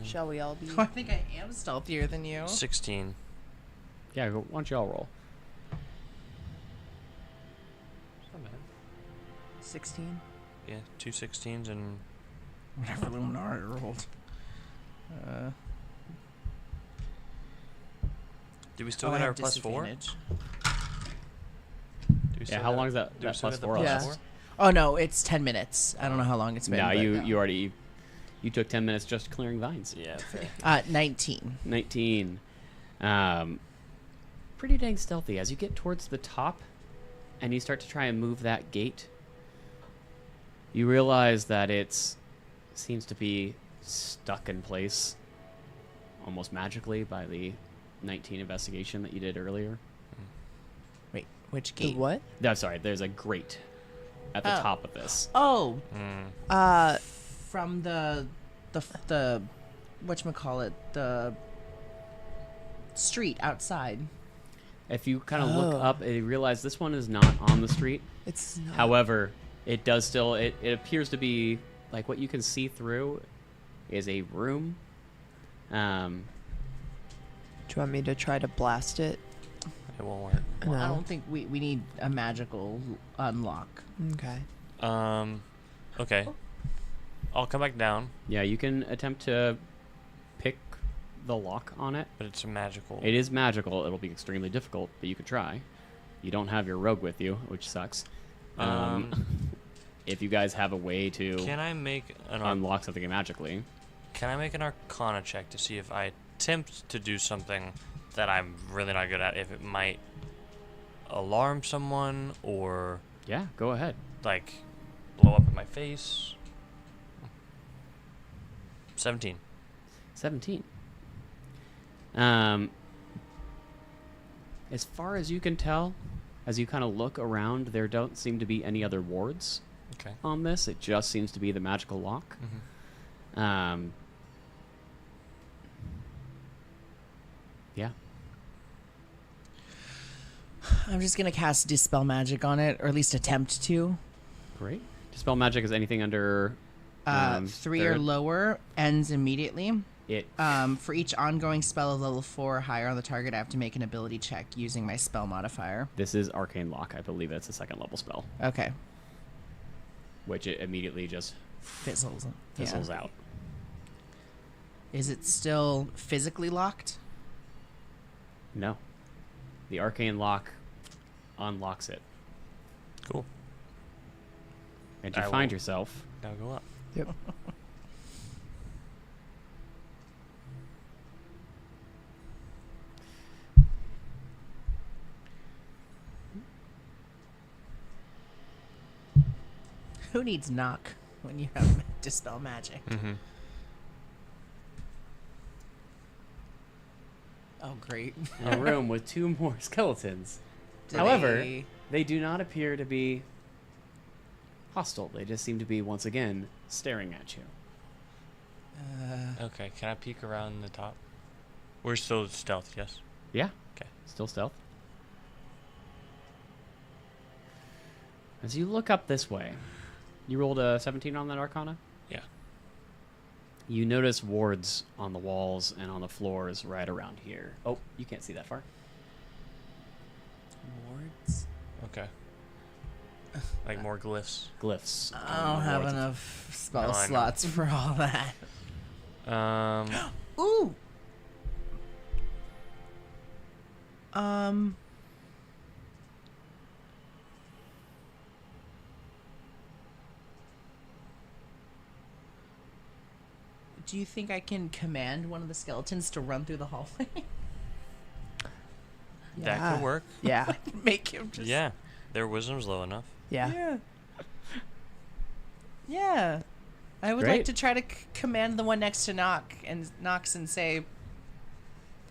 Shall we all be? I think I am stealthier than you. 16. Yeah, why don't you all roll? 16. Yeah, 2 16s and Whatever Luminara rolled. do we still I get our have plus 4? disadvantage. Do we Yeah, still how get- long is that? do we That still plus get the 4 plus last? Oh no, it's 10 minutes. I don't know how long it's been. No, but- you already you took 10 minutes just clearing vines. Yeah, fair. 19. 19. Pretty dang stealthy. As you get towards the top and you start to try and move that gate, you realize that seems to be stuck in place almost magically by the 19 investigation that you did earlier. Wait, which The gate? what? No, sorry, there's a grate at the Oh. top of this. Oh, Mm. from the whatchamacallit, the street outside. If you kind of look Oh. up, you realize this one is not on the street. It's not. However, it does still, it appears to be, like, what you can see through is a room. Do you want me to try to blast it? It won't work. Well, I No. don't think we need a magical unlock. Okay. Okay. I'll come back down, Yeah, you can attempt to pick the lock on it. but it's a magical. It is magical. It'll be extremely difficult, but you could try. You don't have your rogue with you, which sucks. If you guys have a way to Can I make an unlock something magically, Can I make an Arcana check to see if I attempt to do something that I'm really not good at? If it might alarm someone or yeah, go ahead. like blow up in my face. 17. 17. As far as you can tell, as you kind of look around, there don't seem to be any other wards Okay. on this. It just seems to be the magical lock. Yeah. I'm just gonna cast Dispel Magic on it, or at least attempt to. Great. Dispel magic is anything under 3 or third. lower ends immediately. It For each ongoing spell of level 4 or higher on the target, I have to make an ability check using my spell modifier. This is Arcane Lock. I believe it's a second level spell, Okay. which it immediately just Fizzles. fizzles out. Is it still physically locked? No. The Arcane Lock unlocks it. Cool. And you I find will- yourself Now go up. Yep. Who needs knock when you have Dispel Magic? Mm-hmm. Oh, great. in a room with 2 more skeletons. Do However, they- they do not appear to be hostile. They just seem to be, once again, staring at you. Okay, can I peek around the top? We're still stealth, yes? Yeah. Okay. Still stealth. As you look up this way, you rolled a 17 on that Arcana? Yeah. You notice wards on the walls and on the floors right around here. Oh, you can't see that far. Wards? Okay. Like more glyphs. Glyphs. I on don't the have wards. enough spell No, I know. slots for all that. Ooh. Do you think I can command one of the skeletons to run through the hallway? That Yeah. could work. Yeah. Make him just. Yeah. Their wisdom's low enough. Yeah. Yeah. Yeah. I would Great. like to try to command the one next to Knox and say,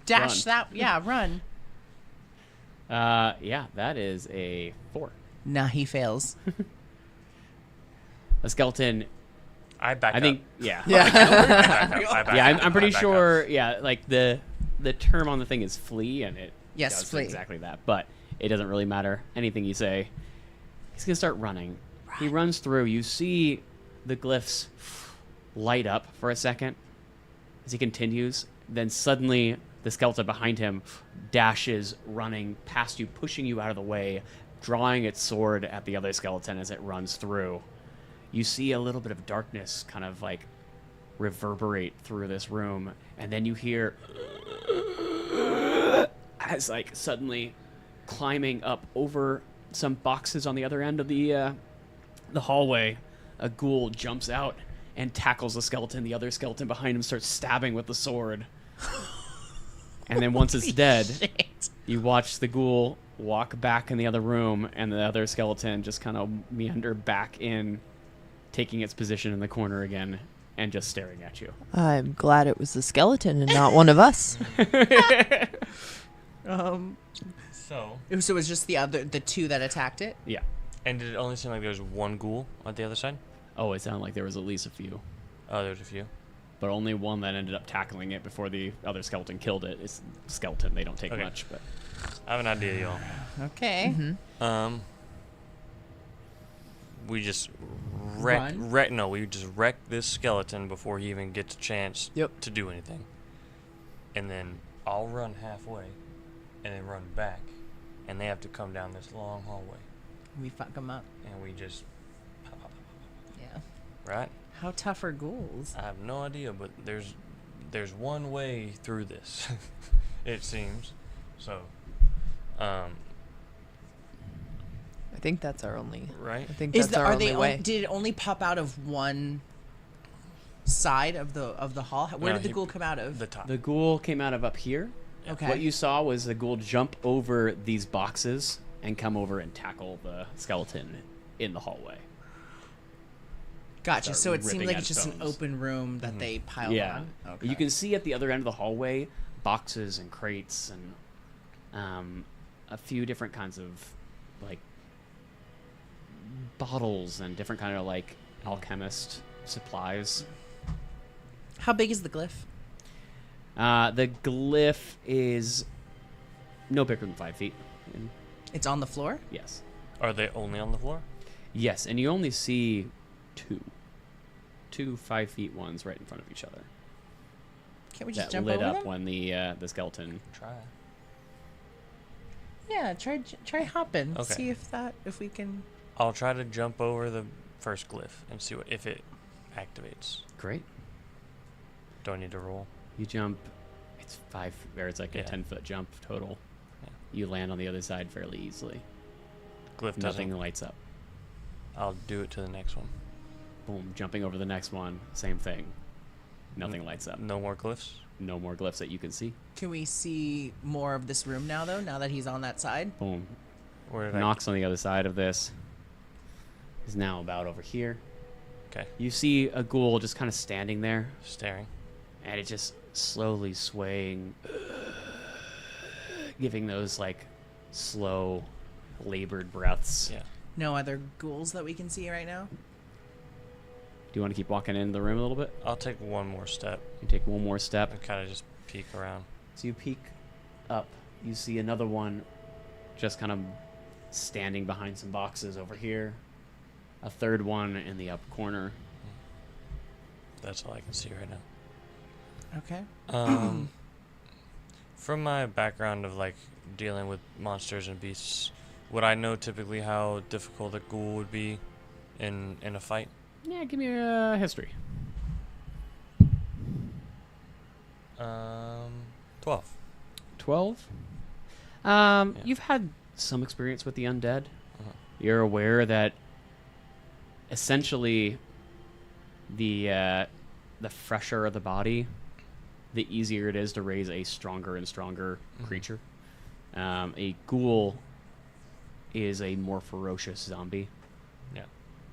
dash Run. that. Yeah, run. Yeah, that is a 4. Nah, he fails. A skeleton, I back I up. think, yeah. Yeah. I back up. I back Yeah, up. I'm pretty I back up. sure, yeah, like the term on the thing is flee, and it Yes, does flee. exactly that. But it doesn't really matter. Anything you say, he's going to start running. He runs through. You see the glyphs light up for a second as he continues. Then suddenly the skeleton behind him dashes, running past you, pushing you out of the way, drawing its sword at the other skeleton as it runs through. You see a little bit of darkness kind of like reverberate through this room, and then you hear as like suddenly climbing up over some boxes on the other end of the hallway, a ghoul jumps out and tackles the skeleton. The other skeleton behind him starts stabbing with the sword. And then once it's dead, Shit. you watch the ghoul walk back in the other room, and the other skeleton just kind of meander back in, taking its position in the corner again, and just staring at you. I'm glad it was the skeleton and not one of us. So, So it was just the two that attacked it? Yeah. and did it only seem like there was one ghoul at the other side? Oh, it sounded like there was at least a few, Oh, there's a few. but only one that ended up tackling it before the other skeleton killed it. It's skeleton; they don't take Okay. much, but I have an idea, y'all. Okay. We just Run? we just wreck this skeleton before he even gets a chance Yep. to do anything. And then I'll run halfway and then run back, and they have to come down this long hallway, We fuck them up. and we just pop, pop, pop, Yeah. pop, right? How tough are ghouls? I have no idea, but there's one way through this, it seems. So, I think that's our only. right? I think Is that's our are only they way. did it only pop out of one side of the hall? Where No, did the he- ghoul come out of? The top. the ghoul came out of up here. Okay. What you saw was the ghoul jump over these boxes and come over and tackle the skeleton in the hallway. Gotcha. start So it seemed ripping like at it's just an bones. open room that they piled Yeah. on. Okay. You can see at the other end of the hallway boxes and crates and a few different kinds of like bottles and different kind of like alchemist supplies. How big is the glyph? The glyph is no bigger than 5 feet in It's on the floor? Yes. Are they only on the floor? Yes, and you only see two 5 feet ones right in front of each other. Can't we just That jump lit over up them? when the skeleton. Try. Yeah, try hopping. Okay. See if we can. I'll try to jump over the first glyph and see if it activates. Great. Do I need to roll? You jump. It's 5, or it's like a Yeah. 10-foot jump total. Yeah. You land on the other side fairly easily. Glyph Nothing doesn't. lights up. I'll do it to the next one. Boom. Jumping over the next one. Same thing. Nothing lights up. No more glyphs? No more glyphs that you can see. Can we see more of this room now, though? Now that he's on that side. Boom. Where did Knocks on the other side of this. Is now about over here. Okay. You see a ghoul just kind of standing there, Staring. and it just slowly swaying, giving those like slow, labored breaths. Yeah. No other ghouls that we can see right now. Do you want to keep walking into the room a little bit? I'll take one more step You take one more step. and kind of just peek around. So you peek up. You see another one just kind of standing behind some boxes over here. A third one in the up corner. That's all I can see right now. Okay. From my background of like dealing with monsters and beasts, would I know typically how difficult a ghoul would be in a fight? Yeah, give me a history. 12. 12. You've had some experience with the undead. Uh-huh. You're aware that essentially the fresher the body, the easier it is to raise a stronger and stronger creature. A ghoul is a more ferocious zombie. Yeah.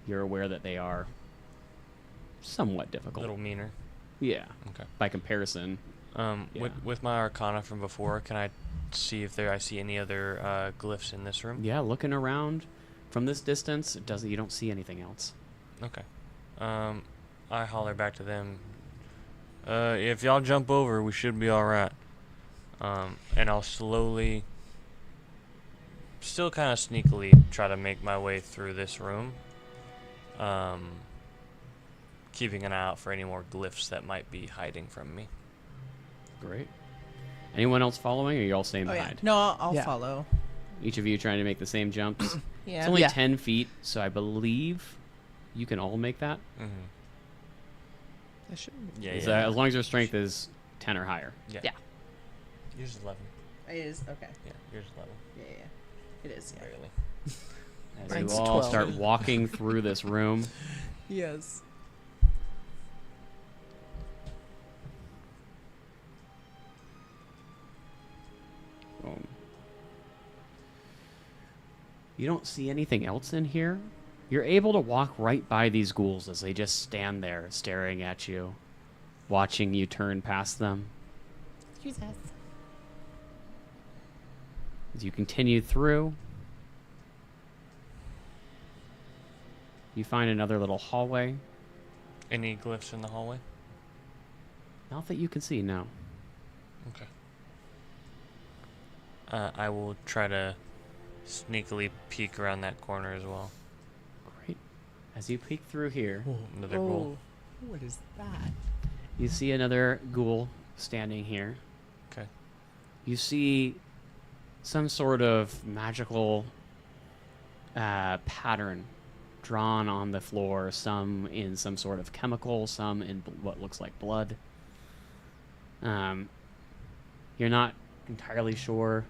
You're aware that they are somewhat A difficult. little meaner. Yeah. Okay. By comparison. Yeah. With my arcana from before, can I see if I see any other glyphs in this room? Yeah, looking around from this distance, you don't see anything else. Okay. I holler back to them. If y'all jump over, we should be alright. And I'll slowly, still kind of sneakily, try to make my way through this room. Keeping an eye out for any more glyphs that might be hiding from me. Great. Anyone else following, or are you all staying Oh, yeah. behind? No, I'll Yeah. follow. Each of you trying to make the same jumps. Yeah. It's only Yeah. 10 feet, so I believe you can all make that. Mm-hmm. I should. Yeah, So as long as your strength is 10 or higher. Yeah. Yeah. Yours is 11. It is okay. Yeah, yours is 11. Yeah. It is. Yeah. Barely. As Mine's you all 12. start walking through this room, Yes. you don't see anything else in here. You're able to walk right by these ghouls as they just stand there staring at you, watching you turn past them. Excuse us. As you continue through, you find another little hallway. Any glyphs in the hallway? Not that you can see, no. Okay. I will try to sneakily peek around that corner as well. Great. As you peek through here, Another ghoul. What is that? you see another ghoul standing here. Okay. You see some sort of magical pattern drawn on the floor, some in some sort of chemical, some in what looks like blood. You're not entirely sure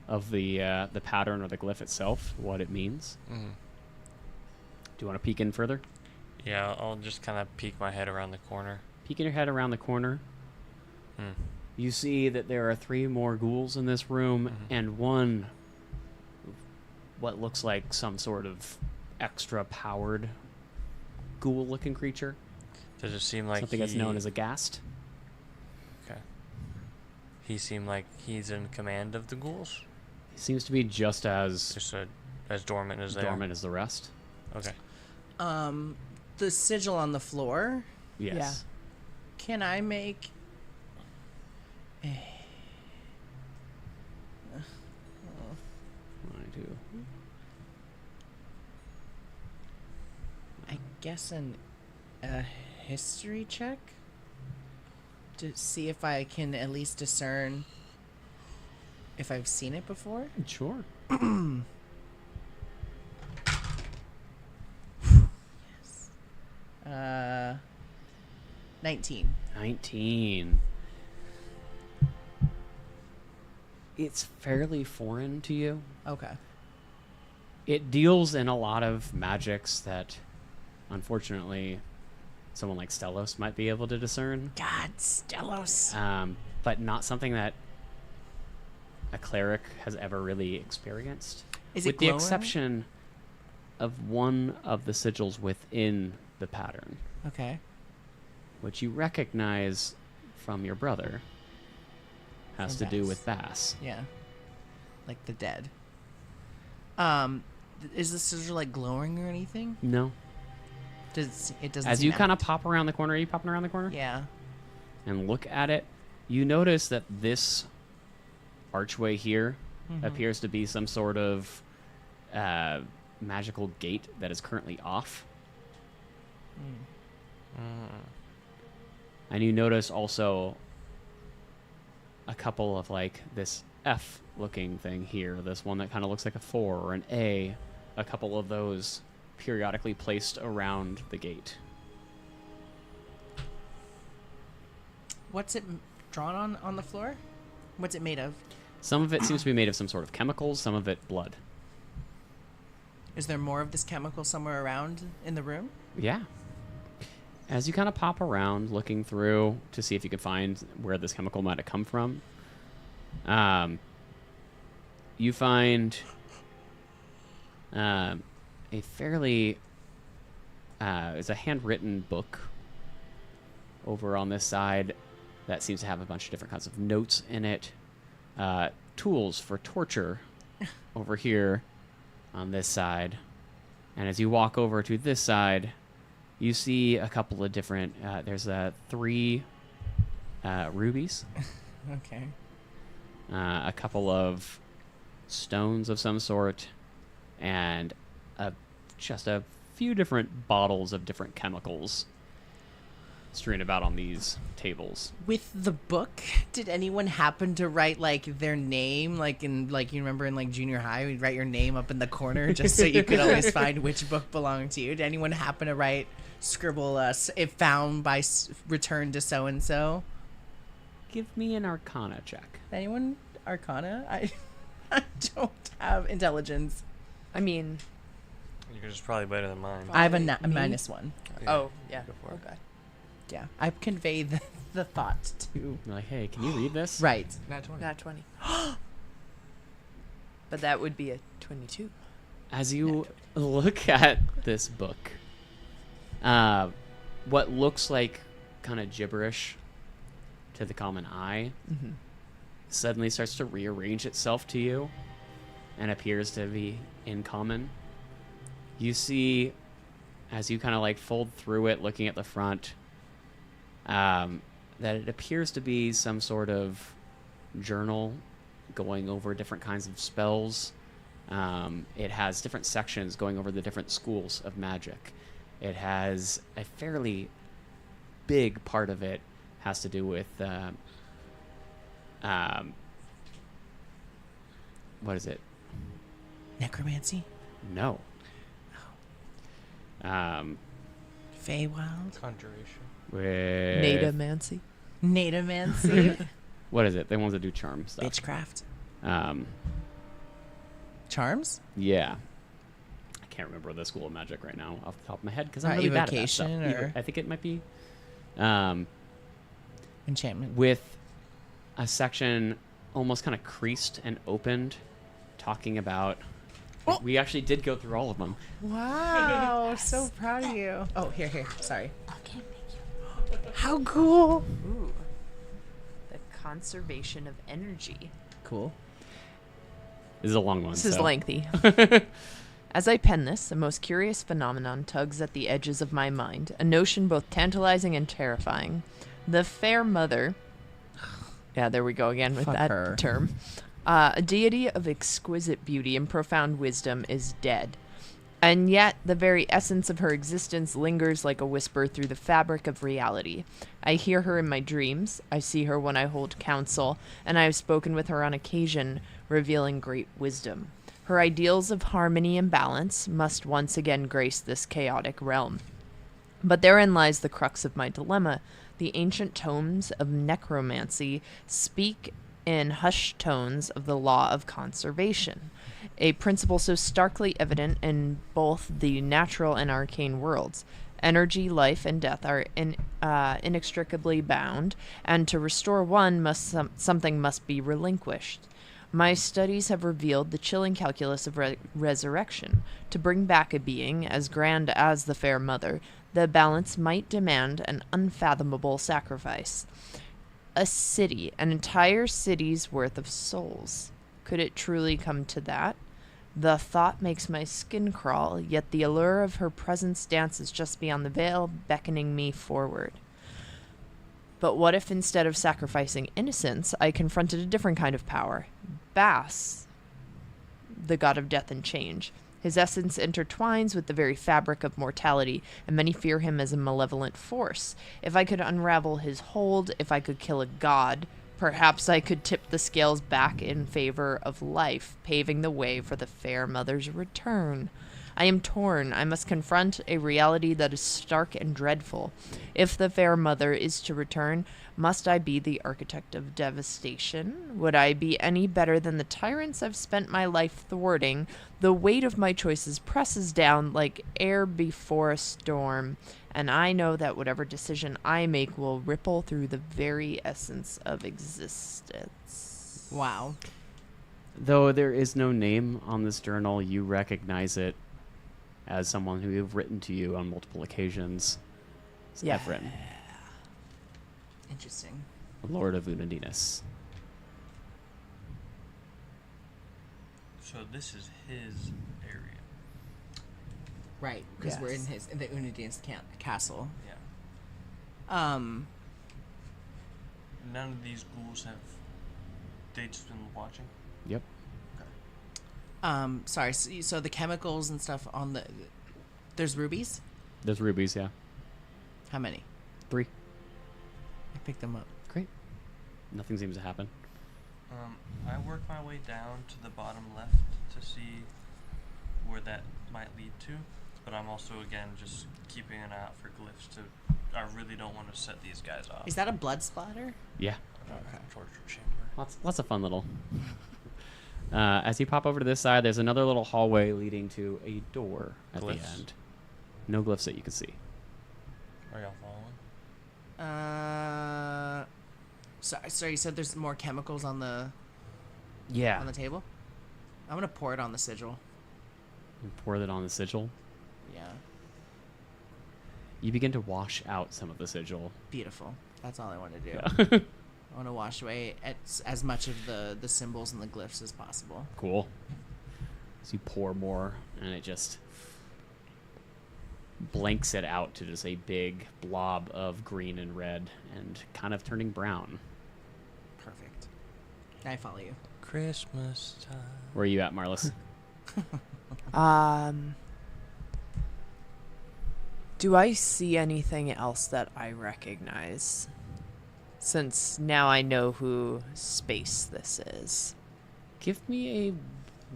of the pattern or the glyph itself, what it means. Mm-hmm. Do you want to peek in further? Yeah, I'll just kind of peek my head around the corner. Peeking your head around the corner, Hmm. you see that there are 3 more ghouls in this room, Mhm. and one what looks like some sort of extra powered ghoul looking creature. Does it seem like Something that's known as a ghast. Okay. He seemed like he's in command of the ghouls? He seems to be just as Just as dormant as they dormant as the rest. are? Okay. The sigil on the floor. Yes. Can I make? One, two. I guess a history check to see if I can at least discern if I've seen it before. Sure. 19. 19. It's fairly foreign to you. Okay. It deals in a lot of magics that, unfortunately, someone like Stellos might be able to discern. God, Stellos. But not something that a cleric has ever really experienced. Is with it the glowing? exception of one of the sigils within the pattern, Okay. which you recognize from your brother, has From to do Bass. with Bass. Yeah. Like the dead. Is the sigil like glowing or anything? No. It doesn't. As seem you kind of active. pop around the corner, are you popping around the corner? Yeah. And look at it, you notice that this archway here Mhm. appears to be some sort of magical gate that is currently off. And you notice also a couple of like this F looking thing here, this one that kind of looks like a 4 or an A, a couple of those periodically placed around the gate. What's it drawn on the floor? What's it made of? Some of it seems to be made of some sort of chemicals, some of it blood. Is there more of this chemical somewhere around in the room? Yeah. As you kind of pop around looking through to see if you can find where this chemical might have come from, you find a fairly it's a handwritten book over on this side that seems to have a bunch of different kinds of notes in it. Tools for torture over here on this side. And as you walk over to this side, you see a couple of different, there's 3 rubies, Okay. a couple of stones of some sort, and just a few different bottles of different chemicals strewn about on these tables. With the book, did anyone happen to write like their name, like in like you remember in like junior high, we'd write your name up in the corner just so you could always find which book belonged to you? Did anyone happen to scribble if found by return to so and so? Give me an Arcana check. Anyone Arcana? I don't have intelligence. I mean, Yours is probably better than mine. I have a Me? -1. oh, yeah. Go for it. Okay. Yeah, I convey the thought to. You're like, hey, can you read this? Right. Not 20. Not 20. But that would be a 22. As you look at this book, what looks like kind of gibberish to the common eye Mm-hmm. suddenly starts to rearrange itself to you and appears to be in common. You see, as you kind of like fold through it, looking at the front, that it appears to be some sort of journal going over different kinds of spells. It has different sections going over the different schools of magic. It has a fairly big part of it has to do with what is it? Necromancy? No. Feywild? Conjuration. With Nadamancy. Nadamancy? what is it? The ones that do charm stuff. Witchcraft? Um, Charms? yeah. I can't remember the school of magic right now off the top of my head because I'm Right, really bad at that stuff. evocation or- I think it might be. Enchantment? With a section almost kind of creased and opened, talking about. Oh. We actually did go through all of them. Wow, so proud of you. Oh, here. Sorry. How cool. Ooh. The conservation of energy. Cool. This is a long one. This is so- lengthy. As I pen this, a most curious phenomenon tugs at the edges of my mind, a notion both tantalizing and terrifying. The fair mother, yeah, there we go again with Fuck that her. term, A deity of exquisite beauty and profound wisdom is dead. And yet, the very essence of her existence lingers like a whisper through the fabric of reality. I hear her in my dreams, I see her when I hold counsel, and I have spoken with her on occasion, revealing great wisdom. Her ideals of harmony and balance must once again grace this chaotic realm. But therein lies the crux of my dilemma. The ancient tomes of necromancy speak in hushed tones of the law of conservation, a principle so starkly evident in both the natural and arcane worlds. Energy, life, and death are inextricably bound, and to restore one, something must be relinquished. My studies have revealed the chilling calculus of resurrection. To bring back a being as grand as the fair mother, the balance might demand an unfathomable sacrifice. A city, an entire city's worth of souls. Could it truly come to that? The thought makes my skin crawl, yet the allure of her presence dances just beyond the veil, beckoning me forward. But what if instead of sacrificing innocence, I confronted a different kind of power? Bass, the god of death and change. His essence intertwines with the very fabric of mortality, and many fear him as a malevolent force. If I could unravel his hold, if I could kill a god, perhaps I could tip the scales back in favor of life, paving the way for the fair mother's return. I am torn. I must confront a reality that is stark and dreadful. If the fair mother is to return, must I be the architect of devastation? Would I be any better than the tyrants I've spent my life thwarting? The weight of my choices presses down like air before a storm, and I know that whatever decision I make will ripple through the very essence of existence. Wow. Though there is no name on this journal, you recognize it as someone who you've written to you on multiple occasions. It's Yeah. Ephraim, Interesting. Lord of Unadinus. So this is his area. Right, because we're in Yes. the Unadin's castle. Yeah. None of these ghouls have. They just been watching. Yep. Sorry. So the chemicals and stuff on the. There's rubies. There's rubies, yeah. How many? 3. I picked them up. Great. Nothing seems to happen. I work my way down to the bottom left to see where that might lead to, but I'm also again just keeping an eye out for glyphs. I really don't want to set these guys off. Is that a blood splatter? Yeah. Torture chamber. Lots of fun little. As you pop over to this side, there's another little hallway leading to a door at the Glyphs? end. No glyphs that you can see. Are y'all following? Sorry. You said there's more chemicals on the Yeah. table. I'm gonna pour it on the sigil. You pour that on the sigil. Yeah. You begin to wash out some of the sigil. Beautiful. That's all I want to do. Yeah. I want to wash away as much of the symbols and the glyphs as possible. Cool. So you pour more, and it just blanks it out to just a big blob of green and red and kind of turning brown. Perfect. I follow you. Christmas time. Where are you at, Marlis? Do I see anything else that I recognize? Since now I know who space this is. Give me a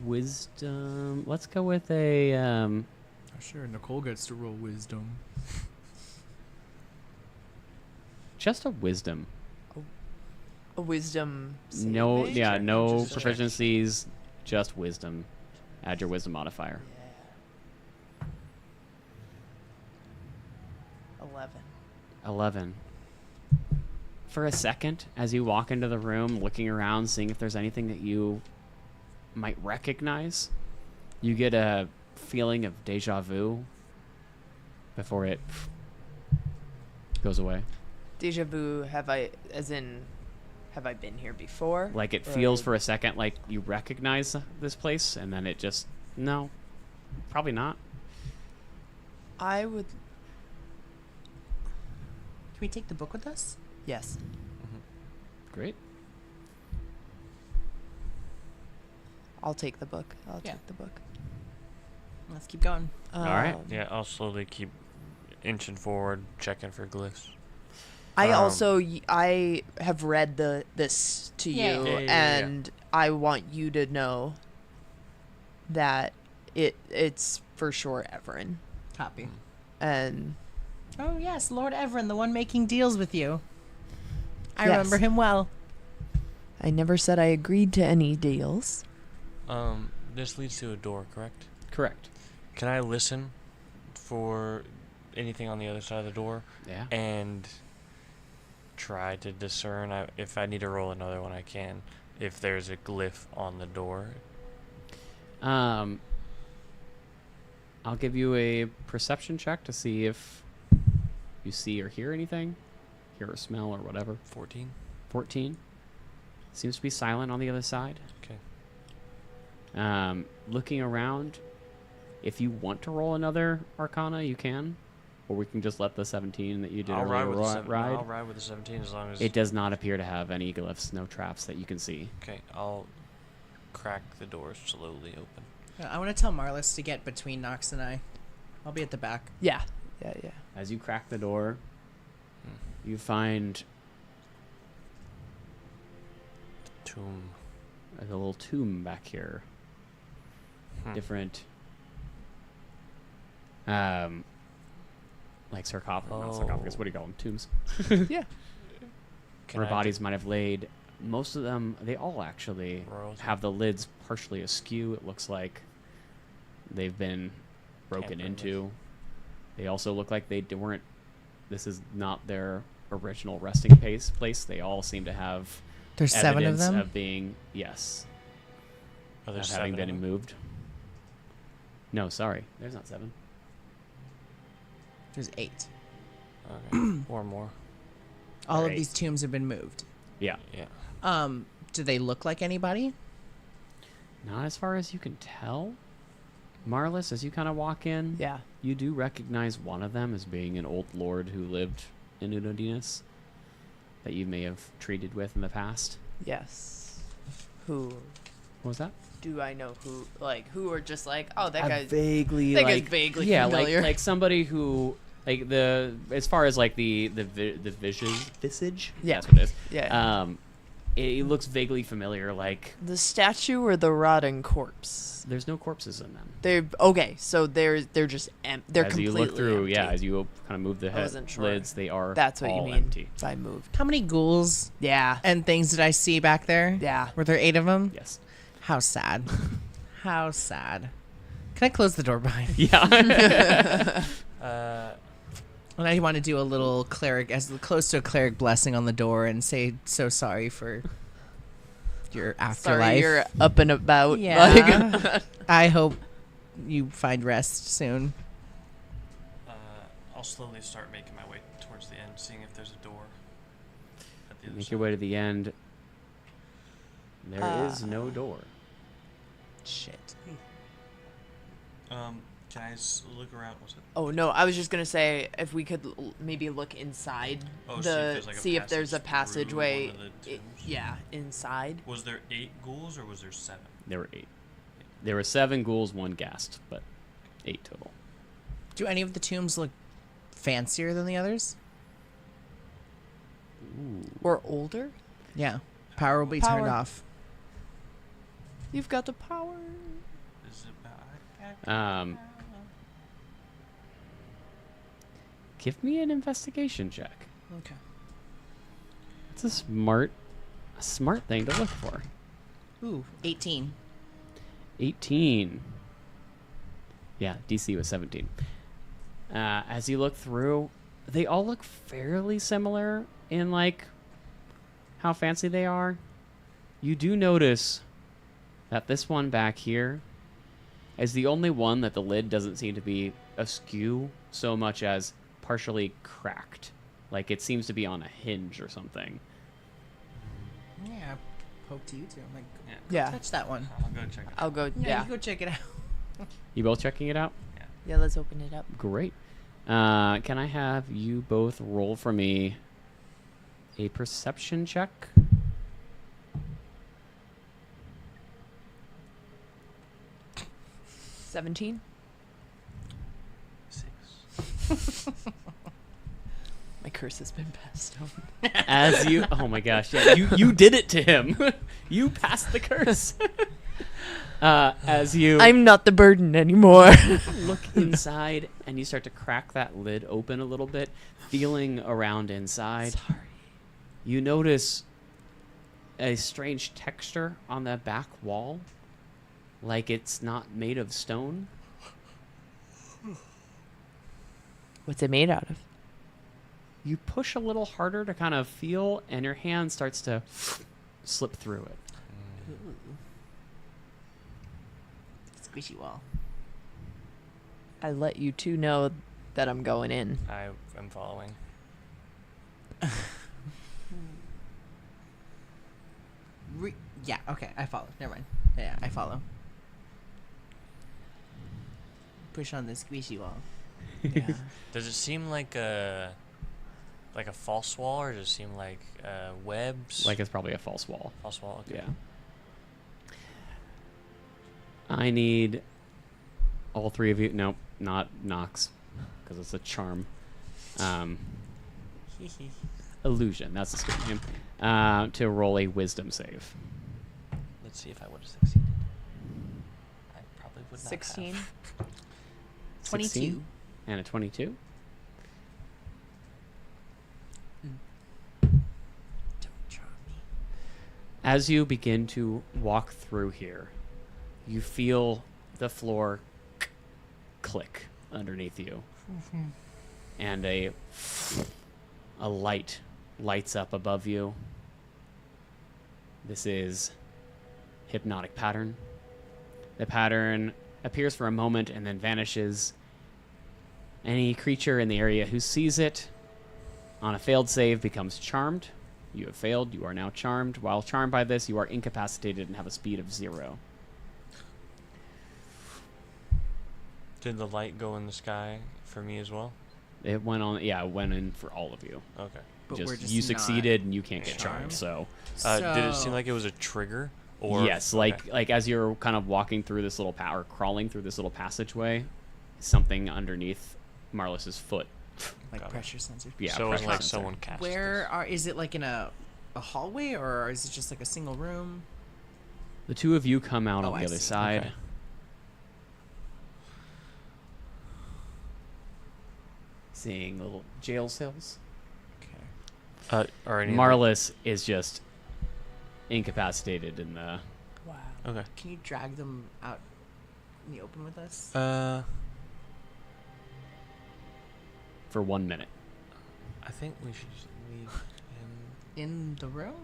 wisdom. Let's go with a Oh, sure, Nicole gets to roll wisdom. just a wisdom. A wisdom No, saving? yeah, no Just a check. proficiencies, just wisdom. Add your wisdom modifier. 11. 11. For a second, as you walk into the room, looking around, seeing if there's anything that you might recognize, you get a feeling of deja vu before it goes away. Deja vu, have I been here before? Like it Or- feels for a second like you recognize this place, and then it just, no, probably not. I would, Can we take the book with us? yes. Great. I'll take the book. I'll Yeah. take the book. Let's keep going. All right. Yeah, I'll slowly keep inching forward, checking for glyphs. I Um, also I have read this to Yeah. you, Yeah, yeah, yeah. and I want you to know that it's for sure Everin. Copy. And Oh yes, Lord Everin, the one making deals with you. I Yes. remember him well. I never said I agreed to any deals. This leads to a door, correct? Correct. Can I listen for anything on the other side of the door Yeah. and try to discern if I need to roll another one? I can. If there's a glyph on the door. I'll give you a perception check to see if you see or hear anything, hear or smell or whatever. 14. 14. Seems to be silent on the other side. Okay. Looking around, if you want to roll another Arcana, you can, or we can just let the 17 that you did I'll ride earlier with the ride. I'll ride with the 17 as long as It does not appear to have any glyphs, no traps that you can see. Okay, I'll crack the door slowly open. I want to tell Marlis to get between Nox and I. I'll be at the back. Yeah. As you crack the door, you find Tomb. a little tomb back here. Different, like sarcophagus, not sarcophagus. What do you call them? Tombs. Yeah. Can Where I bodies might have laid. Most of them, they all actually Royalty? have the lids partially askew. It looks like they've been broken Tampered with. into. They also look like they weren't. This is not their original resting place. They all seem to have There's 7 of evidence them. of being Oh, there's of having 7 been of them? moved. No, sorry, there's not 7. There's 8. Okay. Or more. All of Right. these tombs have been moved. Yeah, Yeah. Do they look like anybody? not as far as you can tell. Marlis, as you kind of walk in, Yeah. you do recognize one of them as being an old lord who lived in Udodinas that you may have treated with in the past. Yes. Who What was that? do I know? Who are just like, oh, that guy's vaguely, that guy's vaguely yeah, familiar. like somebody who, like as far as like the visage, Yeah. that's what it is. Yeah. It looks vaguely familiar. Like The statue or the rotting corpse? there's no corpses in them. They're okay. So they're just they're As completely you look through, empty. yeah, as you kind of move the wasn't sure. lids, they are That's what all you mean. empty. If I moved. How many ghouls Yeah. and things did I see back there? Yeah. Were there 8 of them? Yes. How sad. How sad. Can I close the door behind me? Yeah. And I want to do a little cleric, as close to a cleric blessing on the door and say, so sorry for your afterlife. Sorry, you're up and about. Yeah. Like, I hope you find rest soon. I'll slowly start making my way towards the end, seeing if there's a door at the other Make side. your way to the end. There is no door. Shit. Can I look around? What's it? oh no, I was just gonna say if we could maybe look inside Oh, see if there's a passage through passageway. one of the tombs? Yeah, inside. Was there 8 ghouls or was there 7? There were 8. There were 7 ghouls, 1 ghast, but 8 total. Do any of the tombs look fancier than the others? Or older. Yeah. Power will be Power. turned off. You've got the power. Is it about Give me an investigation check. Okay. It's a smart thing to look for. Ooh, 18. 18. Yeah, DC was 17. As you look through, they all look fairly similar in like how fancy they are. You do notice that this one back here is the only one that the lid doesn't seem to be askew so much as partially cracked. Like it seems to be on a hinge or something. Yeah, poke to you too. I'm like, Yeah. touch that one. I'll go check it out. I'll go. Yeah, Yeah. you go check it out. You both checking it out? Yeah. Let's open it up. Great. Can I have you both roll for me a perception check? 17. 6. My curse has been passed on. As you, oh my gosh, yeah, you did it to him. You passed the curse. As you I'm not the burden anymore. look inside and you start to crack that lid open a little bit, feeling around inside. Sorry. You notice a strange texture on the back wall, like it's not made of stone. What's it made out of? You push a little harder to kind of feel, and your hand starts to slip through it. Squishy wall. I let you two know that I'm going in. I am following. Yeah, okay, I follow. Never mind. Yeah, I follow. Push on the squishy wall. Yeah. Does it seem like a false wall, or does it seem like webs? Like it's probably a false wall. False wall. Okay. Yeah. I need all three of you. Nope, not Nox, because it's a charm. Illusion. That's the skill name. To roll a wisdom save. Let's see if I would have succeeded. I probably would not 16. have. 22. 16 and a 22. Don't charm me. As you begin to walk through here, you feel the floor click underneath you, and a light lights up above you. This is hypnotic pattern. The pattern appears for a moment and then vanishes. Any creature in the area who sees it on a failed save becomes charmed. You have failed. You are now charmed. While charmed by this, you are incapacitated and have a speed of 0. Did the light go in the sky for me as well? It went on. Yeah, it went in for all of you. Okay. But Just, we're just you not succeeded and you can't get charmed. charmed? So Did it seem like it was a trigger? Or yes, like as you're kind of walking through this little crawling through this little passageway, something underneath Marlis's foot. like Got it. pressure sensor? Yeah, so it was pressure like sensor. someone cast Where are? Is it like in a hallway, or is it just like a single room? The two of you come out Oh, on the I other see. side. Okay. Seeing little jail cells. Okay. Or any Marlis is just incapacitated in the. Wow. Okay. Can you drag them out in the open with us? For 1 minute. I think we should just leave him. In the room?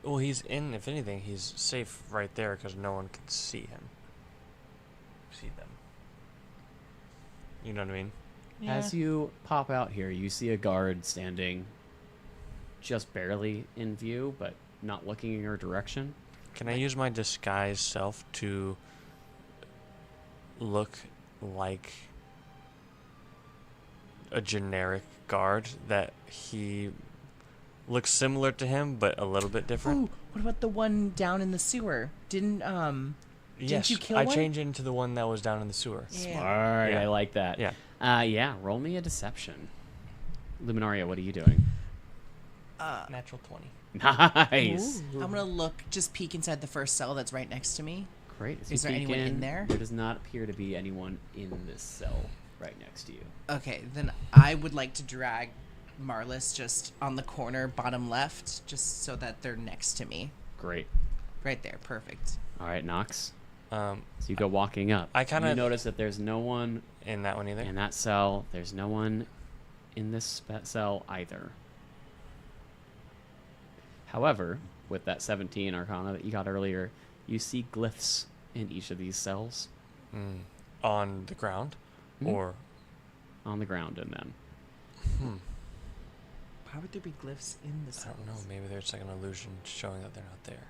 Well, he's in. If anything, he's safe right there because no one can see him. See them. You know what I mean? As you pop out here, you see a guard standing just barely in view, but not looking in your direction. Can I use my disguise self to look like a generic guard that he looks similar to him but a little bit different? Ooh, what about the one down in the sewer? Didn't Yes, you kill I one? changed into the one that was down in the sewer. Yeah. Smart. Yeah. I like that. Yeah. Yeah. Roll me a deception. Luminaria, what are you doing? Natural 20. Nice. I'm gonna look, just peek inside the first cell that's right next to me. Great. As Is you there peek anyone in there? There does not appear to be anyone in this cell right next to you. Okay, then I would like to drag Marlis just on the corner, bottom left, just so that they're next to me. Great. Right there, perfect. All right, Nox. Um, So you go walking up. I kinda- You notice that there's no one in that one either. in that cell. There's no one in this cell either. However, with that 17 Arcana that you got earlier, you see glyphs in each of these cells On the ground, Mhm. or on the ground in them. Why would there be glyphs in the I cells? don't know. Maybe there's like an illusion showing that they're not there.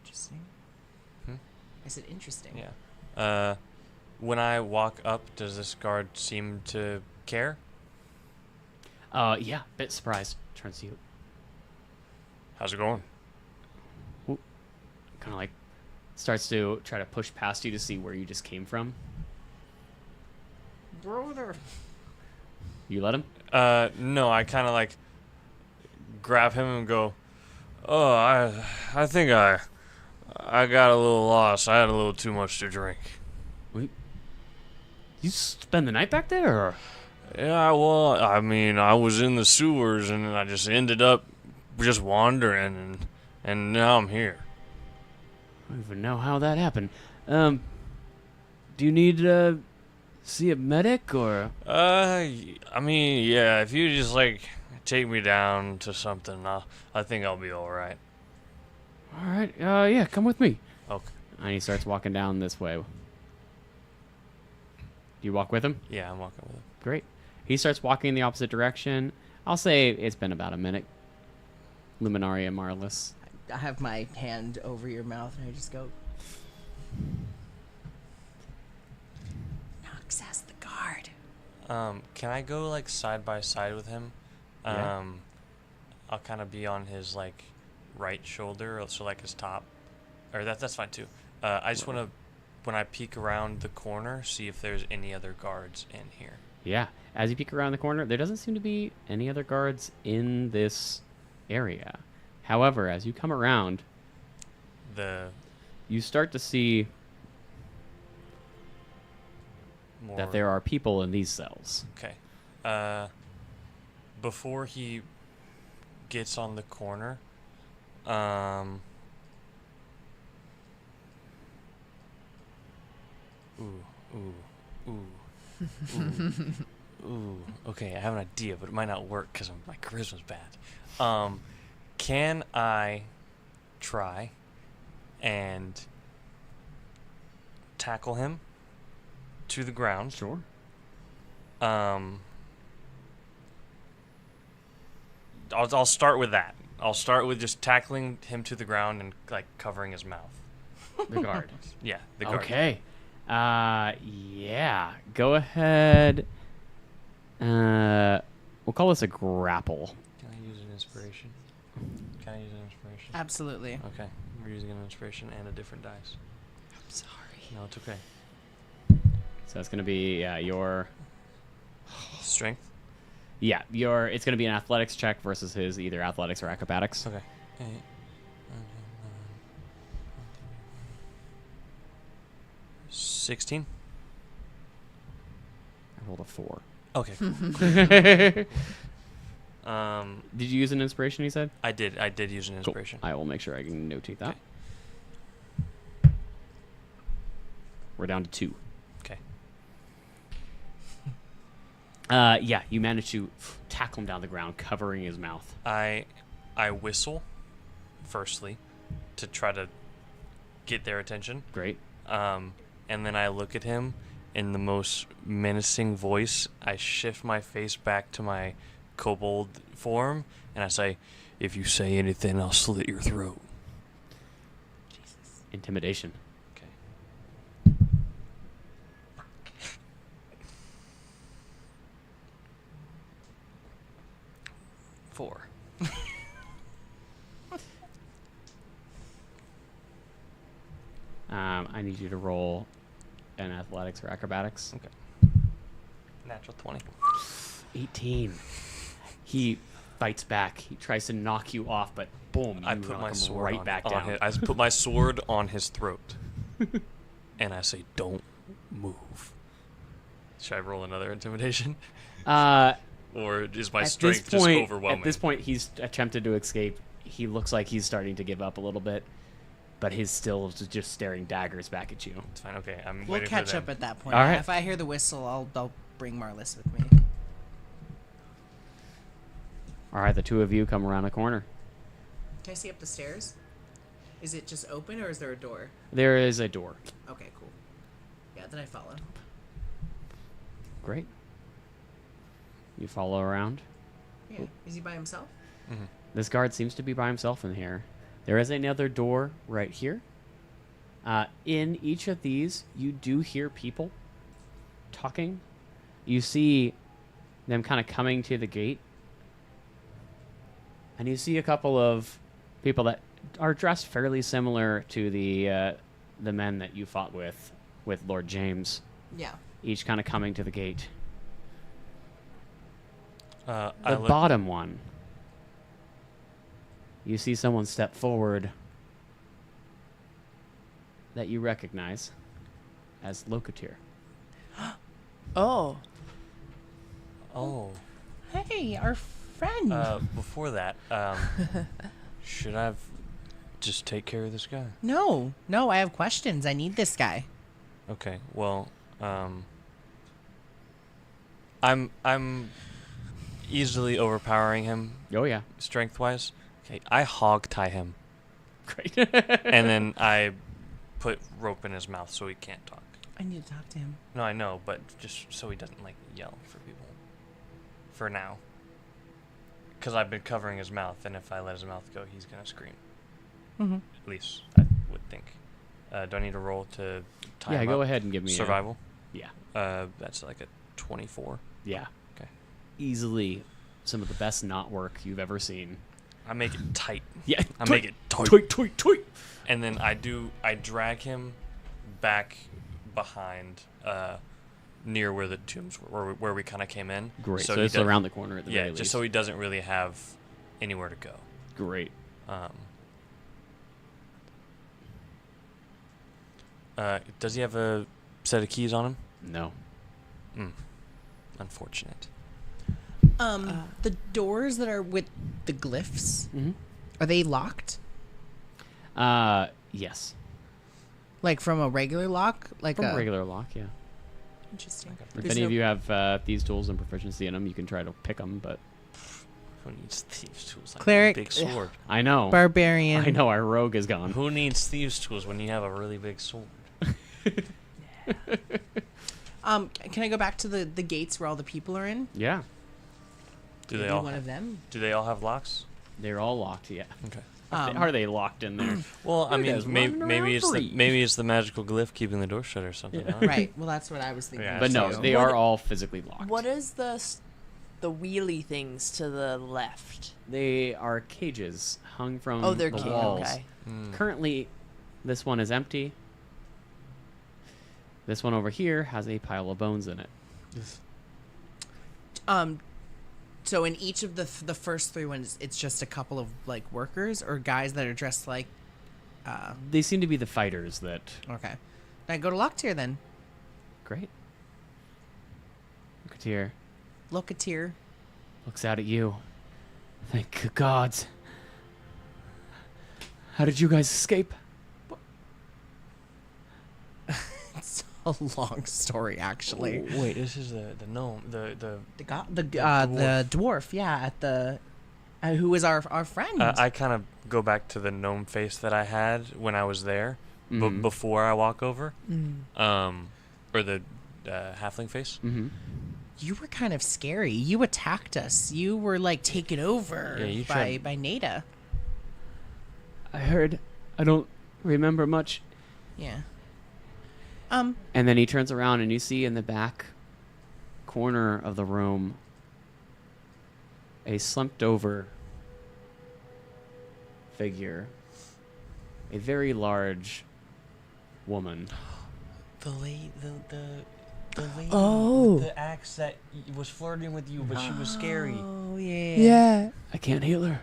Interesting. Hmm? I said interesting. Yeah. When I walk up, does this guard seem to care? Yeah, bit surprised. Turns to you. How's it going? Kind of like, starts to try to push past you to see where you just came from. Brother. You let him? No, I kind of like grab him and go, "Oh, I think I got a little lost. I had a little too much to drink." Wait. You spend the night back there? Or? Yeah, well, I mean, I was in the sewers and I just ended up just wandering and now I'm here. I don't even know how that happened. Do you need to see a medic or? I mean, yeah, if you just like take me down to something, I think I'll be all right. All right. Yeah, come with me. Okay. And he starts walking down this way. Do you walk with him? Yeah, I'm walking with him. Great. He starts walking in the opposite direction. I'll say it's been about a minute. Luminaria Marlis. I have my hand over your mouth and I just go. Nox as the guard. Can I go like side by side with him? Yeah. I'll kind of be on his like right shoulder, so like his top, or that's fine too. I just want to, when I peek around the corner, see if there's any other guards in here. Yeah. As you peek around the corner, there doesn't seem to be any other guards in this area. However, as you come around, you start to see More. that there are people in these cells. Okay. Before he gets on the corner, Ooh. Okay, I have an idea, but it might not work because my charisma's bad. Can I try and tackle him to the ground? Sure. I'll start with that. I'll start with just tackling him to the ground and like covering his mouth. The guard. Yeah, the guard. Okay. Yeah. Go ahead. We'll call this a grapple. Can I use an inspiration? Can I use an inspiration? Absolutely. Okay, we're using an inspiration and a different dice. I'm sorry. No, it's okay. So it's gonna be your. Strength. Yeah, it's gonna be an athletics check versus his either athletics or acrobatics. Okay. 16. I rolled a 4. Okay. Cool. Did you use an inspiration? You said. I did use an inspiration. Cool. I will make sure I can notate that. Okay. We're down to 2. Okay. Yeah, you managed to tackle him down the ground, covering his mouth. I whistle, firstly, to try to get their attention. Great. And then I look at him in the most menacing voice. I shift my face back to my kobold form, and I say, "If you say anything, I'll slit your throat." Jesus. Intimidation. Okay. Four. I need you to roll an athletics or acrobatics. Okay. Natural 20. 18. He fights back. He tries to knock you off, but boom, you I put knock my him sword right back down. I put my sword on his throat, and I say, "Don't move." Should I roll another intimidation, or is my strength just overwhelming? At this point, he's attempted to escape. He looks like he's starting to give up a little bit, but he's still just staring daggers back at you. It's fine. Okay, I'm We'll waiting catch for them. up at that point. All right. If I hear the whistle, I'll bring Marlis with me. All right, the two of you come around the corner. Can I see up the stairs? Is it just open or is there a door? There is a door. Okay, cool. Yeah, then I follow. Great. You follow around. Yeah. Is he by himself? Mhm. This guard seems to be by himself in here. There is another door right here. In each of these, you do hear people talking. You see them kind of coming to the gate. And you see a couple of people that are dressed fairly similar to the the men that you fought with Lord James, Yeah. each kind of coming to the gate. I The look. bottom one, you see someone step forward that you recognize as Locateer. Oh. Oh. Hey, our friend. Before that, should I just take care of this guy? No, I have questions. I need this guy. Okay. Well, I'm easily overpowering him Oh yeah, strength-wise. Okay, I hog tie him, great. and then I put rope in his mouth so he can't talk. I need to talk to him. No, I know, but just so he doesn't like yell for people. For now. Because I've been covering his mouth, and if I let his mouth go, he's gonna scream. Mm-hmm. At least I would think. Do I need a roll to tie Yeah, him go up? ahead and give me Survival. Yeah, That's like a 24. yeah. Okay. Easily some of the best knot work you've ever seen. I make it tight. Yeah, I make it tight. Tweet. And then I drag him back behind, near where the tombs were, where we kind of came in. Great. So he it's around the corner at the Yeah, very just least. so he doesn't really have anywhere to go. Great. Does he have a set of keys on him? No. Unfortunate. The doors that are with the glyphs, Mm-hmm. are they locked? Yes. Like from a regular lock? Like From a a regular lock, yeah. Interesting. If There's any no- of you have these tools and proficiency in them, you can try to pick them, but Who needs thieves' tools? Like Cleric- a big sword. I know. Barbarian. I know our rogue is gone. Who needs thieves' tools when you have a really big sword? Can I go back to the gates where all the people are in? Yeah. Do Maybe they all? one of them? Do they all have locks? They're all locked, yeah. Okay. Are they locked in there? Well, I Look at mean, us running maybe around it's free. maybe it's the magical glyph keeping the door shut or something. Huh? Right. Well, that's what I was thinking. Yeah, But no, so- they What- are all physically locked. What is the wheelie things to the left? They are cages hung from Oh, they're the cage. walls. Okay. Currently, this one is empty. This one over here has a pile of bones in it. So in each of the first three ones, it's just a couple of like workers or guys that are dressed like. They seem to be the fighters that. Okay. Then I go to Locktier then. Great. Locateer Locateer. looks out at you. Thank the gods. How did you guys escape? It's a long story, actually. Wait, this is the gnome, the The dwarf, yeah, at the who was our friend. I kind of go back to the gnome face that I had when I was there, Mhm. before I walk over, or the halfling face. Mm-hmm. You were kind of scary. You attacked us. You were like taken over Yeah, you by tried- Nada. I heard. I don't remember much. Yeah. And then he turns around and you see in the back corner of the room a slumped over figure. A very large woman. The lady, the lady, Oh. the axe that was flirting with you, but she was scary. Oh yeah. Yeah. I can't heal her.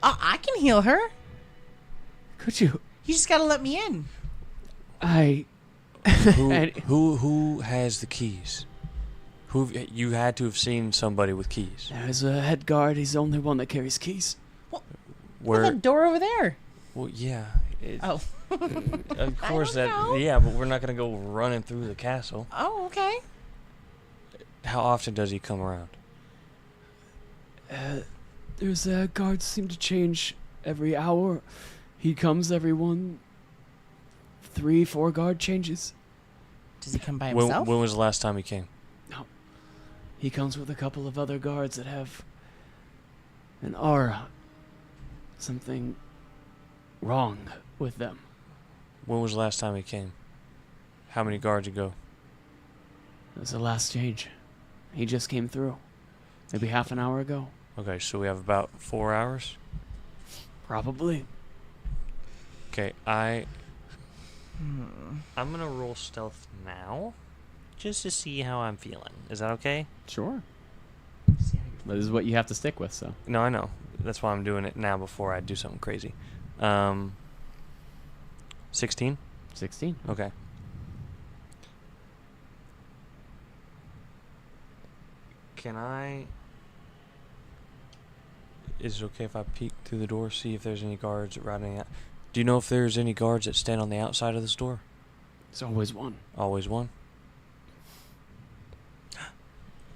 I can heal her. Could you? You just gotta let me in. I. And- Who has the keys? Who you had to have seen somebody with keys? There's a head guard. He's the only one that carries keys. There's a door over there. Well, yeah. Oh. Of course don't know. Yeah, but we're not gonna go running through the castle. Oh, okay. How often does he come around? There's guards seem to change every hour. He comes every 3-4 guard changes. Does he come by When, himself? when was the last time he came? He comes with a couple of other guards that have an aura. Something wrong with them. When was the last time he came? How many guards ago? That was the last change. He just came through. Maybe half an hour ago. Okay, so we have about 4 hours. Probably. Okay, I I'm gonna roll stealth now, just to see how I'm feeling. Is that okay? Sure. But this is what you have to stick with, so. No, I know. That's why I'm doing it now before I do something crazy. 16? 16. Okay. Can I... Is it okay if I peek through the door, see if there's any guards riding out? Do you know if there's any guards that stand on the outside of this door? There's always one. Always one?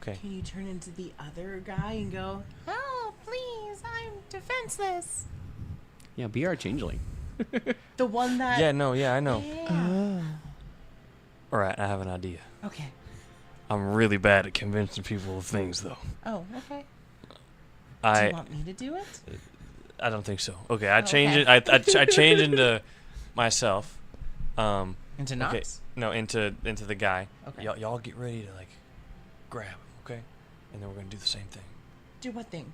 Okay. Can you turn into the other guy and go, "Oh, please, I'm defenseless"? Yeah, be our changeling. The one that. Yeah, no, yeah, I know. Yeah. Alright, I have an idea. Okay. I'm really bad at convincing people of things, though. Oh, okay. Do I you want me to do it? I don't think so. Okay, I change okay. it. I change into myself. Into Okay, Knox? no, into the guy. Okay. Y'all get ready to like grab him, okay? And then we're gonna do the same thing. Do what thing?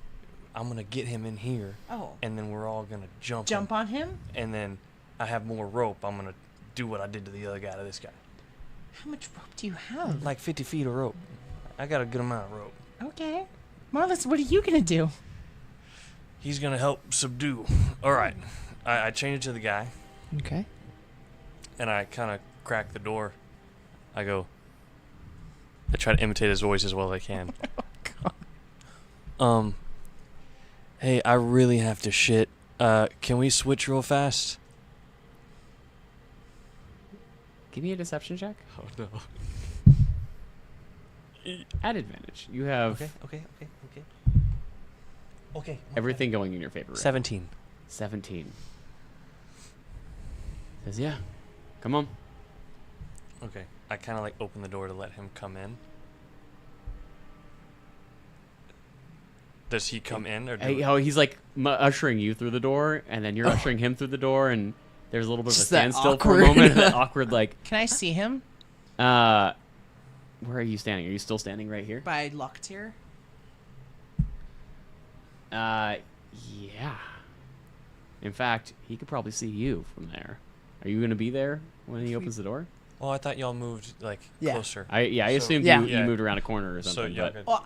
I'm gonna get him in here, Oh. and then we're all gonna jump Jump him, on him? and then I have more rope. I'm gonna do what I did to the other guy to this guy. How much rope do you have? Like 50 feet of rope. I got a good amount of rope. Okay. Marlis, what are you going to do? He's gonna help subdue. All right. I change it to the guy, Okay. and I kind of crack the door. I go. I try to imitate his voice as well as I can. Hey, I really have to shit. Can we switch real fast? Give me a deception check. Oh no. At advantage. You have Okay. everything going in your favor. Right? 17. 17. Says, yeah. Come on. Okay. I kind of like open the door to let him come in. Does he come in or do Oh, he's like ushering you through the door, and then you're ushering him through the door, and there's a little bit of a Just that standstill for a awkward- moment. That awkward, like, Can I see him? where are you standing? Are you still standing right here? By Locktier? Yeah. In fact, he could probably see you from there. Are you gonna be there when he opens the door? Well, I thought y'all moved like Yeah. closer. I So- assumed Yeah. you moved around a corner or So something. y'all But could, Well,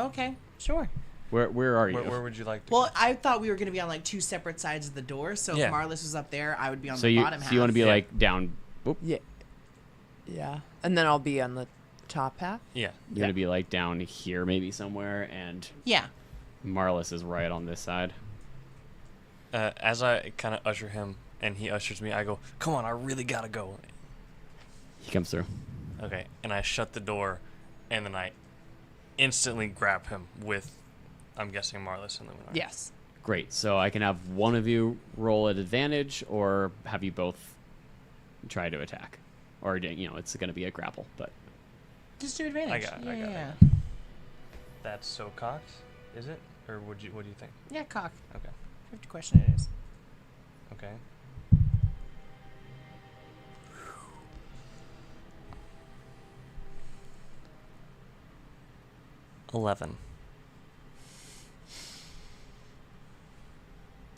okay, sure. where are you? where would you like to Well, go? I thought we were going to be on like two separate sides of the door, so Yeah. if Marlis was up there, I would be on so the you bottom half. you want to be Yeah. like down? Whoop, Yeah. Yeah. And then I'll be on the top half. Yeah. you're gonna be like down here maybe somewhere, and Yeah. Marlis is right on this side. As I kind of usher him and he ushers me, I go, "Come on, I really gotta go." He comes through. Okay, and I shut the door, and then I instantly grab him with, I'm guessing, Marlis and Luminar. Yes. Great. So I can have one of you roll at advantage, or have you both try to attack, or it's gonna be a grapple. But Just do advantage. I got it. Yeah. That's so cocked, is it? Or what do you think? Yeah, cock. Okay. 50 question it is. Okay. $11.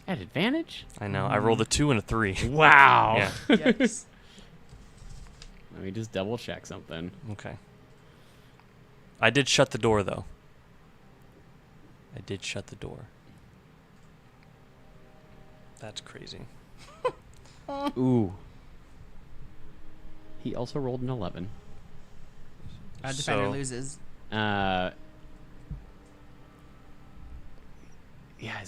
at advantage. I know. I rolled a 2 and a 3. Wow. Yeah. Yikes. Let me just double check something. Okay. I did shut the door, though. I did shut the door. That's crazy. Ooh. He also rolled an 11. Defender So- loses. Yeah,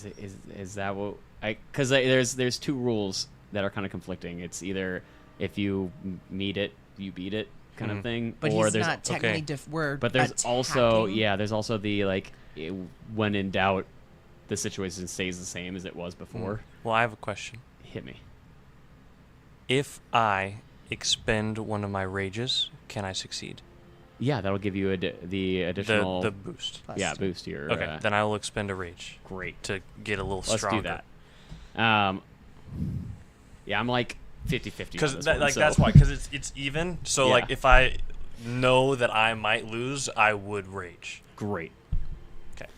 is that what because there's two rules that are kind of conflicting. It's either if you meet it, you beat it kind of Mhm. thing, But or he's there's not technically okay. but there's also attacking. there's also the when in doubt, the situation stays the same as it was before. Well, I have a question. Hit me. If I expend one of my rages, can I succeed? Yeah, that'll give you the additional The boost. boost to your Okay, then I will expend a rage great. to get a little Let's stronger. do that. Yeah, I'm like 50-50 Because on this one, so- that's why. Because it's even. So Yeah. like if I know that I might lose, I would rage. Great. Okay.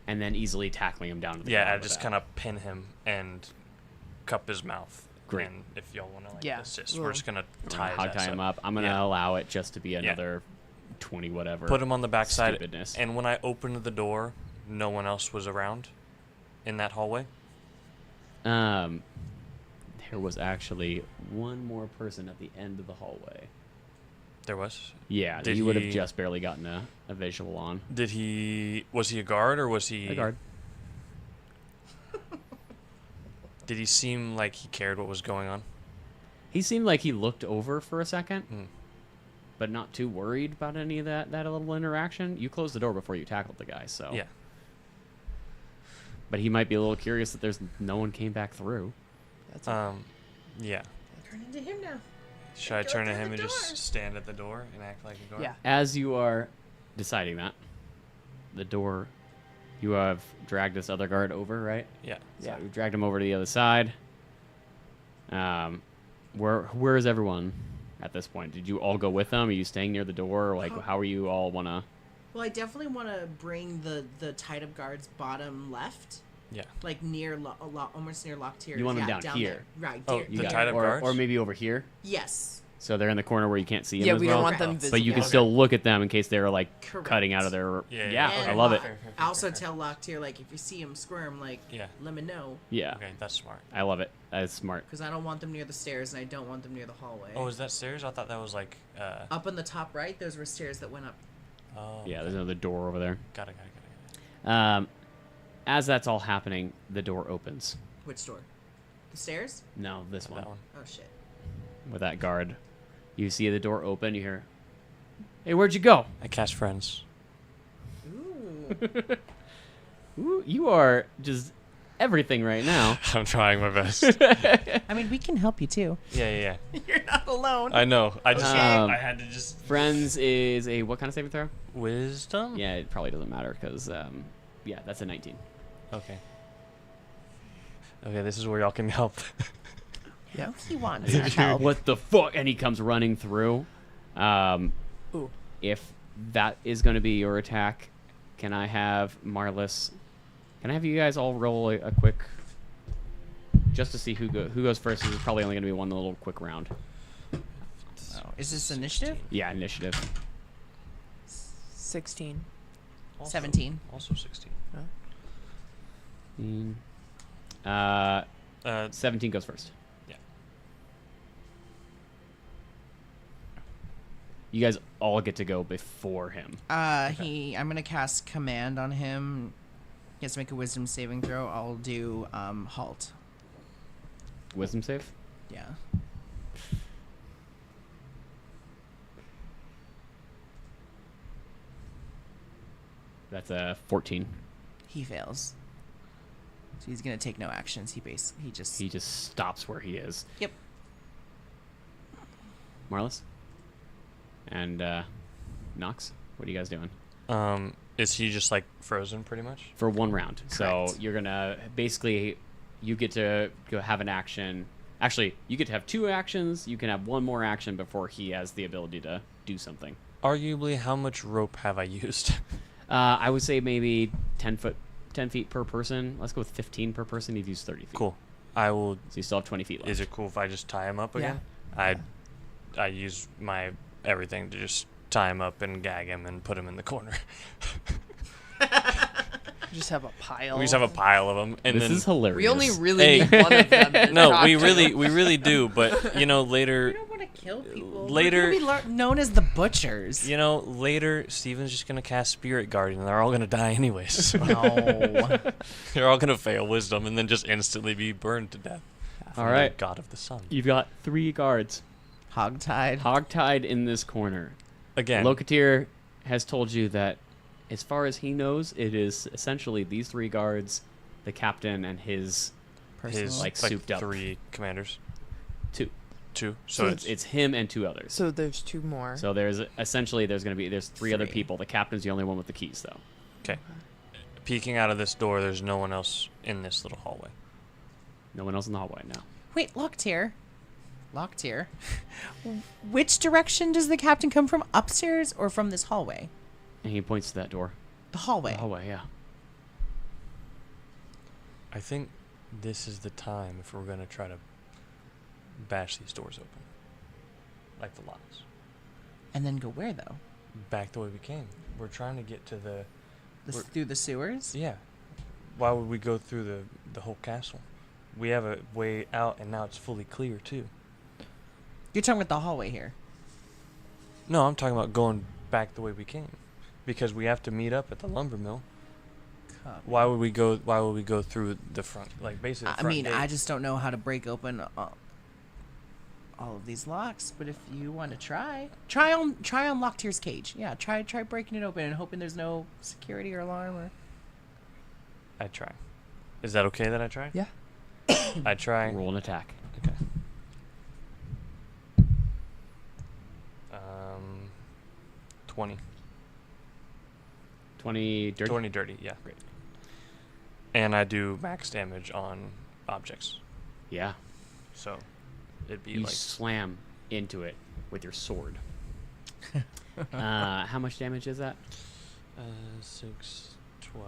And then easily tackling him down to the Yeah, ground I with just that. kind of pin him and cup his mouth Great. And if y'all want to like Yeah. assist, Well, we're just gonna We're tie gonna hog tie him up. I'm gonna Yeah. allow it just to be another 20 whatever. Put him on the backside. Stupidness. And when I opened the door, no one else was around in that hallway. There was actually one more person at the end of the hallway. There was. Yeah, that Did you would have he- just barely gotten a visual on. Was he a guard or was he A guard. Did he seem like he cared what was going on? He seemed like he looked over for a second, Hmm. but not too worried about any of that little interaction. You closed the door before you tackled the guy, so. Yeah. But he might be a little curious that there's no one came back through. That's Yeah. Turn into him now. Should I Go turn to through him the and just door. stand at the door and act like a guard? Yeah. As you are deciding that, the door, you have dragged this other guard over, right? Yeah. So you dragged him over to the other side. Where is everyone at this point? Did you all go with them? Are you staying near the door? Like, how are you all wanna? Well, I definitely want to bring the tied up guards bottom left, Yeah. like near almost near Locktier. You want them yeah, down here. there. Right. Oh, there. You The got tied it. up or, guards? or maybe over here, Yes. so they're in the corner where you can't see them. Yeah, as we well. don't want them Correct. visible. But you can Okay. still look at them in case they're like Correct. cutting out of their. Yeah, I And love it. I also tell Locktier, like, if you see him squirm, like, Yeah. let me know, Yeah, Okay, that's smart. I love it. That's smart. because I don't want them near the stairs and I don't want them near the hallway. Oh, is that stairs? I thought that was like. Up on the top right, those were stairs that went up. Oh. Yeah, there's another door over there. Got it. Got it. As that's all happening, the door opens. Which door? The stairs? No, this one That one. Oh shit. with that guard. You see the door open. You hear, "Hey, where'd you go?" I cast friends. Ooh. Ooh, you are just everything right now. I'm trying my best. I mean, we can help you too. Yeah. You're not alone. I know. I just. Um, I had to just. Friends is a what kind of saving throw? Wisdom. Yeah, it probably doesn't matter because yeah, that's a 19. Okay. Okay, this is where y'all can help. Yeah. He wants our help. What the fuck? And he comes running through. Ooh. If that is going to be your attack, can I have Marlis? Can I have you guys all roll a quick, just to see who goes first? This is probably only going to be one little quick round. Oh, is this initiative? Yeah, initiative. 16. 17. Also 16. 17 goes first. Yeah. You guys all get to go before him. I'm gonna cast command on him. He has to make a wisdom saving throw. I'll do halt. Wisdom save. Yeah. That's a 14. He fails. So he's gonna take no actions. He just He just stops where he is. Yep. Marlis? And Nox, what are you guys doing? Is he just like frozen pretty much? For one round. So Correct. you're going to basically, you get to go have an action. Actually, you get to have 2 actions. You can have one more action before he has the ability to do something. Arguably, how much rope have I used? I would say maybe 10 feet per person. Let's go with 15 per person. You've used 30 feet. Cool. I will. So you still have 20 feet left. Is it cool if I just tie him up Yeah. again? I use my everything to just tie him up and gag him and put him in the corner. Just have a pile. We just have a pile of them, and This then is hilarious. We only really Hey. need one of them. To no, talk we to. really do. But We later, don't want to kill people. Later- We're gonna be known as the butchers. later, Steven's just gonna cast Spirit Guardian, and they're all gonna die anyways. So No. they're all gonna fail Wisdom, and then just instantly be burned to death. All from the right. God of the Sun. You've got 3 guards Hogtied. hogtied in this corner. Again, Locateer has told you that, as far as he knows, it is essentially these 3 guards, the captain, and his his like, souped up. 3 commanders. 2. 2. So So it's him and 2 others. So there's 2 more. So there's essentially there's 3 other 3. people. The captain's the only one with the keys, though. okay. Peeking out of this door, there's no one else in this little hallway. No one else in the hallway now. Wait, Locktier. Locktier. Which direction does the captain come from? Upstairs or from this hallway? And he points to that door. The hallway. The hallway, yeah. I think this is the time if we're gonna try to bash these doors open, like the locks. And then go where though? Back the way we came. We're trying to get to the. Through the sewers? Yeah. Why would we go through the whole castle? We have a way out, and now it's fully clear too. You're talking about the hallway here. No, I'm talking about going back the way we came, because we have to meet up at the lumber mill. Copy. Why would we go? Why would we go through the front? Like basically. The I front mean, gate? I just don't know how to break open all of these locks. But if you want to try on Locktier's cage. Yeah, try breaking it open and hoping there's no security or alarm or. I try. Is that okay that I try? Yeah. I try. Roll an attack. Okay. 20. 20 dirty. 20 dirty, yeah. Great. And I do max damage on objects. Yeah. So it'd be You like slam into it with your sword. How much damage is that? 6, 12,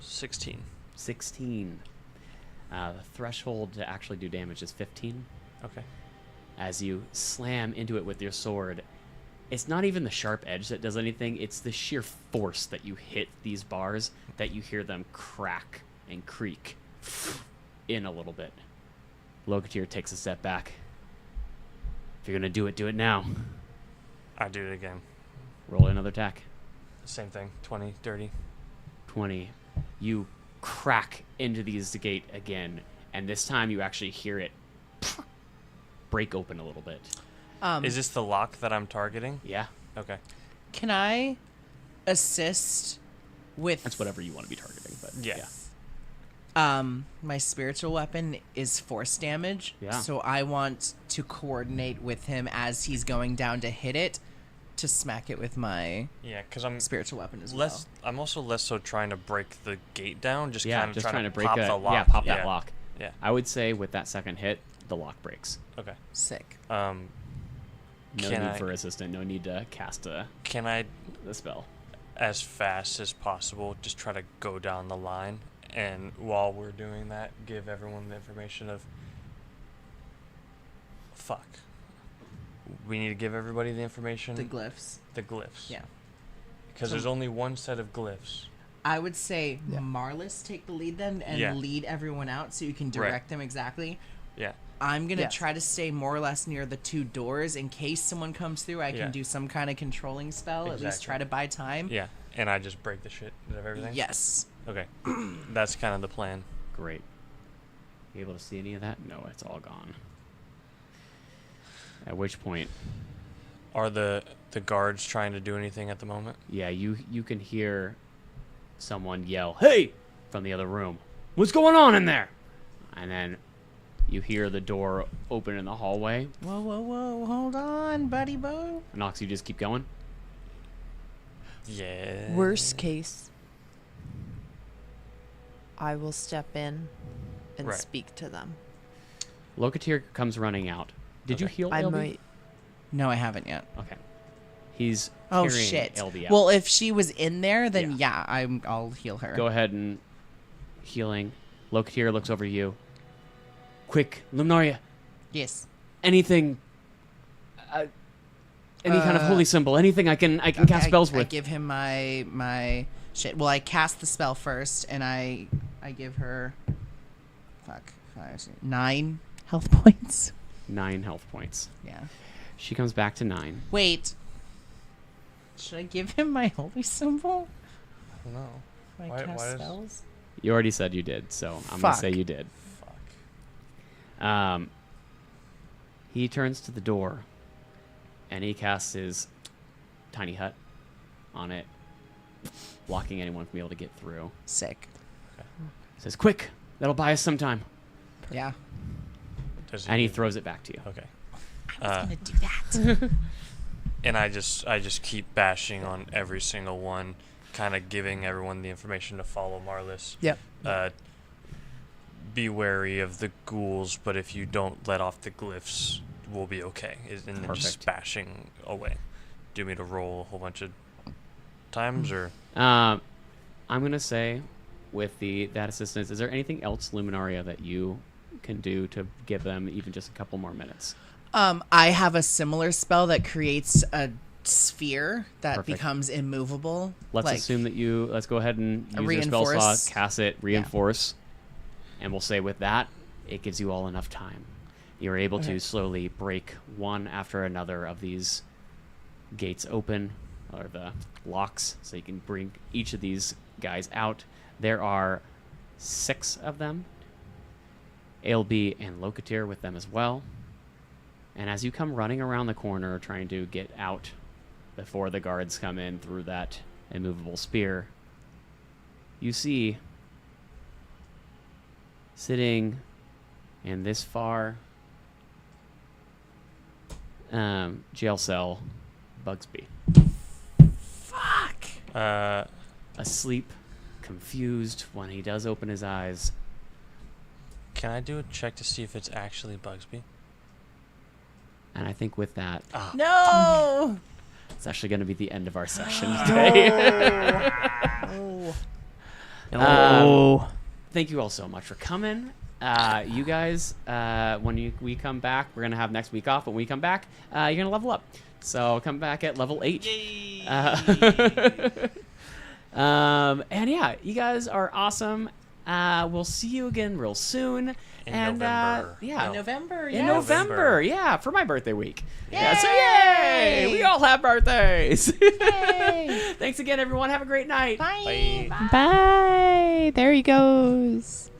16. 16. The threshold to actually do damage is 15. Okay. As you slam into it with your sword, it's not even the sharp edge that does anything, it's the sheer force that you hit these bars that you hear them crack and creak in a little bit. Locateer takes a step back. If you're gonna do it now. I do it again. Roll another attack. Same thing. 20, dirty. 20. You crack into these gate again, and this time you actually hear it break open a little bit. Is this the lock that I'm targeting? Yeah, Okay. Can I assist with? that's whatever you want to be targeting, but Yeah. My spiritual weapon is force damage. Yeah. So I want to coordinate with him as he's going down to hit it, to smack it with my Yeah, because I'm spiritual weapon as less. I'm also less so trying to break the gate down, just Yeah, kind of just trying to break pop a, the lock. yeah, pop that lock. Yeah. I would say with that second hit, the lock breaks. Okay. well. Sick. No Can need I- for assistant, no need to cast the Can I, spell. as fast as possible, just try to go down the line, and while we're doing that, give everyone the information of. Fuck. We need to give everybody the information. The glyphs. The glyphs. Yeah. Because So- there's only one set of glyphs. I would say Yeah. Marlis take the lead then and Yeah. lead everyone out so you can direct them exactly. Yeah. I'm going to Yes. try to stay more or less near the two doors in case someone comes through. I Yeah. can do some kind of controlling spell, at least Exactly. try to buy time. Yeah. And I just break the shit out of everything? Yes. Okay. That's kind of the plan. Great. You able to see any of that? No, it's all gone. At which point, Are the guards trying to do anything at the moment? yeah, you can hear someone yell, "Hey!" from the other room. What's going on in there? And then you hear the door open in the hallway. Whoa, whoa, whoa. Hold on, buddy Bo. Nox, you just keep going. Yeah. Worst case, I will step in and Right. speak to them. Locateer comes running out. Did you Okay. heal I LB? might. No, I haven't yet. Okay. He's Oh, carrying shit. LB out. Well, if she was in there, then Yeah. I'll heal her. Go ahead and healing. Locateer looks over you. Quick, Lumnaria, Yes. anything, any kind of holy symbol, anything I can Okay, cast spells I with. give him my shit. Well, I cast the spell first, and I give her 9 health points. 9 health points. Yeah. She comes back to 9. Wait. Should I give him my holy symbol? No. When I Why- cast why is- spells? You already said you did, so I'm gonna Fuck. say you did. Fuck. He turns to the door, and he casts his tiny hut on it, blocking anyone from being able to get through. Sick. Says, "Quick, that'll buy us some time." Yeah. Does And he throws it back to you. Okay. I was gonna do that. And I just keep bashing on every single one, kind of giving everyone the information to follow Marlis. Yep. Be wary of the ghouls, but if you don't let off the glyphs, we'll be okay. And then just Perfect. bashing away. Do you want me to roll a whole bunch of times, or I'm gonna say with that assistance. Is there anything else, Luminaria, that you can do to give them even just a couple more minutes? I have a similar spell that creates a sphere that Perfect. becomes immovable. Let's assume that let's go ahead and use your spell reinforce. slot, cast it, reinforce, and we'll say with that, it gives you all enough time. You're able to slowly break one after another of these gates open, or the locks, so you can bring each of these guys out. There are 6 of them, Ailby and Locatir with them as well. And as you come running around the corner trying to get out before the guards come in through that immovable spear, you see sitting in this far jail cell, Bugsby. Fuck. Asleep, confused when he does open his eyes. Can I do a check to see if it's actually Bugsby? And I think with that, No. it's actually going to be the end of our session today. Thank you all so much for coming. You guys, when we come back, we're going to have next week off. When we come back, you're going to level up. So come back at level 8. Yay. And yeah, you guys are awesome. We'll see you again real soon. In November. Yeah. No. November. In Yes. November, yeah, for my birthday week. Yeah, so yay! We all have birthdays. Yay. Thanks again, everyone. Have a great night. Bye. Bye. Bye. There he goes.